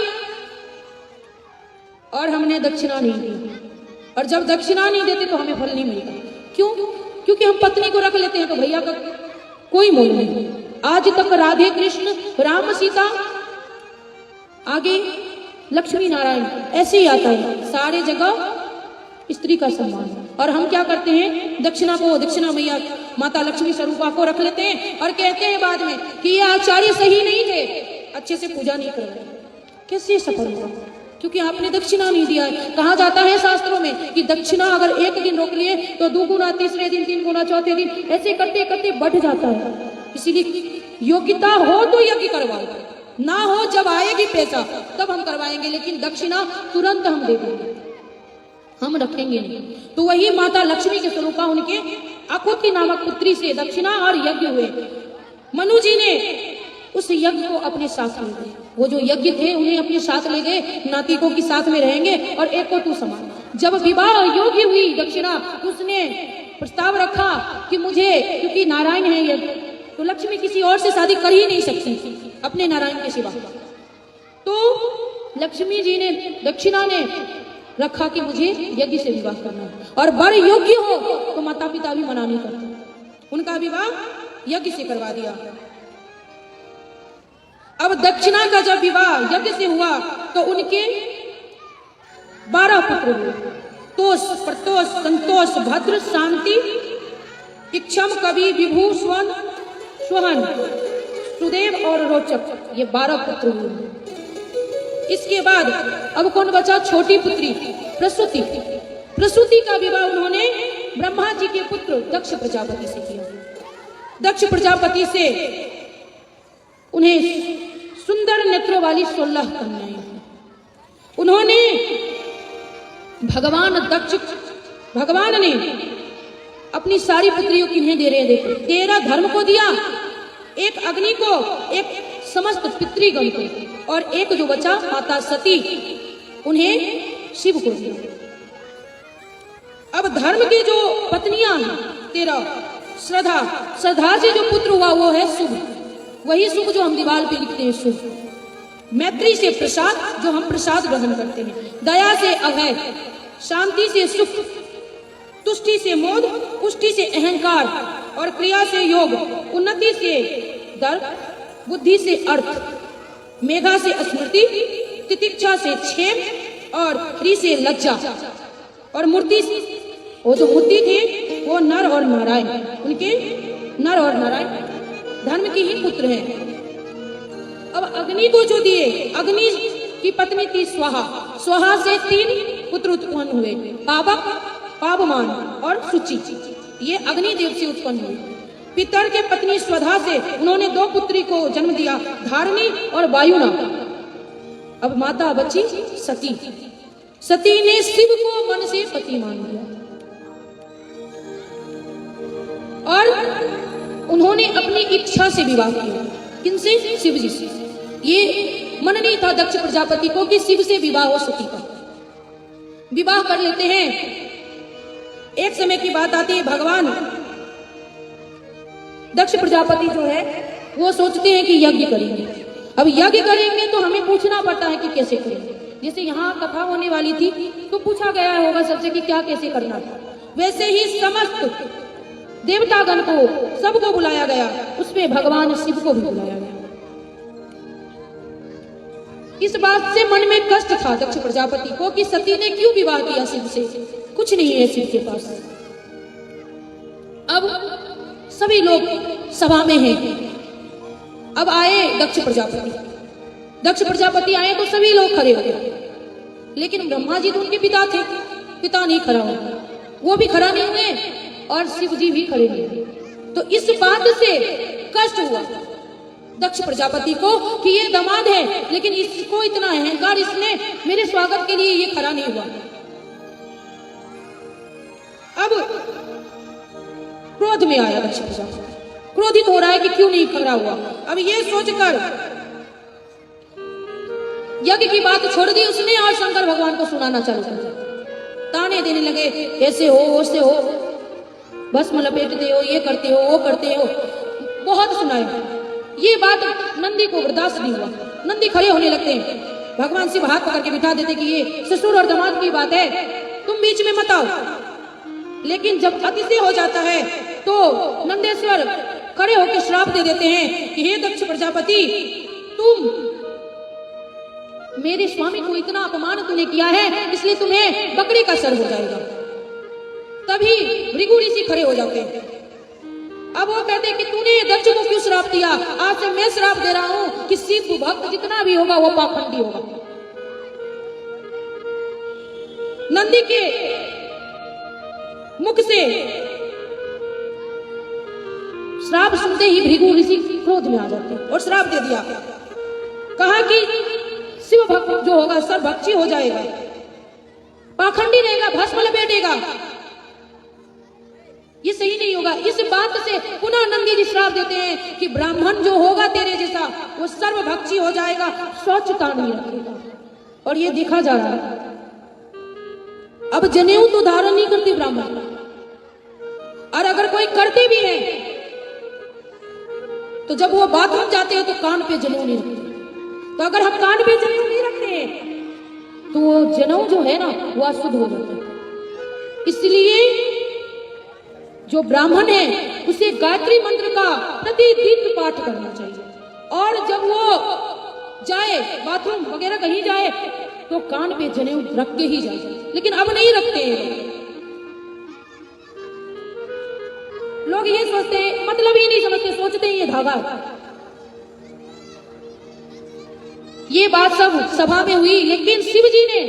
और हमने दक्षिणा नहीं दी, और जब दक्षिणा नहीं देते तो हमें फल नहीं मिलता। क्यों? क्योंकि हम पत्नी को रख लेते हैं तो भैया का कोई मोल नहीं। आज तक राधे कृष्ण राम सीता आगे लक्ष्मी नारायण ऐसे ही आता है, सारे जगह स्त्री का सम्मान। और हम क्या करते हैं, दक्षिणा को, दक्षिणा मैया माता लक्ष्मी स्वरूपा को रख लेते हैं और कहते हैं बाद में कि ये आचार्य सही नहीं थे, अच्छे से पूजा नहीं कर रहे। कैसे सफल हुआ? क्योंकि आपने दक्षिणा नहीं दिया है। कहा जाता है शास्त्रों में कि दक्षिणा अगर एक दिन रोक लिए तो 2 गुना, तीसरे दिन 3 गुना, चौथे दिन, ऐसे करते करते बढ़ जाता है। इसीलिए योग्यता हो तो यज्ञ करवाओ, ना हो जब आएगी पैसा तब हम करवाएंगे, लेकिन दक्षिणा तुरंत हम दे देंगे, हम रखेंगे नहीं। तो वही माता लक्ष्मी के स्वरूपा उनके आकुति नामक पुत्री से दक्षिणा और यज्ञ हुए। मनु जी ने उस यज्ञ को अपने साथ ले गए। वो जो यज्ञ थे उन्हें अपने साथ ले गए, नातिकों के साथ में रहेंगे और एक को तू समान। जब विवाह योग्य हुई दक्षिणा, उसने प्रस्ताव रखा कि मुझे, क्योंकि नारायण है यज्ञ, तो लक्ष्मी किसी और से शादी कर ही नहीं सकती अपने नारायण के सिवा। तो लक्ष्मी जी ने, दक्षिणा ने रखा कि मुझे यज्ञ से विवाह करना है, और बड़े योग्य हो तो माता पिता भी मना नहीं करते। उनका विवाह यज्ञ से करवा दिया। अब दक्षिणा का जब विवाह यज्ञ से हुआ तो उनके 12 पुत्र हुए। तोष, प्रतोष, संतोष, भद्र, शांति, इक्षम, कवि, विभू, स्वर्ण, स्वहन, सुदेव और रोचक, ये 12 पुत्र हुए। इसके बाद अब कौन बचा? छोटी पुत्री प्रसूति। प्रसूति का विवाह उन्होंने ब्रह्मा जी के पुत्र दक्ष प्रजापति से किया। दक्ष प्रजापति से उन्हें सुंदर नेत्रों वाली 16 कन्याएं। उन्होंने भगवान ने अपनी सारी पुत्रियों किन्हें दे रहे? देखो, 13 धर्म को दिया, एक अग्नि को, एक समस्त पितृगण को, और एक जो बचा माता सती, उन्हें शिव को दिया। अब धर्म की जो पत्नियां 13, श्रद्धा से जो पुत्र हुआ वो है शुभ, वही शुभ जो हम दीवार पे लिखते हैं शुभ। मैत्री से प्रसाद, जो हम प्रसाद ग्रहण करते हैं। दया से अभय, शांति से सुख, तुष्टि से मोद, पुष्टि से अहंकार, और क्रिया से योग, उन्नति से दर्प, बुद्धि से अर्थ, मेघा से स्मृति, तितिक्षा से क्षेम, और ह्री से लज्जा, और मूर्ति, वो जो मूर्ति थे वो नर और नारायण, उनके नर और नारायण धर्म की ही पुत्र हैं। अब अग्नि को जो दिए, अग्नि की पत्नी थी स्वाहा। स्वाहा से 3 पुत्र उत्पन्न हुए, पावक, पावमान और शुचि। ये अग्निदेव से उत्पन्न हुए। पितर के पत्नी स्वधा से उन्होंने 2 पुत्री को जन्म दिया, धारणी और वायुना। अब माता बची सती। सती ने शिव को मन से पति मान लिया और उन्होंने अपनी इच्छा से विवाह किया। किनसे? शिव जी से। ये मन नहीं था दक्ष प्रजापति को कि शिव से विवाह हो सती का। विवाह कर लेते हैं। एक समय की बात आती है, भगवान दक्ष प्रजापति जो है वो सोचते हैं कि यज्ञ करेंगे। अब यज्ञ करेंगे तो हमें पूछना पड़ता है कि कैसे करेंगे। जैसे यहाँ कथा होने वाली थी तो पूछा गया होगा सबसे कि क्या कैसे करना था, वैसे ही समस्त देवतागण को सबको बुलाया गया, उसमें भगवान शिव को भी बुलाया गया। इस बात से मन में कष्ट था दक्ष प्रजापति को कि सती ने क्यों विवाह किया शिव से, कुछ नहीं है शिव के पास। अब सभी लोग सभा में हैं। अब आए दक्ष प्रजापति। दक्ष प्रजापति आए तो सभी लोग खड़े हो गए, लेकिन ब्रह्मा जी तो उनके पिता थे, पिता नहीं खड़ा हुआ, वो भी खड़ा नहीं हुए और शिव जी भी खड़े नहीं हुए। तो इस बात से कष्ट हुआ दक्ष प्रजापति को कि ये दामाद है लेकिन इसको इतना अहंकार, इसने मेरे स्वागत के लिए ये खड़ा नहीं हुआ। अब क्रोध में आया दक्ष प्रजापति, क्रोधित हो रहा है कि क्यों नहीं खड़ा हुआ। अब ये सोचकर यज्ञ की बात छोड़ दी उसने और शंकर भगवान को सुनाना चालू कर दिया। ताने देने लगे, ऐसे हो वैसे हो, भस्म लपेटते हो, ये करते हो वो करते हो, बहुत सुनाया। ये बात नंदी को बर्दाश्त नहीं हुआ। नंदी खड़े होने लगते हैं। भगवान शिव हाथ पकड़ के बिठा देते कि ये ससुर और दामाद की बात है, तुम बीच में मत आओ। लेकिन जब अतिशय हो जाता है तो नंदेश्वर खड़े होकर श्राप दे देते हैं कि हे दक्ष प्रजापति, तुम मेरे स्वामी को इतना अपमान तूने किया है, इसलिए तुम्हें बकरी का सर हो जाएगा। तभी भृगु ऋषि खड़े हो जाते हैं। अब वो कहते हैं कि तूने दक्ष को क्यों श्राप दिया? आज से मैं श्राप दे रहा हूं कि शिव भक्त जितना भी होगा वो पाखंडी होगा। नंदी के मुख से श्राप सुनते ही भृगु ऋषि क्रोध में आ जाते हैं और श्राप दे दिया। कहा कि शिव भक्त जो होगा सब भक्षी हो जाएगा, पाखंडी रहेगा, भस्म लपेटेगा, ये सही नहीं होगा। इस बात से पुनः नंदी जी श्राप देते हैं कि ब्राह्मण जो होगा तेरे जैसा वो सर्वभक्षी हो जाएगा, स्वच्छता नहीं रखेगा। और ये देखा जा रहा है। अब जनेऊ तो धारण नहीं करते ब्राह्मण, और अगर कोई करते भी है तो जब वो बाथरूम जाते हैं तो कान पे जनेऊ नहीं रखते। तो अगर हम कान पे जनेऊ नहीं रखते तो वो जनेऊ जो है ना वो अशुद्ध हो जाता है। इसलिए जो ब्राह्मण है उसे गायत्री मंत्र का प्रतिदिन पाठ करना चाहिए। और जब वो जाए बाथरूम वगैरह कहीं जाए तो कान पे जनेऊ रख के ही जाए, लेकिन अब नहीं रखते हैं लोग। ये सोचते हैं, मतलब ही नहीं समझते, सोचते हैं ये धागा। ये बात सब सभा में हुई, लेकिन शिव जी ने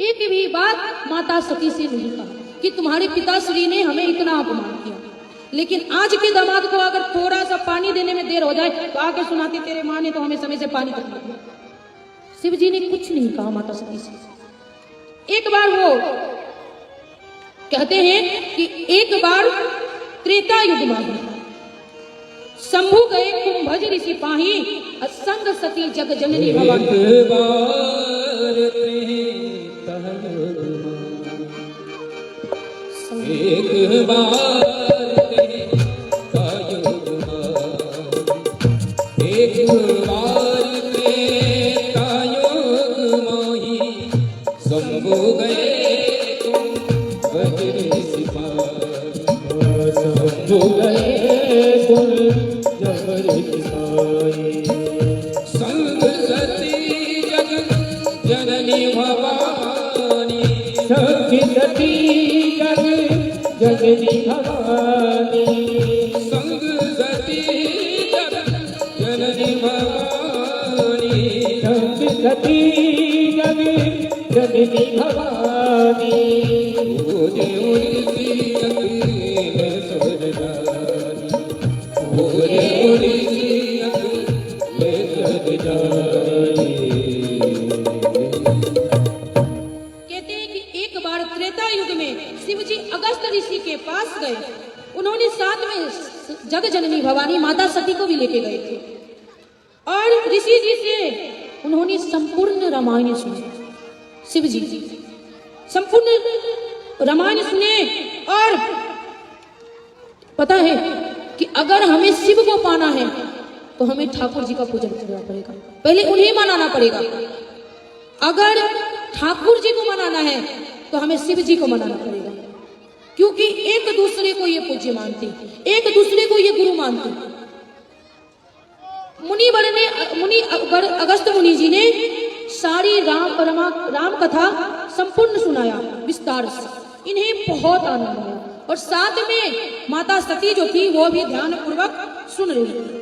एक भी बात माता सती से नहीं कहा कि तुम्हारे पिताश्री ने हमें इतना अपमान किया। लेकिन आज के दामाद को अगर थोड़ा सा पानी देने में देर हो जाए तो आके सुनाते तेरे माँ ने तो हमें समय से पानी कर दिया। शिव जी ने कुछ नहीं कहा माता सती से। एक बार वो कहते हैं कि एक बार त्रेता युग में शंभु गए कुंभज ऋषि पाही, असंग सती जग जननी भवानी। एक बार त्रेता युग मोही शंभु गए कुंभज ऋषि पाही, शंभु गए कुंभज ऋषि पाही। संग सती जग जननी भवानी, संग सती जग जननी भवानी, संग सती जग जननी भवानी, संग सती जग जननी भवानी। ओरे ओरे अखिल सरदारी, ओरे ओरे अखिल सरदारी। कहते हैं कि एक बार त्रेता युग में शिव जी अगस्त ऋषि के पास गए। उन्होंने साथ में जग जननी भवानी माता सती को भी लेके गए थे और ऋषि जी से उन्होंने संपूर्ण रामायण सुनी। शिव जी संपूर्ण रामायण सुने और पता है कि अगर हमें शिव को पाना है तो हमें ठाकुर जी का पूजन करना पड़ेगा, पहले उन्हें मनाना पड़ेगा। अगर ठाकुर जी को मनाना है तो हमें शिव जी को मनाना पड़ेगा, क्योंकि एक दूसरे को ये पूज्य मानते, एक दूसरे को ये गुरु मानते। मुनि अगस्त मुनि जी ने सारी राम कथा संपूर्ण सुनाया विस्तार से। इन्हें बहुत आनंद आया और साथ में माता सती जो थी वो भी ध्यान पूर्वक सुन रही थी।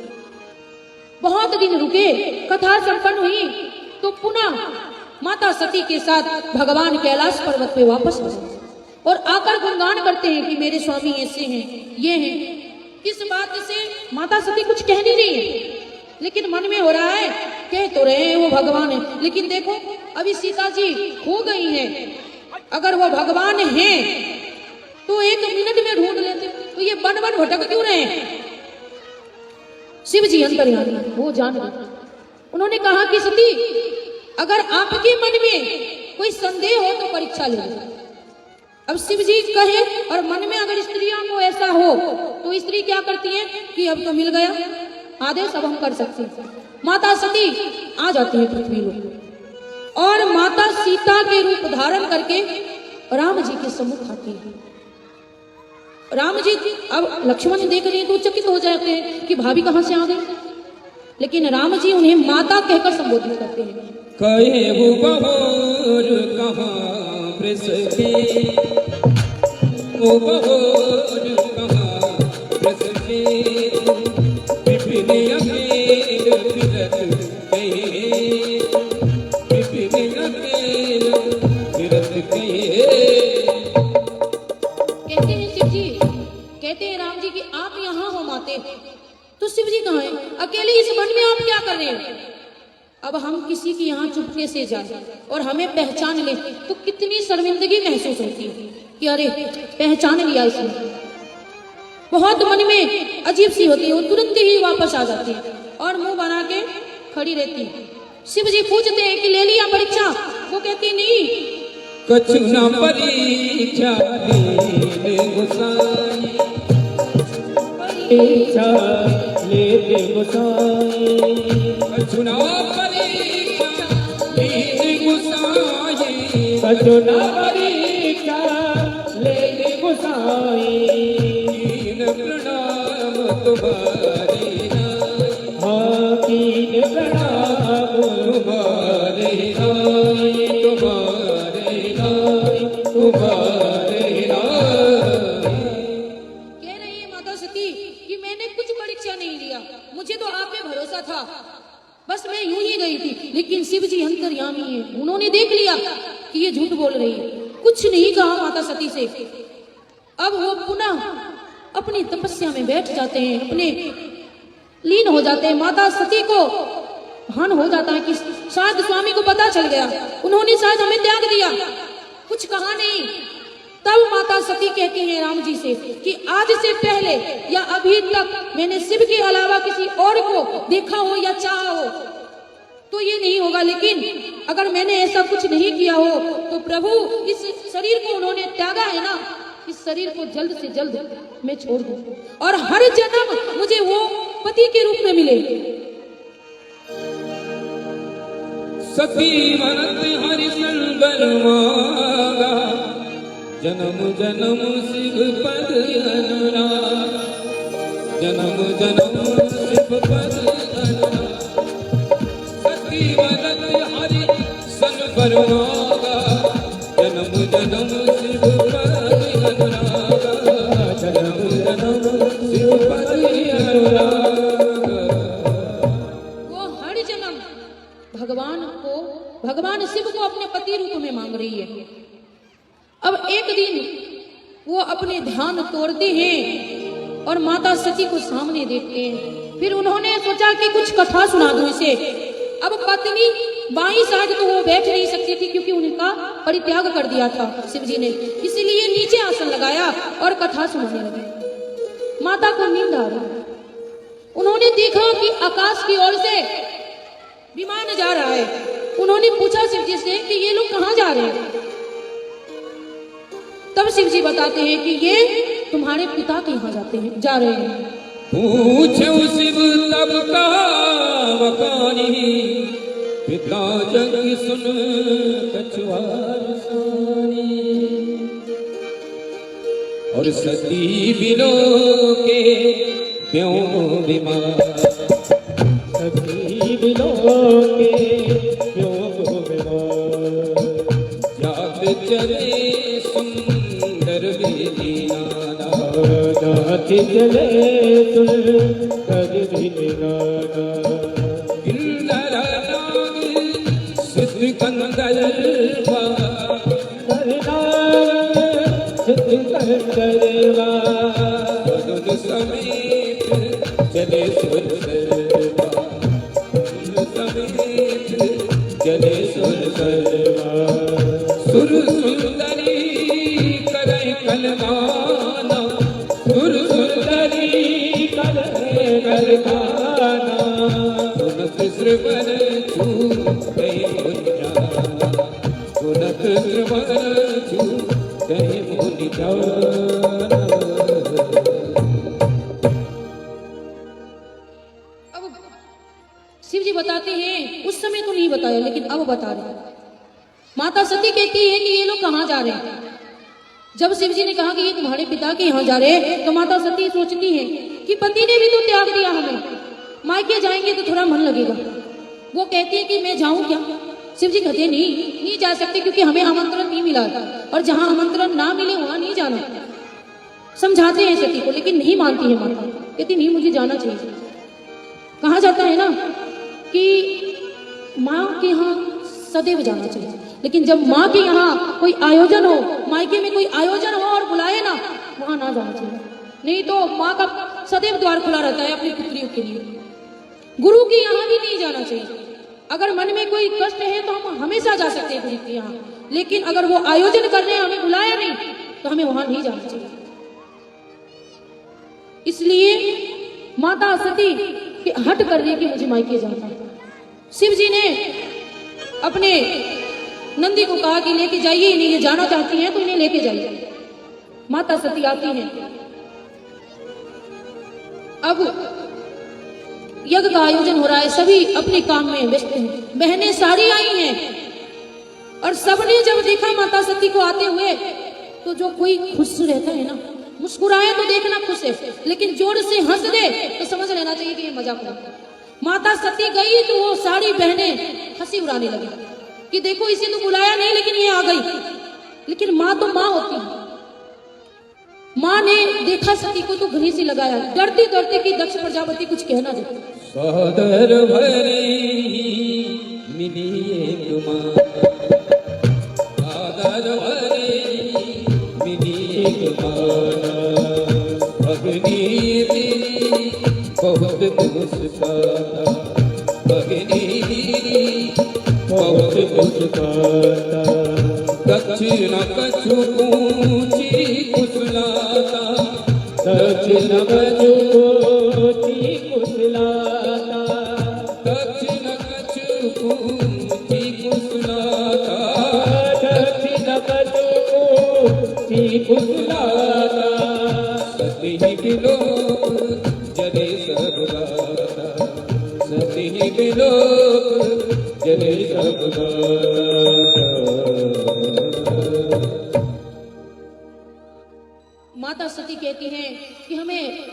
बहुत दिन रुके, कथा संपन्न हुई तो पुनः माता सती के साथ भगवान कैलाश पर्वत पे वापस आए और आकर गुणगान करते हैं कि मेरे स्वामी ऐसे हैं, ये हैं। इस बात से माता सती कुछ कह नहीं रही है, लेकिन मन में हो रहा है, कह तो रहे हैं वो भगवान है, लेकिन देखो अभी सीता जी खो गई हैं। अगर वो भगवान हैं तो एक मिनट में ढूंढ लेते, तो ये बन बन भटक क्यों रहे हैं? शिव जी अंतर्यामी, वो जान गए। उन्होंने कहा कि सती, अगर आपके मन में कोई संदेह हो तो परीक्षा ले लो। अब शिव जी कहे और मन में अगर स्त्रियों को ऐसा हो तो स्त्री क्या करती है कि अब तो मिल गया आदेश, अब हम कर सकते हैं। माता सती आ जाती है पृथ्वी लोक और माता सीता के रूप धारण करके राम जी के सम्मुख आती है। राम जी अब लक्ष्मण देख रहे हैं तो चकित हो जाते हैं कि भाभी कहां से आ गई, लेकिन राम जी उन्हें माता कहकर संबोधित करते हैं। कहे वो बहोर कहाँ प्रसके, वो बहोर कहाँ प्रसके, विपिन अकेल फिरत गए, विपिन अकेल फिरत गए। कहते हैं शिव जी, कहते हैं राम जी कि आप यहाँ हो माते, तो शिव जी कहाँ हैं? अकेले इस वन में आप क्या कर रहे हैं? अब हम किसी की यहाँ चुपके से जाए और हमें पहचान ले तो कितनी शर्मिंदगी महसूस होती है कि अरे पहचान लिया इसने। बहुत मन में अजीब सी होती है, वो तुरंत ही वापस आ जाती है और मुंह बना के खड़ी रहती है। शिव जी पूछते हैं कि ले लिया परीक्षा? वो कहती नहीं, कछु न परीक्षा ले गोसाई, परीक्षा लेते गोसाई, कछु न परीक्षा ले गोसाई, कछु न परीक्षा लेते गोसाई। कीन प्रणाम तुम्हारे नाई, हाँ कीन प्रणाम तुम्हारे नाई, तुम्हारे नाई, तुम्हारे नाई। कह रही है माता सती कि मैंने कुछ परीक्षा नहीं लिया, मुझे तो आप पे भरोसा था, बस मैं यूं ही गई थी। लेकिन शिव जी अंतर्यामी है, उन्होंने देख लिया कि ये झूठ बोल रही है, कुछ नहीं कहा माता सती से। अब वो पुनः अपनी तपस्या में बैठ जाते हैं, अपने लीन हो जाते हैं। माता सती को भान हो जाता है कि शायद स्वामी को पता चल गया, उन्होंने शायद हमें त्याग दिया, कुछ कहा नहीं। तब माता सती कहती हैं राम जी से कि आज से पहले या अभी तक मैंने शिव के अलावा किसी और को देखा हो या चाहा हो तो ये नहीं होगा, लेकिन अगर मैंने ऐसा कुछ नहीं किया हो तो प्रभु इस शरीर को उन्होंने त्यागा है ना, इस शरीर को जल्द से जल्द मैं छोड़ दूं और हर जन्म मुझे वो पति के रूप में मिले। सती मनत हरि संगल मांगा, जन्म जन्म शिव पद अनुराग, जन्म जन्म शिव पद अनुराग। सती मनत हरि संगल मांगा, जन्म जन्म शिव पद अनुराग, जन्म जन्म शिव पद अनुराग। वो हर जन्म भगवान शिव को अपने पति रूप में मांग रही है। अब एक दिन वो अपने ध्यान तोड़ते हैं और माता सती को सामने देखते हैं। फिर उन्होंने सोचा कि कुछ कथा सुना दूं इसे। अब पत्नी बाईं साइड तो वो बैठ नहीं सकती थी क्योंकि उनका परित्याग कर दिया था शिव जी ने, इसीलिए नीचे आसन लगाया और कथा सुनाने लगे। माता को नींद आ रही, उन्होंने देखा कि आकाश की ओर से विमान जा रहा है। उन्होंने पूछा शिव जी से कि ये लोग कहाँ जा रहे हैं। तब शिव जी बताते हैं कि ये तुम्हारे पिता के यहाँ जाते हैं, जा रहे हैं। पूछो शिव तब का मकानी, पिता जग सुन कछुआर सानी। और सती बिलो के प्यों बीमार, सती बिलो के क्यों बीमार। जात चले सुंदर बेदीनाना, जाति चले सुन कर भी गाना। किन्नर नाग सिद्ध कंदर्पा, मधुर समेत चले सुर सर्वा, समेत चले सुर सर्वा। सुर सुंदरी करे कलगाना, सुर सुंदरी करे कलगाना। सुनत श्रवण छू गई मुनिया, सुनत श्रवण छू गई मुनिया। अब शिव जी बताते हैं, उस समय तो नहीं बताया लेकिन अब बता रहे हैं। माता सती कहती है कि ये लोग कहाँ जा रहे हैं। जब शिव जी ने कहा कि ये तुम्हारे पिता के यहाँ जा रहे हैं, तो माता सती सोचती है कि पति ने भी तो त्याग दिया हमें, मायके जाएंगे तो थोड़ा मन लगेगा। वो कहती है कि मैं जाऊं क्या। शिव जी कहते नहीं जा सकते, क्योंकि हमें आमंत्रण नहीं मिला और जहां आमंत्रण ना मिले वहां नहीं जाना। समझाते हैं सती को, लेकिन नहीं मानती है माता, कहती नहीं मुझे जाना चाहिए। कहा जाता है ना कि माँ के यहाँ सदैव जाना चाहिए, लेकिन जब माँ के यहाँ कोई आयोजन हो, मायके में कोई आयोजन हो और बुलाए ना, वहां ना जाना चाहिए। नहीं तो माँ का सदैव द्वार खुला रहता है अपनी पुत्रियों के लिए। गुरु के यहाँ भी नहीं जाना चाहिए। अगर मन में कोई कष्ट है तो हम हमेशा जा सकते हैं गुरु के यहाँ, लेकिन अगर वो आयोजन कर रहे हैं, हमें बुलाया नहीं, तो हमें वहां नहीं जाना चाहिए। इसलिए माता सती कि हट कर रही कि मुझे मायके जाना है। शिव जी ने अपने नंदी को कहा कि लेके जाइए इन्हें, ये जाना चाहती हैं तो इन्हें लेके जाइए। माता सती आती हैं। अब यज्ञ का आयोजन हो रहा है, सभी अपने काम में व्यस्त हैं। बहनें सारी आई हैं और सबने जब देखा माता सती को आते हुए, तो जो कोई खुश रहता है ना, मुस्कुराए तो देखना खुश है, लेकिन जोर से हंस दे तो समझ लेना चाहिए कि ये मजाक हो। माता सती गई तो वो सारी बहनें हंसी उड़ाने लगी कि देखो इसे तो बुलाया नहीं लेकिन ये आ गई। लेकिन माँ तो माँ होती है। माँ ने देखा सती को तो घड़ी से लगाया, डरती डरती कि दक्ष प्रजापति कुछ कहना दे। सादर भरी मिली एक माँ, सादर भरी मिली एक माँ। भगनी तेरी बहुत मुस्काता, भगनी तेरी बहुत मुस्काता। दक्षिण कछु पूछी कुशलाता, दक्षिण कछु पूछी कुशलाता। दक्षिण कछु पूछी कुशलाता, दक्षिण कछु पूछी कुशलाता। सती बिलो जरे सब गाता, सती बिलो जरे सब गाता। माता सती कहती हैं कि हमें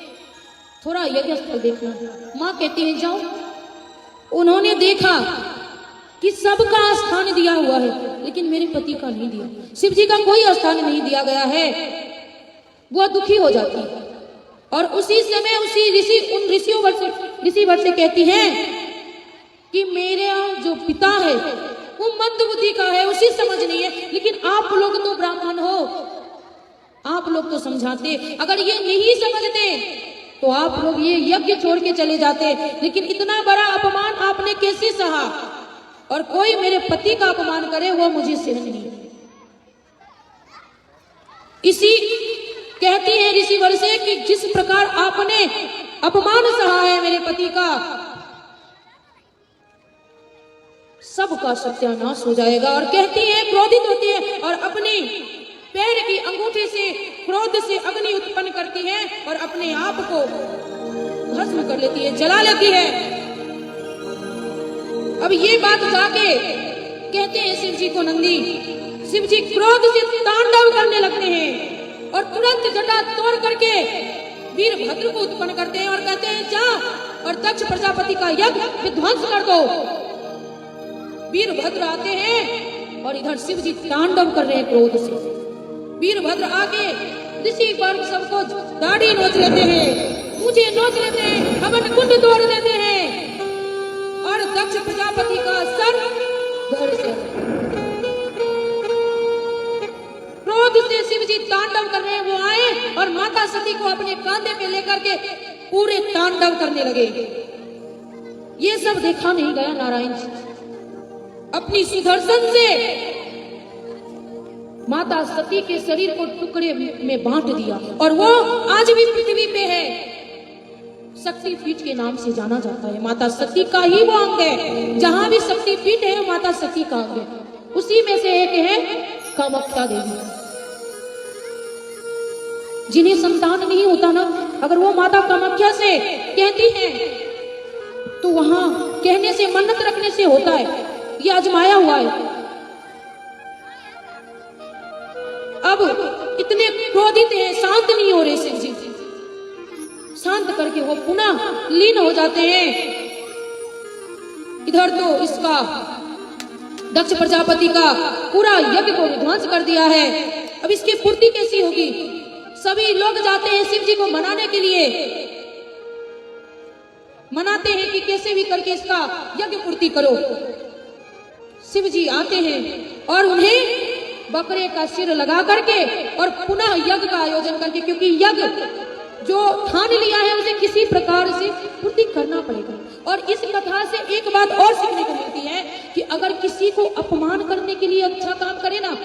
थोड़ा यज्ञ स्थल देखना है। माँ कहती है जाओ। उन्होंने देखा कि सबका स्थान दिया हुआ है, लेकिन मेरे पति का नहीं दिया। शिव जी का कोई स्थान नहीं दिया गया है। वो दुखी हो जाती है और उसी समय उन ऋषिवर से कहती हैं कि मेरा जो पिता है वो मंदबुद्धि का है, उसी समझ नहीं है, लेकिन आप लोग तो ब्राह्मण हो, आप लोग तो समझाते। अगर ये नहीं समझते तो आप लोग ये यज्ञ छोड़ के चले जाते। लेकिन इतना बड़ा अपमान आपने कैसे सहा? और कोई मेरे पति का अपमान करे वो मुझे सहन नहीं। इसी कहती है ऋषिवर से कि जिस प्रकार आपने अपमान सहा है मेरे पति का, सबका सत्यानाश हो जाएगा। और कहती है, क्रोधित होती है और अपनी पैर की अंगूठी से क्रोध से अग्नि उत्पन्न करती है और अपने आप को भस्म कर लेती है, जला लेती है। अब ये बात जाके कहते हैं शिव जी को नंदी। शिव जी क्रोध से तांडव करने लगते हैं और तुरंत जटा तोड़ करके वीरभद्र को उत्पन्न करते हैं और कहते हैं, जा और दक्ष प्रजापति का यज्ञ विध्वंस कर दो। वीरभद्र आते हैं और इधर शिव जी तांडव कर रहे हैं क्रोध से। वीरभद्र आके ऋषि वर्ग सबको दाढ़ी नोच लेते हैं, मुझे नोच लेते हैं, हवन कुंड तोड़ देते हैं और दक्ष प्रजापति का सर धड़ से क्रोध से शिव जी तांडव कर रहे हैं। वो आए और माता सती को अपने कांधे पे लेकर के पूरे तांडव करने लगे। ये सब देखा नहीं गया नारायण जी। अपनी सुदर्शन से माता सती के शरीर को टुकड़े में बांट दिया और वो आज भी पृथ्वी पे है, शक्ति पीठ के नाम से जाना जाता है। माता सती का ही वो अंग है, जहां भी शक्ति पीठ है माता सती का अंग है। उसी में से एक है कामाख्या देवी। जिन्हें संतान नहीं होता ना, अगर वो माता कामाख्या से कहती है तो वहां कहने से, मन्नत रखने से होता है। ये आजमाया हुआ है। अब इतने क्रोधित हैं, शांत नहीं हो रहे शिव जी। शांत करके वो पुनः लीन हो जाते हैं। इधर तो इसका दक्ष प्रजापति का पूरा यज्ञ को विध्वंस कर दिया है। अब इसकी पूर्ति कैसी होगी? सभी लोग जाते हैं शिव जी को मनाने के लिए, मनाते हैं कि कैसे भी करके इसका यज्ञ पूर्ति करो। शिव जी आते हैं और उन्हें बकरे का सिर लगा करके और पुनः यज्ञ का आयोजन करके, क्योंकि यज्ञ जो ठान लिया है उसे किसी प्रकार से पूर्ति करना पड़ेगा। और इस कथा से एक बात और सीखने को मिलती है कि अगर किसी को अपमान करने के लिए अच्छा काम करे ना,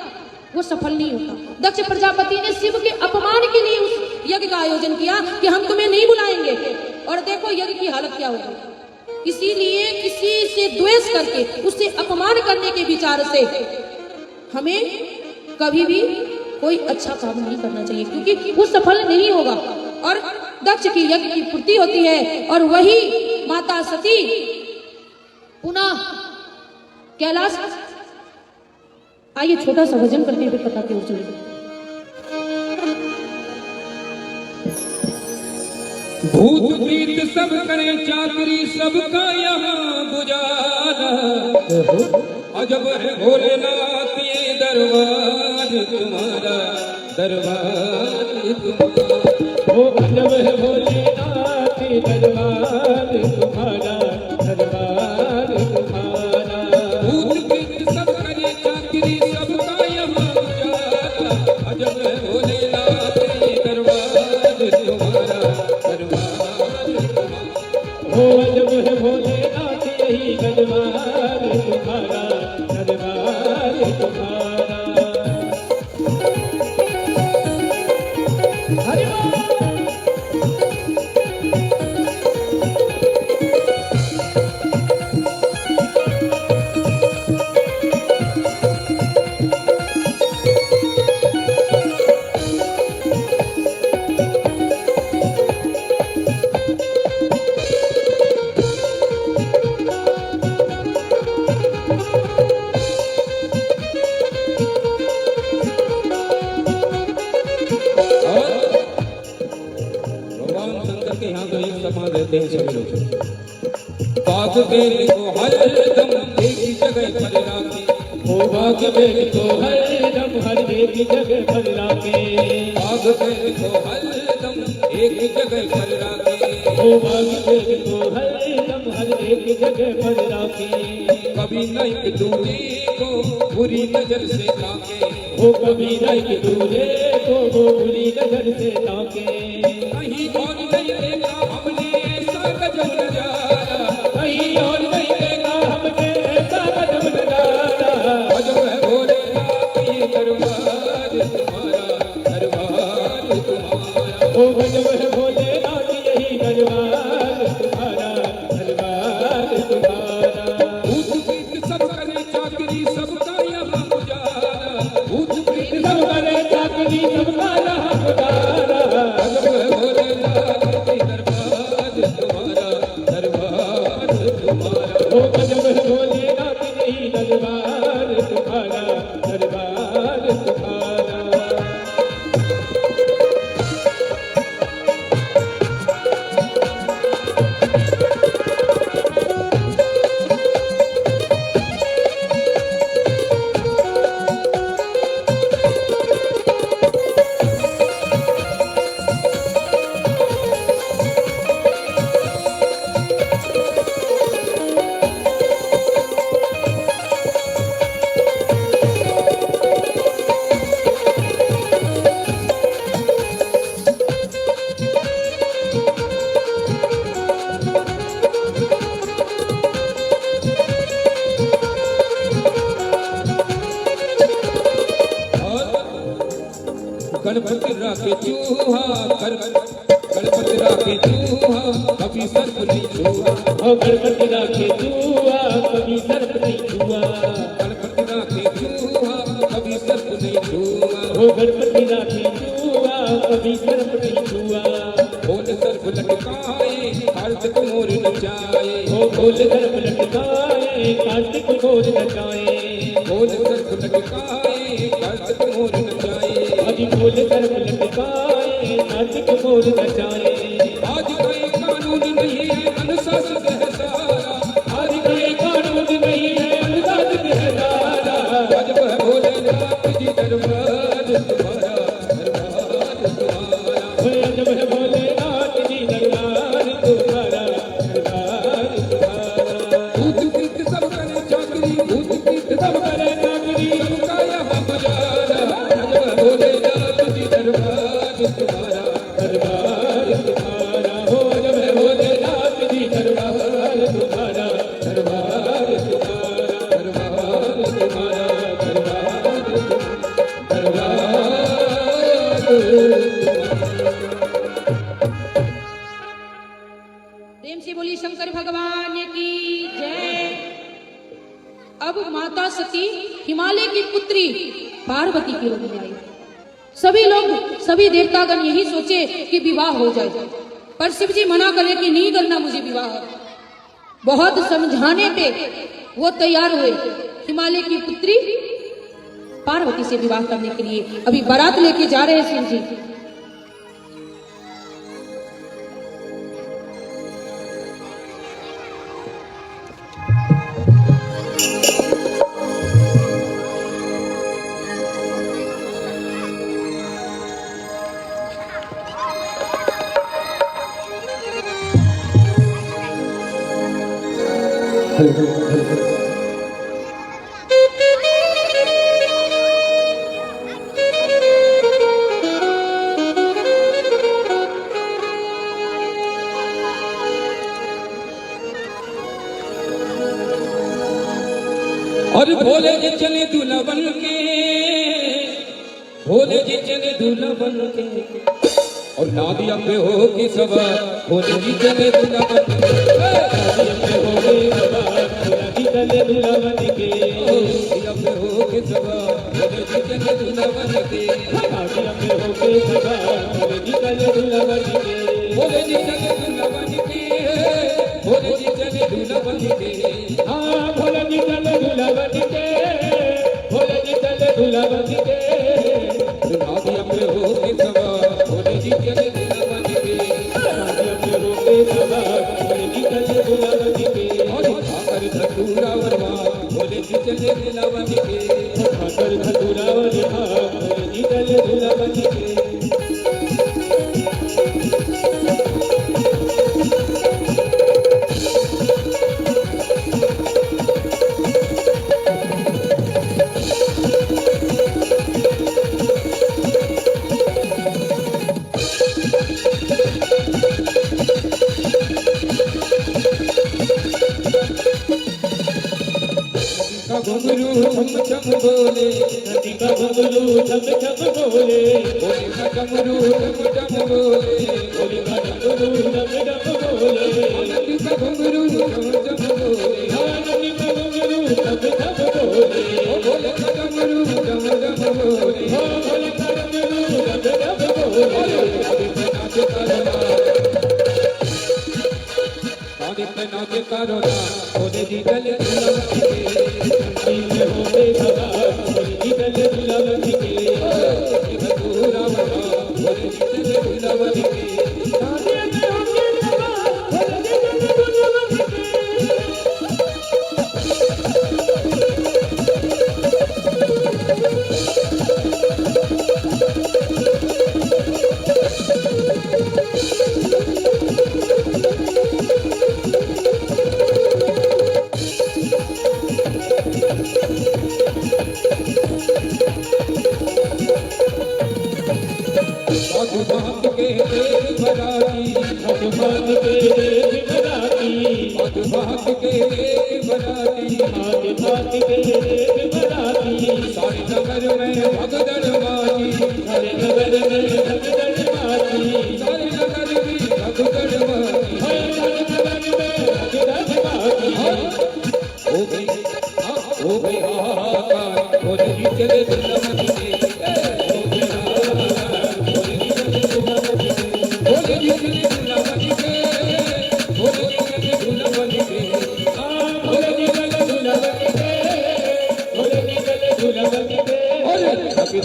वो सफल नहीं होता। दक्ष प्रजापति ने शिव के अपमान के लिए उस यज्ञ का आयोजन किया कि हम तुम्हें नहीं बुलाएंगे, और देखो यज्ञ की हालत क्या होगी। इसीलिए किसी से द्वेष करके, उससे अपमान करने के विचार से हमें कभी भी कोई अच्छा काम नहीं करना चाहिए, क्योंकि वो सफल नहीं होगा। और दक्ष की यज्ञ की पूर्ति होती है और वही माता सती पुनः कैलाश। आइए छोटा सा भजन करते हुए कथा की ओर चलेंगे। भूत प्रीत सब करे चाकरी, सबका यहाँ गुजारा। अजब है भोलेनाथ ये दरबार तुम्हारा, दरबार तुम्हारा। ओ अजब है भोलेनाथ दरबार तुम्हारा, दरबार तुम्हारा। भूत प्रीत सब करे चाकरी, सबका यहाँ गुजारा। अजब है भोलेनाथ ये दरबार तुम्हारा, दरबार तुम्हारा। ओ अजब है भोलेनाथ यही दरबार तुम्हारा, दरबार तुम्हारा। हरि बोल। बाग बेल को हरदम एक जगह पर राखे। ओ बाग बेल को हरदम हर एक जगह पर राखे। बाग बेल को हरदम एक जगह पर राखे। ओ बाग बेल को हरदम हर एक जगह पर राखे। कभी नहीं दूजे को बुरी नजर से ताके। ओ कभी नहीं दूजे को वो बुरी नजर से ताके। कहीं और नहीं देखा हमने ऐसा गजब नजारा। कहीं और नहीं देखा हमने ऐसा गजब नजारा। अजब है भोलेनाथ ये दरबार तुम्हारा, दरबार तुम्हारा। ओ गजब है भोलेनाथ यही दरबार तुम्हारा, दरबार तुम्हारा। भूत प्रीत सब गणपति राखे चूहा गणपति राखे चूहा कभी सर्प नहीं छुआ ओ गणपति राखे चूहा कभी सर्प नहीं छुआ गणपति राखे चूहा कभी सर्प नहीं छुआ ओ गणपति राखे चूहा कभी सर्प नहीं छुआ बोल सर्प लटकाए कार्तिक मोर नचाए ओ बोल सर्प लटकाए कार्तिक मोर नचाए बोल सर्प लटकाए कार्तिक मोर नचाए अभी बोल सर्प लटकाए कार्तिक मोर नचाए आज कोई कानून नहीं है अनुशासन है सारा आज कोई कानून नहीं है अनुशासन है सारा आज वह भोलेनाथ जी दरबार तुम्हारा दरबार तुम्हारा जब है भोलेनाथ जी दरबार तुम्हारा दरबार तुम्हारा भूत प्रेत सब करे चाकरी भूत प्रेत सब करे चाकरी सबका यहाँ गुजारा आज वह भोलेनाथ जी दरबार तुम्हारा दरबार तुम्हारा हो जब है भोलेनाथ जी दरबार तुम्हारा दरबार तुम्हारा दरबार तुम्हारा प्रेम से बोली शंकर भगवान की जय। अब माता सती हिमालय की पुत्री पार्वती के रूप में आई। सभी लोग सभी देवतागण यही सोचे कि विवाह हो जाए, पर शिव जी मना करे कि नहीं करना मुझे विवाह। बहुत समझाने पे वो तैयार हुए हिमालय की पुत्री पार्वती से विवाह करने के लिए। अभी बारात लेके जा रहे हैं शिव जी। और भोले जी चले दूल्हा बन के भोले जी चले दूल्हा बन के और नादिया पे हो की सभा भोले जी चले दूल्हा बन के हो गए सवार भोला जी चले दूल्हा बन के नादिया पे हो की सभा भोले जी चले दूल्हा बन के नादिया में हो गए सवार भोले जी चले दूल्हा बन के भोले जी चले दूल्हा बन के भोले जी चले दूल्हा बन के हाँ भोला जी चले दूल्हा बन के भोले जी चले दूल्हा बन के नादिया पे हो की सभा भोले जी चले दूल्हा बन के नादिया में हो गए सवार भोले जी चले दूल्हा बन के और भाकर धतूरा वरवा भोले जी चले दूल्हा बन के भाकर धतूरा वरवा भोले जी चले दूल्हा बन के घुंघरू छम छम बोले नदी का घुंघरू छम छम बोले भोले का डमरू डम डम बोले भोले का डमरू डम डम बोले नदी का घुंघरू छम छम बोले नदी का घुंघरू छम छम बोले भोले का डमरू डम डम बोले भोले का डमरू डम डम बोले नाचे तारो ना भोले जी चले दूल्हा बन के में हो गए सवार भोले जी चले दूल्हा बन के धतूरा वरवा भोले जी चले दूल्हा बन के नादिया में हो गए सवार भोले जी चले दूल्हा बन के मधुबात के देव बराती मधुबात के देव बराती मधुबात के देव बराती मधुबात के देव बराती सारे नगर में भगदड़ माची हरे नगर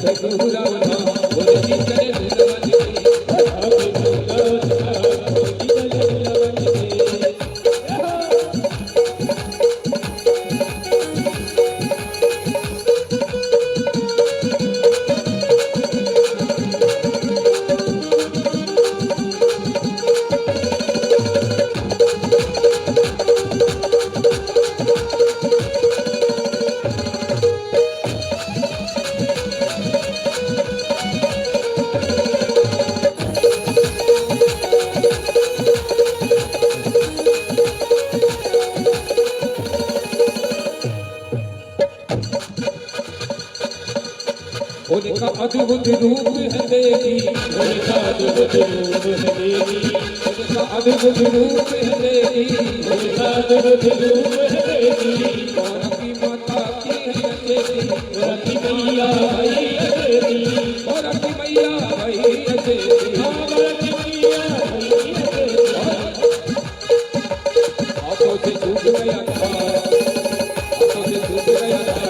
भगुरा ना बोले जी चले दुल्हन के आगे दूल्हा था बोली चले दुल्हन के उनका अद्भुत रूप है देवी उनका अद्भुत रूप है देवी उनका अद्भुत रूप है देवी उनका अद्भुत रूप है देवी और की माता की है देवी और की मैया भाई है देवी और की मैया भाई है देवी और की मैया भाई है देवी हाथों से छूट गया था हाथों से छूट गया था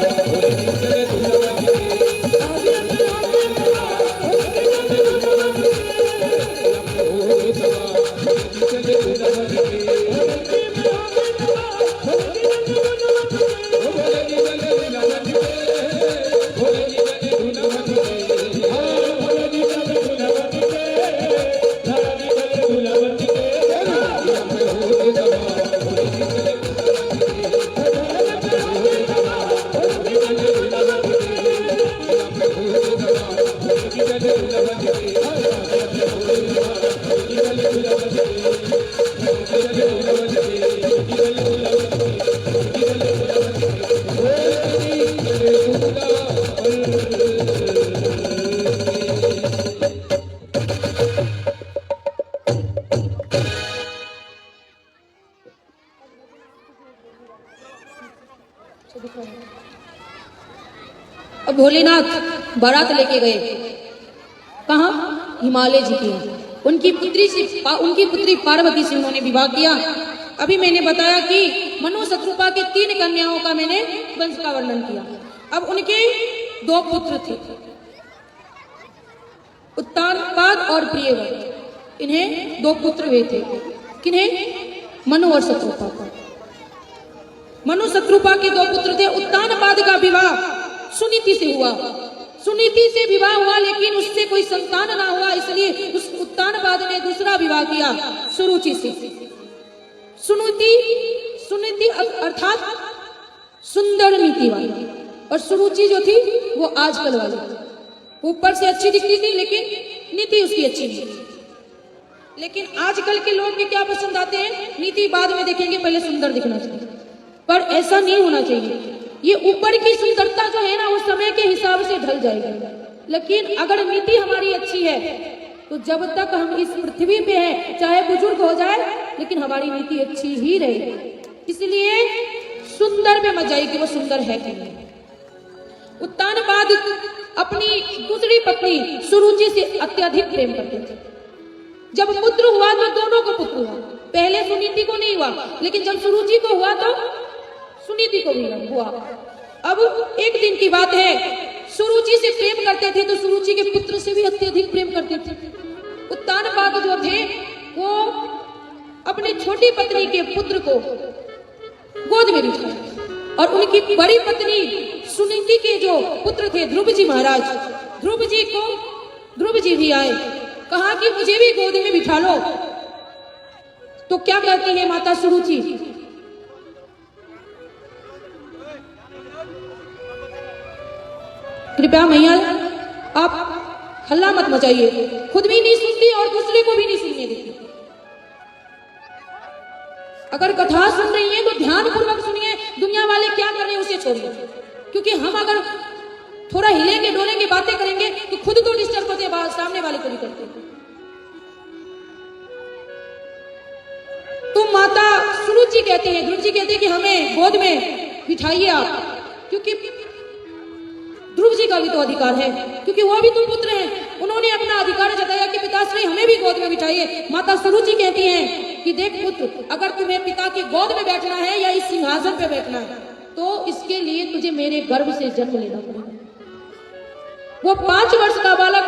बोले जी चले दुल्हन के अब भोलेनाथ बारात लेके गए कहाँ? हिमालय जी की। उनकी पुत्री पार्वती से उन्होंने विवाह किया। अभी मैंने बताया कि मनु शत्रुपा के 3 कन्याओं का मैंने वंश का वर्णन किया। अब उनके 2 पुत्र थे, उत्तानपाद और प्रियव्रत। इन्हें 2 पुत्र हुए थे। किन्हें? मनु और शत्रुपा को। मनु शत्रुपा के 2 पुत्र थे। उत्तानपाद का विवाह सुनीति से हुआ। सुनीति से विवाह हुआ लेकिन उससे कोई संतान ना हुआ, इसलिए उस उत्तानपाद ने दूसरा विवाह किया सुरुचि से। सुनीति अर्थात सुंदर नीति वाली, और सुरुचि जो थी वो आजकल वाली। ऊपर से अच्छी दिखती थी लेकिन नीति उसकी अच्छी नहीं थी। लेकिन आजकल के लोग के क्या पसंद आते हैं? नीति बाद में देखेंगे, पहले सुंदर दिखना चाहिए। पर ऐसा नहीं होना चाहिए। ये ऊपर की सुंदरता जो है ना, उस समय के हिसाब से ढल जाएगी। लेकिन अगर नीति हमारी अच्छी है तो जब तक हम इस पृथ्वी पे हैं, चाहे बुजुर्ग हो जाए, लेकिन हमारी नीति अच्छी ही रहेगी। इसलिए सुंदर पे मत जाइए कि वो सुंदर है कि नहीं। उत्तानपाद अपनी दूसरी पत्नी सुरुचि से अत्यधिक प्रेम करते थे। जब पुत्र हुआ तो दोनों को पुत्र हुआ। पहले सुनीति को नहीं हुआ, लेकिन जब सुरुचि को हुआ तो सुनीति को भी हुआ। अब एक दिन की बात है, सुरुचि से प्रेम करते थे तो सुरुचि के पुत्र से भी अत्यधिक प्रेम करते थे। उत्तानपाद जो थे वो अपनी छोटी पत्नी के पुत्र को गोद में बिठाया, और उनकी बड़ी पत्नी सुनीति के जो पुत्र थे ध्रुव जी महाराज, ध्रुव जी भी आए, कहा कि मुझे भी गोद में बिठा लो। तो क्या कहती है माता सुरुचि? कृपया मैया आप हल्ला मत मचाइए। खुद भी नहीं सुनती और दूसरे को भी नहीं सुनने देती। अगर कथा सुन रही है तो ध्यान पूर्वक सुनिए। दुनिया वाले क्या कर रहे हैं उसे छोड़िए, क्योंकि हम अगर थोड़ा हिलेंगे डोलेंगे बातें करेंगे तो खुद तो डिस्टर्ब होते हैं, सामने वाले को भी करते हैं। तो माता सुरुचि कहते हैं, ध्रुव जी कहते हैं कि हमें गोद में बिठाइए आप, क्योंकि ध्रुव जी का भी तो अधिकार है, क्योंकि वो भी तो पुत्र हैं। उन्होंने अपना अधिकार जताया कि पिताश्री हमें भी गोद में बिठाइए। माता सुरुचि कहती हैं कि देख पुत्र, अगर तुम्हें पिता की गोद में बैठना है या इस सिंहासन पे बैठना है तो इसके लिए तुझे मेरे गर्भ से जन्म लेना पड़ेगा। वो 5 वर्ष का बालक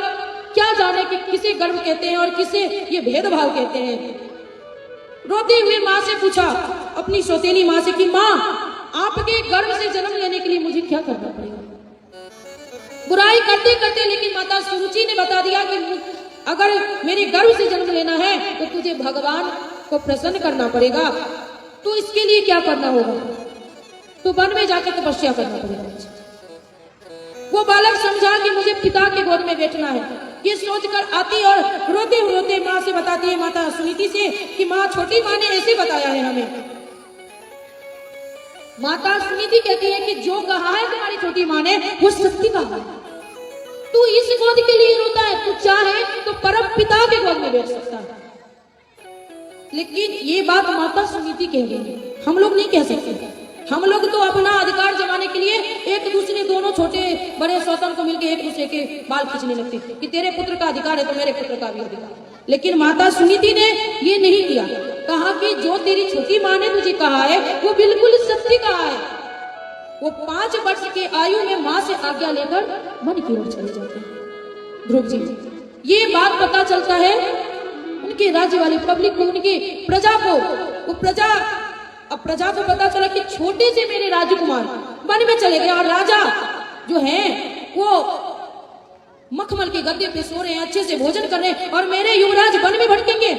क्या जाने कि किसे गर्व कहते हैं और किसे ये भेदभाव कहते हैं। रोते हुए माँ से पूछा, अपनी सौतेली माँ से, कि माँ, आपके गर्भ से जन्म लेने के लिए मुझे क्या करना पड़ेगा। बुराई करते करते लेकिन माता सुरुचि ने बता दिया कि अगर मेरे गर्भ से जन्म लेना है तो तुझे भगवान को प्रसन्न करना पड़ेगा। तो इसके लिए क्या करना होगा? तो वन में जाकर तपस्या करना पड़ेगा। वो बालक समझा कि मुझे पिता के गोद में बैठना है। ये सोचकर आती और रोते रोते माँ से बताती है, माता सुनीति से, कि माँ, छोटी माँ ने ऐसे बताया है हमें। माता सुनीति कहती है कि जो कहा है तुम्हारी छोटी माँ ने वो सत्य कहा है। तू इस गोद के लिए रोता है, तू चाहे तो परम पिता के गोद में बैठ सकता है। लेकिन ये बात माता सुनीति कह रही है, हम लोग नहीं कह सकते। हम लोग तो अपना अधिकार जमाने के लिए एक दूसरे, दोनों छोटे बड़े सौतन को मिलकर एक दूसरे के बाल खींचने लगते कि तेरे पुत्र का अधिकार है तो मेरे पुत्र का भी अधिकार। लेकिन माता सुनीति ने ये नहीं किया, कहा कि जो तेरी छोटी माँ ने तुझे कहा है वो बिल्कुल सत्य कहा है। वो 5 वर्ष के आयु में माँ से आज्ञा लेकर वन की ओर चले जाते हैं। ध्रुव जी, ये बात पता चलता है उनके राज्य वाली पब्लिक को, उनकी प्रजा को। वो अब प्रजा को पता चला कि छोटे से मेरे राजकुमार वन में चले गए और राजा जो है वो मखमल के गद्दे पे सो रहे हैं, अच्छे से भोजन कर रहे हैं, और मेरे युवराज वन में भटकेंगे,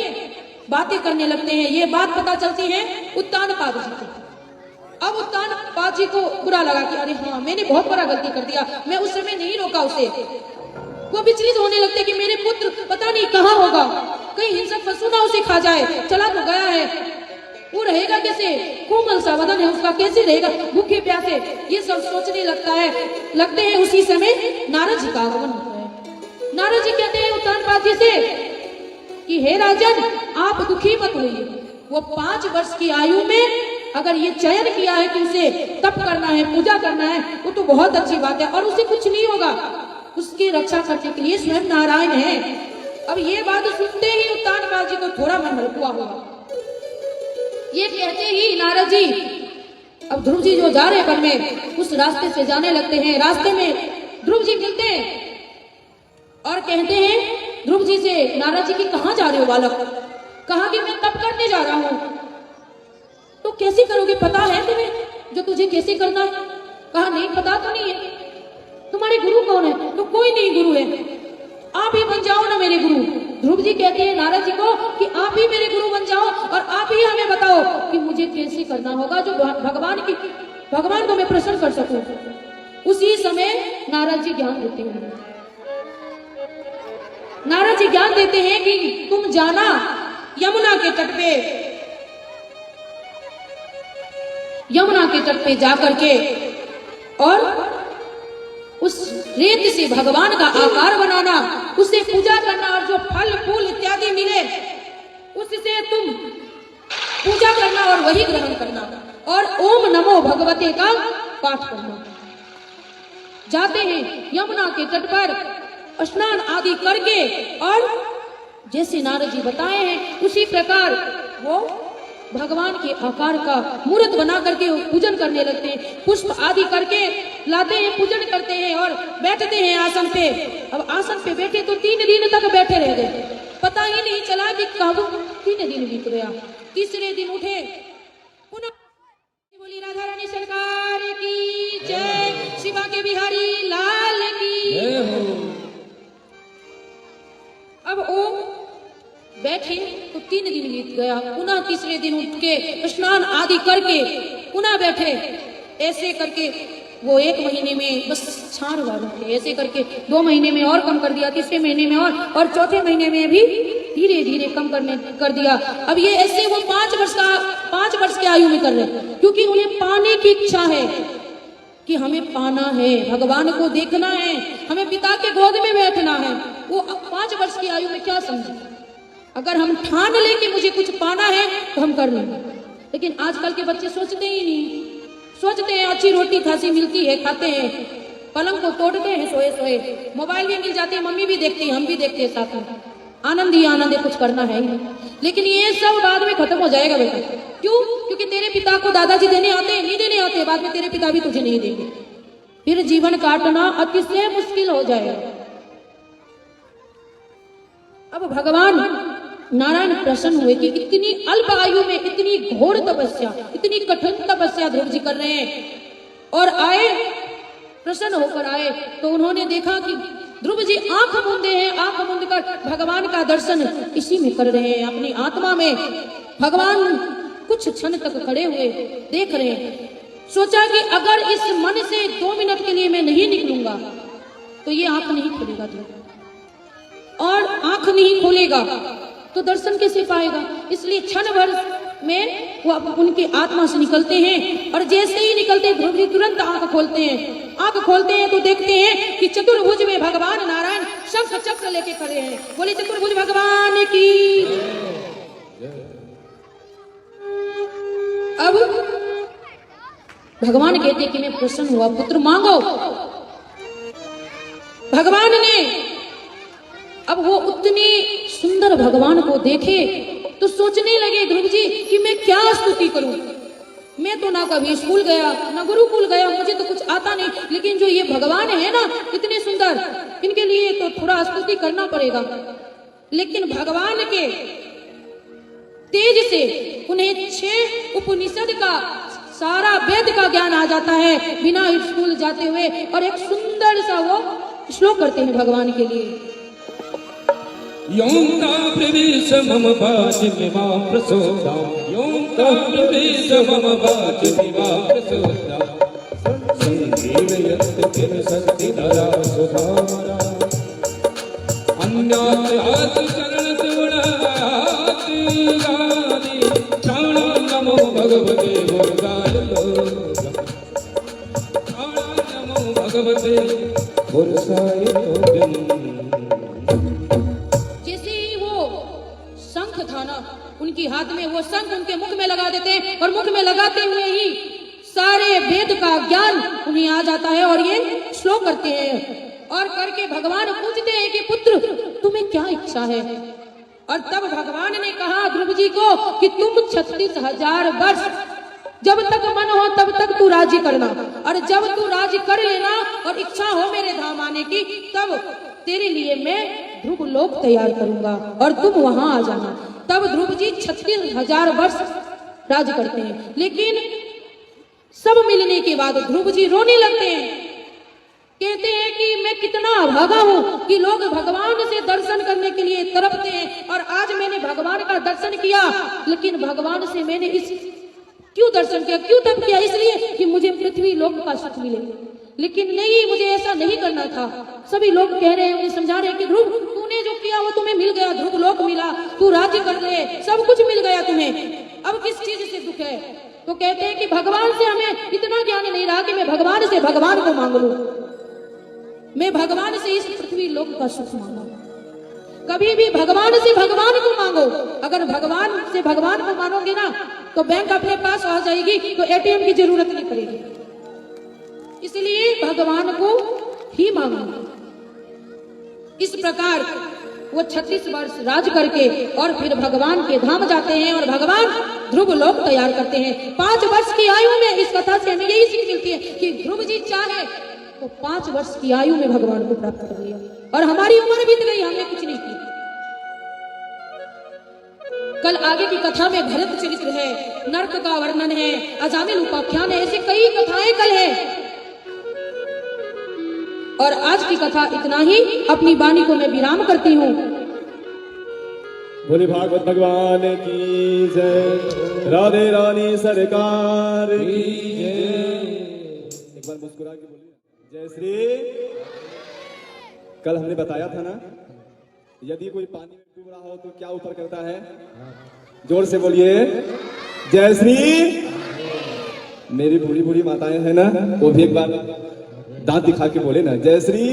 बातें करने लगते हैं। ये बात पता चलती है उत्तानपाद जी को। अब उत्तानपाद जी को बुरा लगा कि अरे हाँ, मैंने बहुत बड़ा गलती कर दिया, मैं उस समय नहीं रोका उसे। वो विचलित होने लगते कि मेरे पुत्र पता नहीं कहाँ होगा, कहीं हिंसक पशु ना उसे खा जाए, चला तो गया है, वो रहेगा कैसे, कोमल सा बदन है उसका, कैसे रहेगा भूखे प्यासे। ये सब सोचने लगते हैं। उसी समय नारद जी का आगमन होता है। नारद जी कहते हैं उत्तानपाद जी से कि हे राजन, आप दुखी मत होइए। वो 5 वर्ष की आयु में अगर ये चयन किया है कि उसे तप करना है, पूजा करना है, वो तो बहुत अच्छी बात है और उसे कुछ नहीं होगा। उसकी रक्षा करने के लिए स्वयं नारायण है। अब ये बात सुनते ही उत्तानपाद जी को थोड़ा मन हल्का हुआ। ये कहते ही नारद जी, अब ध्रुव जी जो जा रहे वन में, उस रास्ते से जाने लगते हैं। रास्ते में ध्रुव जी मिलते हैं और कहते हैं ध्रुव जी से, नारद जी की कहाँ जा रहे हो बालक? कहा कि मैं तप करने जा रहा हूं। तो कैसे करोगे, पता है तुम्हें जो तुझे कैसे करना है? कहा नहीं, पता तो नहीं है। तुम्हारे गुरु कौन है? तो कोई नहीं गुरु है, आप ही बन जाओ ना मेरे गुरु। ध्रुव जी कहते हैं नारद जी को कि आप ही मेरे गुरु बन जाओ और आप ही हमें बताओ कि मुझे कैसे करना होगा जो भगवान को मैं प्रसन्न कर सकूं। उसी समय नारद जी ज्ञान देते हैं। नारद जी ज्ञान देते हैं कि तुम जाना यमुना के तट पे जाकर के और उस रेत से भगवान का आकार बनाना, उसे पूजा करना और जो फल फूल इत्यादि मिले उससे तुम पूजा करना और वही ग्रहण करना और ओम नमो भगवते का पाठ करना। जाते हैं यमुना के तट पर स्नान आदि करके और जैसे नारद जी बताए हैं उसी प्रकार वो भगवान के आकार का मूर्त बना करके पूजन करने लगते हैं। पुष्प आदि करके लाते हैं, पूजन करते हैं और बैठते हैं आसन पे। अब आसन पे बैठे तो 3 दिन तक बैठे रह गए, पता ही नहीं चला कि कब 3 दिन बीत गया। तीसरे दिन उठे, पुनः बोली राधा रानी सरकार की जय, शिवा के बिहारी लाल की। अब वो बैठे तो 3 दिन बीत गया। पुनः तीसरे दिन उठ के स्नान आदि करके पुनः बैठे। ऐसे करके वो 1 महीने में बस 4 बार बैठे। ऐसे करके 2 महीने में और कम कर दिया, तीसरे महीने में और चौथे महीने में भी धीरे धीरे कम कर दिया। अब ये ऐसे वो 5 वर्ष की आयु में कर रहे, क्योंकि उन्हें पाने की इच्छा है कि हमें पाना है, भगवान को देखना है, हमें पिता के गोद में बैठना है। वो 5 वर्ष की आयु में क्या समझे? अगर हम ठान ले कि मुझे कुछ पाना है तो हम कर लेंगे, लेकिन आजकल के बच्चे सोचते ही नहीं। सोचते हैं अच्छी रोटी खासी मिलती है, खाते हैं, पलंग को तोड़ते हैं सोए सोए, मोबाइल भी मिल जाते हैं, मम्मी भी देखती है, हम भी देखते हैं साथ में, आनंद ही आनंद है, कुछ करना है ही नहीं। लेकिन ये सब बाद में खत्म हो जाएगा बेटा। क्यों? क्योंकि तेरे पिता को दादाजी देने आते हैं, नहीं देने आते, बाद में तेरे पिता भी तुझे नहीं देंगे। फिर जीवन काटना अतिशय मुश्किल हो जाएगा। अब भगवान नारायण प्रसन्न हुए कि इतनी अल्प आयु में इतनी घोर तपस्या, इतनी कठिन तपस्या ध्रुव जी कर रहे हैं, और आए, प्रसन्न होकर आए तो उन्होंने देखा कि ध्रुव जी आंख मूंदे हैं, आंख मूंद कर भगवान का दर्शन इसी में कर रहे हैं, अपनी आत्मा में भगवान कुछ क्षण तक खड़े हुए देख रहे हैं। सोचा कि अगर इस मन से 2 मिनट के लिए मैं नहीं निकलूंगा तो ये आंख नहीं खुलेगा ध्रुव, और आंख नहीं खोलेगा तो दर्शन कैसे पाएगा। इसलिए क्षण भर में वो उनकी आत्मा से निकलते हैं, और जैसे ही निकलते ध्रुव जी तुरंत आंख खोलते हैं। आंख खोलते हैं तो देखते हैं कि चतुर्भुज में भगवान नारायण शंख चक्र लेके खड़े हैं। बोले चतुर्भुज भगवान की। अब भगवान कहते कि मैं प्रसन्न हुआ, पुत्र मांगो। भगवान ने, अब वो उतने सुंदर भगवान को देखे तो सोचने लगे ध्रुव जी कि मैं क्या स्तुति करूं। मैं तो ना कभी स्कूल गया ना गुरुकुल गया, मुझे तो कुछ आता नहीं, लेकिन जो ये भगवान है ना इतने सुंदर, इनके लिए तो थोड़ा स्तुति करना पड़ेगा। लेकिन भगवान के तेज से उन्हें 6 उपनिषद का सारा वेद का ज्ञान आ जाता है बिना स्कूल जाते हुए, और एक सुंदर सा वो श्लोक करते हैं भगवान के लिए। योंता प्रवेश मम वाचि विमा प्रसोदा, योंता प्रवेश मम वाचि विमा प्रसोदा, संजीवयत् किम शक्ति धरा सुधामरा, अन्यात् चरण सुवनात् गादि, प्राणा नमो भगवते मुरगाय लोका, प्राणा नमो भगवते मुरसाय लोका। उनकी हाथ में वो शंख उनके मुख में लगा देते हैं, और मुख में लगाते हुए ही सारे वेद का ज्ञान उन्हें आ जाता है, और ये श्लोक करते हैं। और करके भगवान पूछते हैं कि पुत्र तुम्हें क्या इच्छा है। और तब भगवान ने कहा ध्रुव जी को कि तुम 36,000 वर्ष जब तक मन हो तब तक तू राज्य करना, और जब तू राज्य कर लेना और इच्छा हो मेरे धाम आने की, तब तेरे लिए मैं ध्रुव लोक तैयार करूंगा और तुम वहां आ जाना। तब ध्रुव जी 36,000 वर्ष राज करते हैं। लेकिन सब मिलने के बाद ध्रुव जी रोने लगते हैं, कहते हैं कि मैं कितना अभागा हूँ कि लोग भगवान से दर्शन करने के लिए तड़पते हैं, और आज मैंने भगवान का दर्शन किया, लेकिन भगवान से मैंने इस क्यों दर्शन किया, क्यों तब किया, इसलिए कि मुझे पृथ्वी लोक का सुख मिले। लेकिन नहीं, मुझे ऐसा नहीं करना था। सभी लोग कह रहे हैं, उन्हें समझा रहे हैं कि ध्रुव तूने जो किया वो तुम्हें मिल गया, ध्रुव लोक मिला, तू राज्य कर ले, सब कुछ मिल गया तुम्हें, अब किस चीज से दुख है। तो कहते हैं कि भगवान से हमें इतना ज्ञान नहीं रहा कि मैं भगवान से भगवान को मांग लूं, मैं भगवान से इस पृथ्वी लोक का सुख मांगू। कभी भी भगवान से भगवान को मांगो, अगर भगवान से भगवान को मानोगे ना तो बैंक अपने पास आ जाएगी, तो एटीएम की जरूरत नहीं पड़ेगी। इसलिए भगवान को ही मांगो। इस प्रकार वो 36 वर्ष राज करके और फिर भगवान के धाम जाते हैं, और भगवान ध्रुव लोक तैयार करते हैं। 5 वर्ष की आयु में, इस कथा से हमें यही सीख मिलती है कि ध्रुव जी चाहे तो 5 वर्ष की आयु में भगवान को प्राप्त कर लिया, और हमारी उम्र बीत गई, हमने कुछ नहीं किया। कल आगे की कथा में भरत चरित्र है, नर्क का वर्णन है, अजामिल उपाख्यान है, ऐसे कई कथाएं कल है। और आज की कथा इतना ही, अपनी वाणी को मैं विराम करती हूँ। बोले भागवत भगवान की जय, राधे रानी सरकार की जय। एक बार मुस्कुरा के बोलिए जय श्री। कल हमने बताया था ना, यदि कोई पानी में डूब रहा हो तो क्या ऊपर करता है, जोर से बोलिए जय श्री। मेरी बूढ़ी बूढ़ी माताएं हैं ना, वो भी एक बार दांत दिखा के बोले ना जय श्री।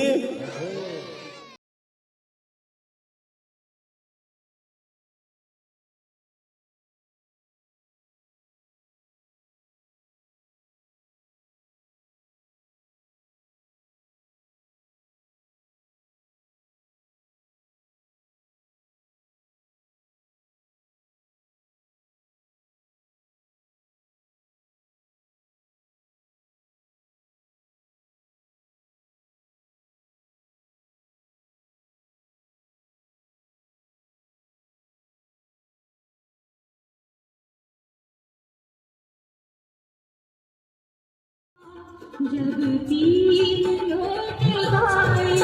जब तीन लोग गाए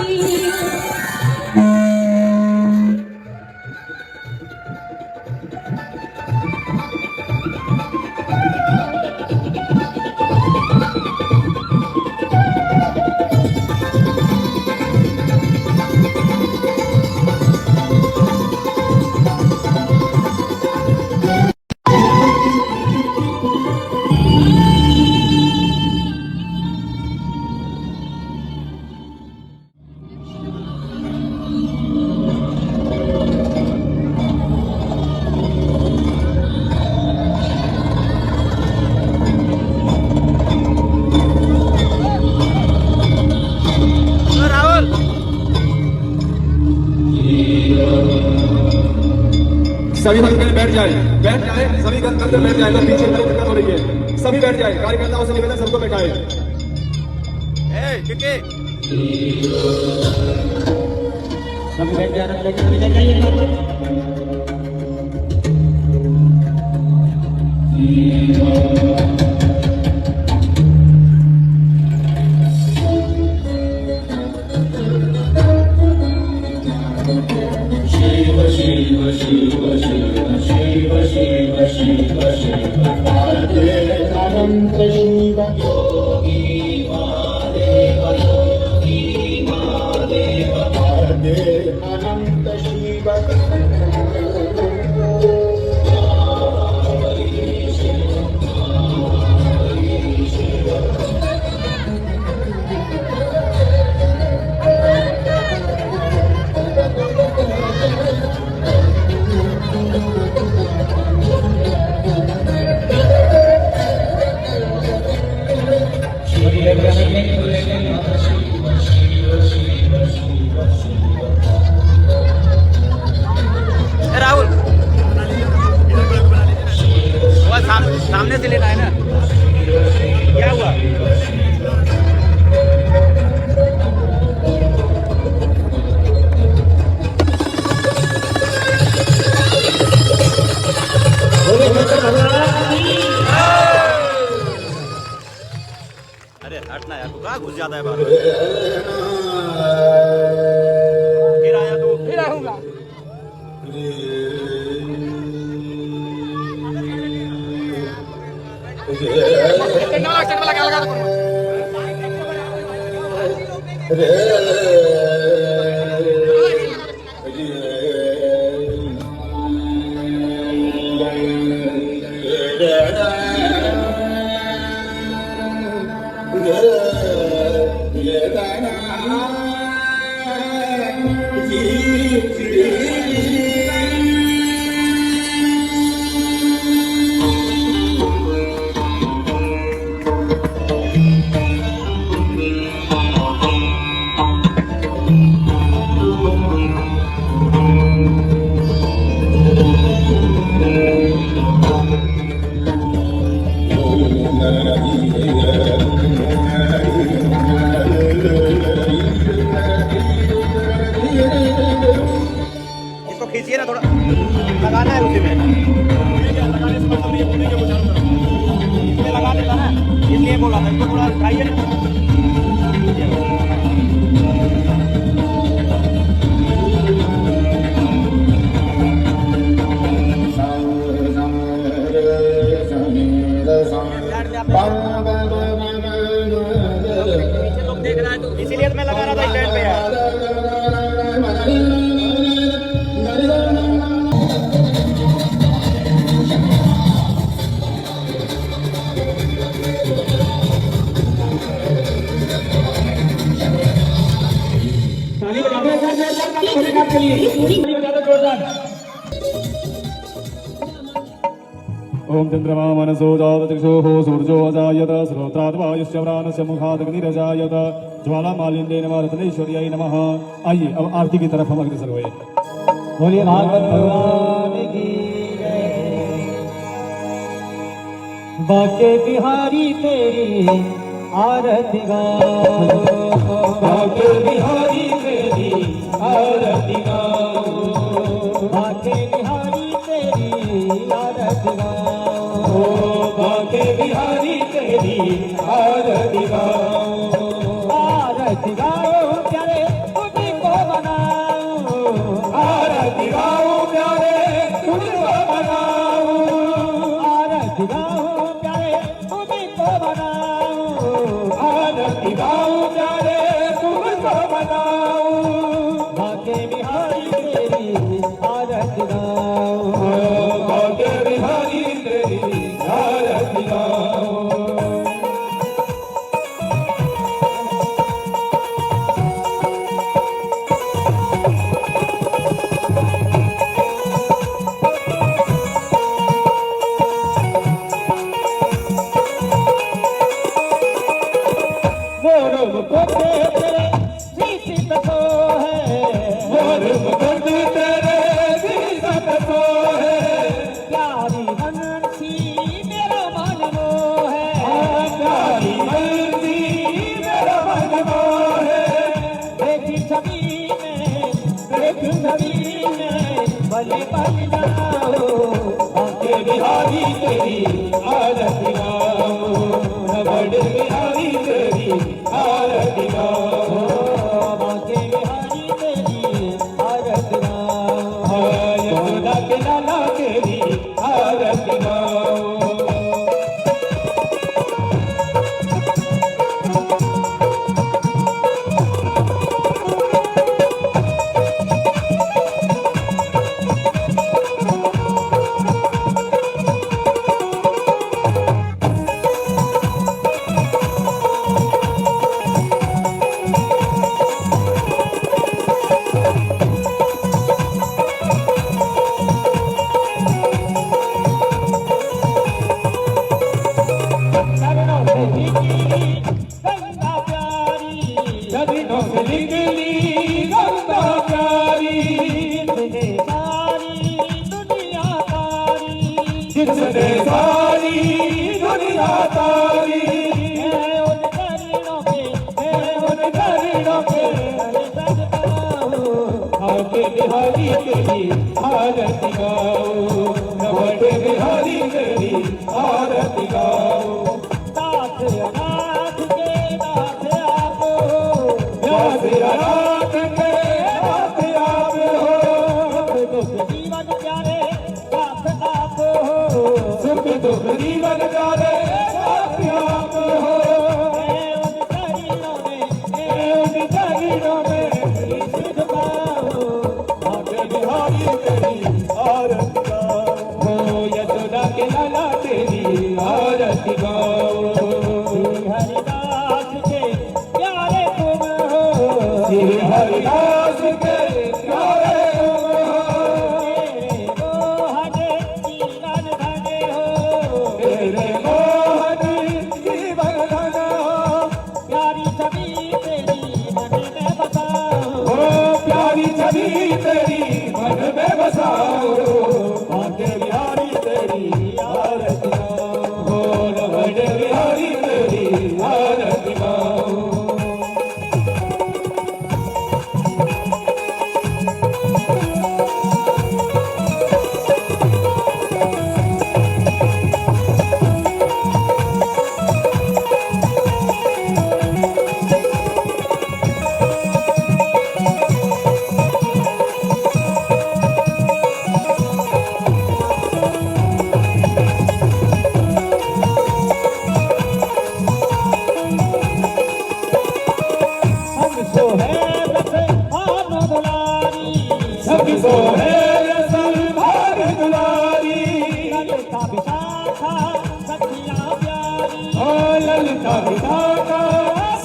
सभी भक्त बैठ जाए सभी गणतंत्र बैठ जाएगा। पीछे बड़ी दिक्कत हो रही है, सभी बैठ जाए। कार्यकर्ताओं से निवेदन सबको बैठाए। सभी बैठ जाना, लेकिन जाइए। राहुल सामने से लेना है ना, क्या हुआ? अरे हटना यार, तू कहाँ घुस जाता है बाहर? फिर आया तू, फिर आऊंगा। इसको खींचिए ना थोड़ा, लगाना है उसी में, इसमें लगा देता ना, इसलिए बोला था इसको थोड़ा उठाइए ना। लोग देख रहा है तो इसीलिए तो मैं लगा रहा था स्टैंड पे यार। ओम चंद्रमा मनसो जातचक्षुः सूर्यो अजायत श्रोत्राद्वायुश्च प्राणस्य मुखादग्निरजायत ज्वालामालिन्येन नमः रत्नेश्वर्यै नमः। आइए अब आरती की तरफ हम अग्रसर हुए। बोलिए भागवत भगवान की जय। बाके बिहारी तेरी आरती गाओ, बाके बिहारी तेरी आरती गाओ, बाके बिहारी तेरी आरती गाओ, बाके बिहारी तेरी आरती गाओ। आरती गाओ प्यारे तुझको बनाऊं, आरती गाओ प्यारे तुझको बनाऊं, आरती गाओ प्यारे तुझको बनाऊं, आरती गाओ प्यारे तुझको बनाऊं, भाग्य बिहारी तेरी आरती गाऊं, भाग्य बिहारी तेरी आरती गाओ। मोर मुकुट तेरे शीश तो है, मोर मुकुट तेरे शीश तो है, प्यारी बंसी मेरा मन मोह है, प्यारी बंसी मेरा मन मोह है, देखी छवि में भले बन जाओ, भाग्य बिहारी तेरी आरती गाओ, बड़ बिहारी तेरी आरती गाओ, भाग्य बिहारी तेरी आरती गाओ, यशोदा के लाला तेरी आरती गाओ। चरणों से निकली गंगा प्यारी, नदियों से निकली गंगा प्यारी, जिसने सारी दुनिया तारी, जिसने सारी दुनिया तारी, है उन चरणों पे, है उन चरणों पे सजदा हूँ, भाग्य बिहारी तेरी आरती गाओ, बड़ बिहारी तेरी आरती गाओ। दास अनाथ के दास आप हो, व्यास अनाथ के नाथ आप हो, दुख जीवन प्यारे दास आप हो, सुख दुख जीवन प्यारे नाथ आप हो, उन चरणों में शीश झुकाओ, भाग्य बिहारी तेरी आरती गाओ, हो यशोदा के लाला तेरी आरती गाओ। श्री हरिदास के प्यारे तुम हो, श्री हरिदास के प्यारे तुम हो, तेरे मोहन जीवन धन हो, प्यारी छवि तेरी मन में बसाओ, हो प्यारी छवि तेरी मन में बसाओ, भाग्य बिहारी तेरी आरती गाओ, हो बड़ बिहारी तेरी आरती गाओ। हमसो है बस भानु दुलारी, सभी सो है रसल भाग दुलारी, ललिता विशाखा सखियाँ प्यारी, ओ ललिता विशाखा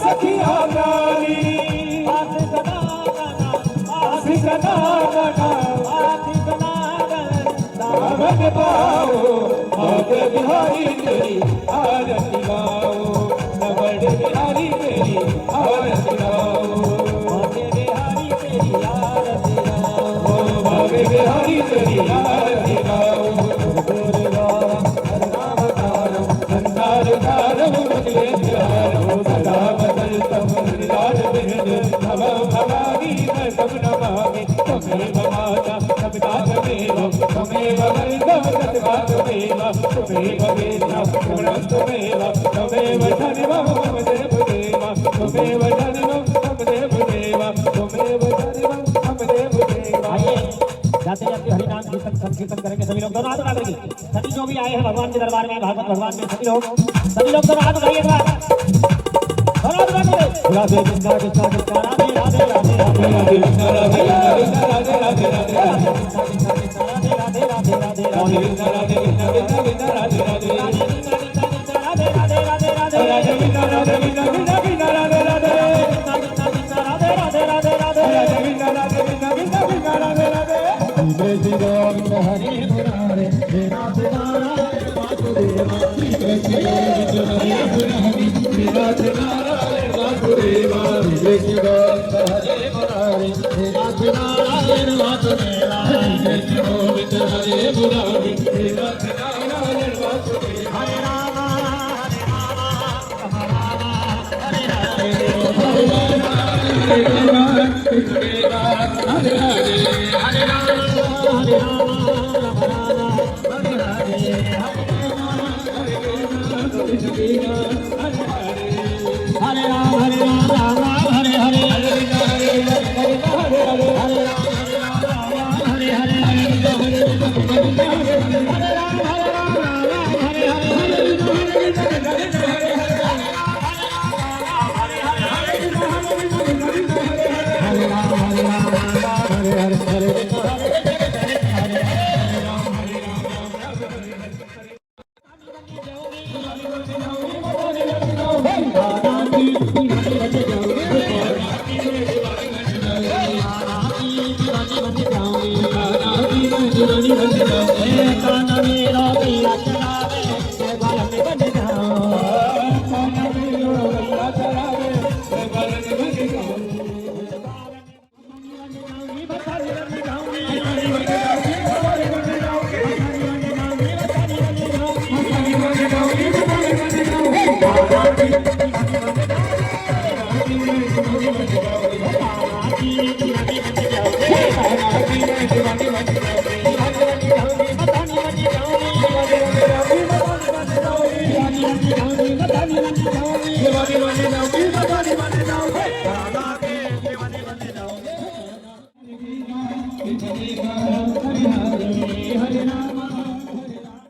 सखिया प्यारी, आस सदा गना, आस सिकता गना सदा गना, सावन पाओ, भाग्य बिहारी तेरी आरती गाओ, बड़ बिहारी तेरी आरती गाओ, भाग्य बिहारी तेरी आरती गाओ, ओ भाग्य बिहारी तेरी आरती गाओ। संसार सारम मुझे प्यारो, सदा बदलतम निराल बिहन, भव भवानी मैं सब नमामि, त्वमेव माता सबका त्वमेव, त्वमेव वरदं सत्वा त्वमेव, त्वमेव वेद्यं गुणं त्वमेव, त्वमेव धर्मं मम देवदेव, त्वमेव धर्मं आइए जाते जाते हरिनाम कीर्तन संकीर्तन करेंगे सभी लोग। दोनों हाथ उठा करके सभी जो भी आए हैं भगवान के दरबार में, भागवत भगवान में, सभी लोग दोनों हाथ उठाइए एक बार। दोनों हाथ उठा के राधे कृष्णा कृष्णा कृष्णा राधे राधे राधे राधे राधे कृष्णा राधे राधे कृष्णा राधे राधे राधे राधे कृष्णा कृष्णा कृष्णा राधे राधे राधे राधे राधे कृष्णा राधे कृष्णा कृष्णा कृष्णा राधे राधे राधे राधे राधे राधे राधे राधे कृष्णा राधे कृष्णा कृष्णा कृष्णा राधे राधे कृष्णा कृष्णा कृष्णा राधे राधे राधे राधे कृष्णा राधे कृष्णा कृष्णा कृष्णा राधे राधे जय श्री गोविंद हरे मुरारे हे नाथ नारायण वासुदेवा जय श्री गोविंद हरे मुरारे हे नाथ नारायण वासुदेवा जय श्री गोविंद हरे मुरारे हे नाथ नारायण वासुदेवा जय श्री गोविंद हरे मुरारे हे नाथ नारायण वासुदेवा हरे राम हरे राम हरे राम हरे Hare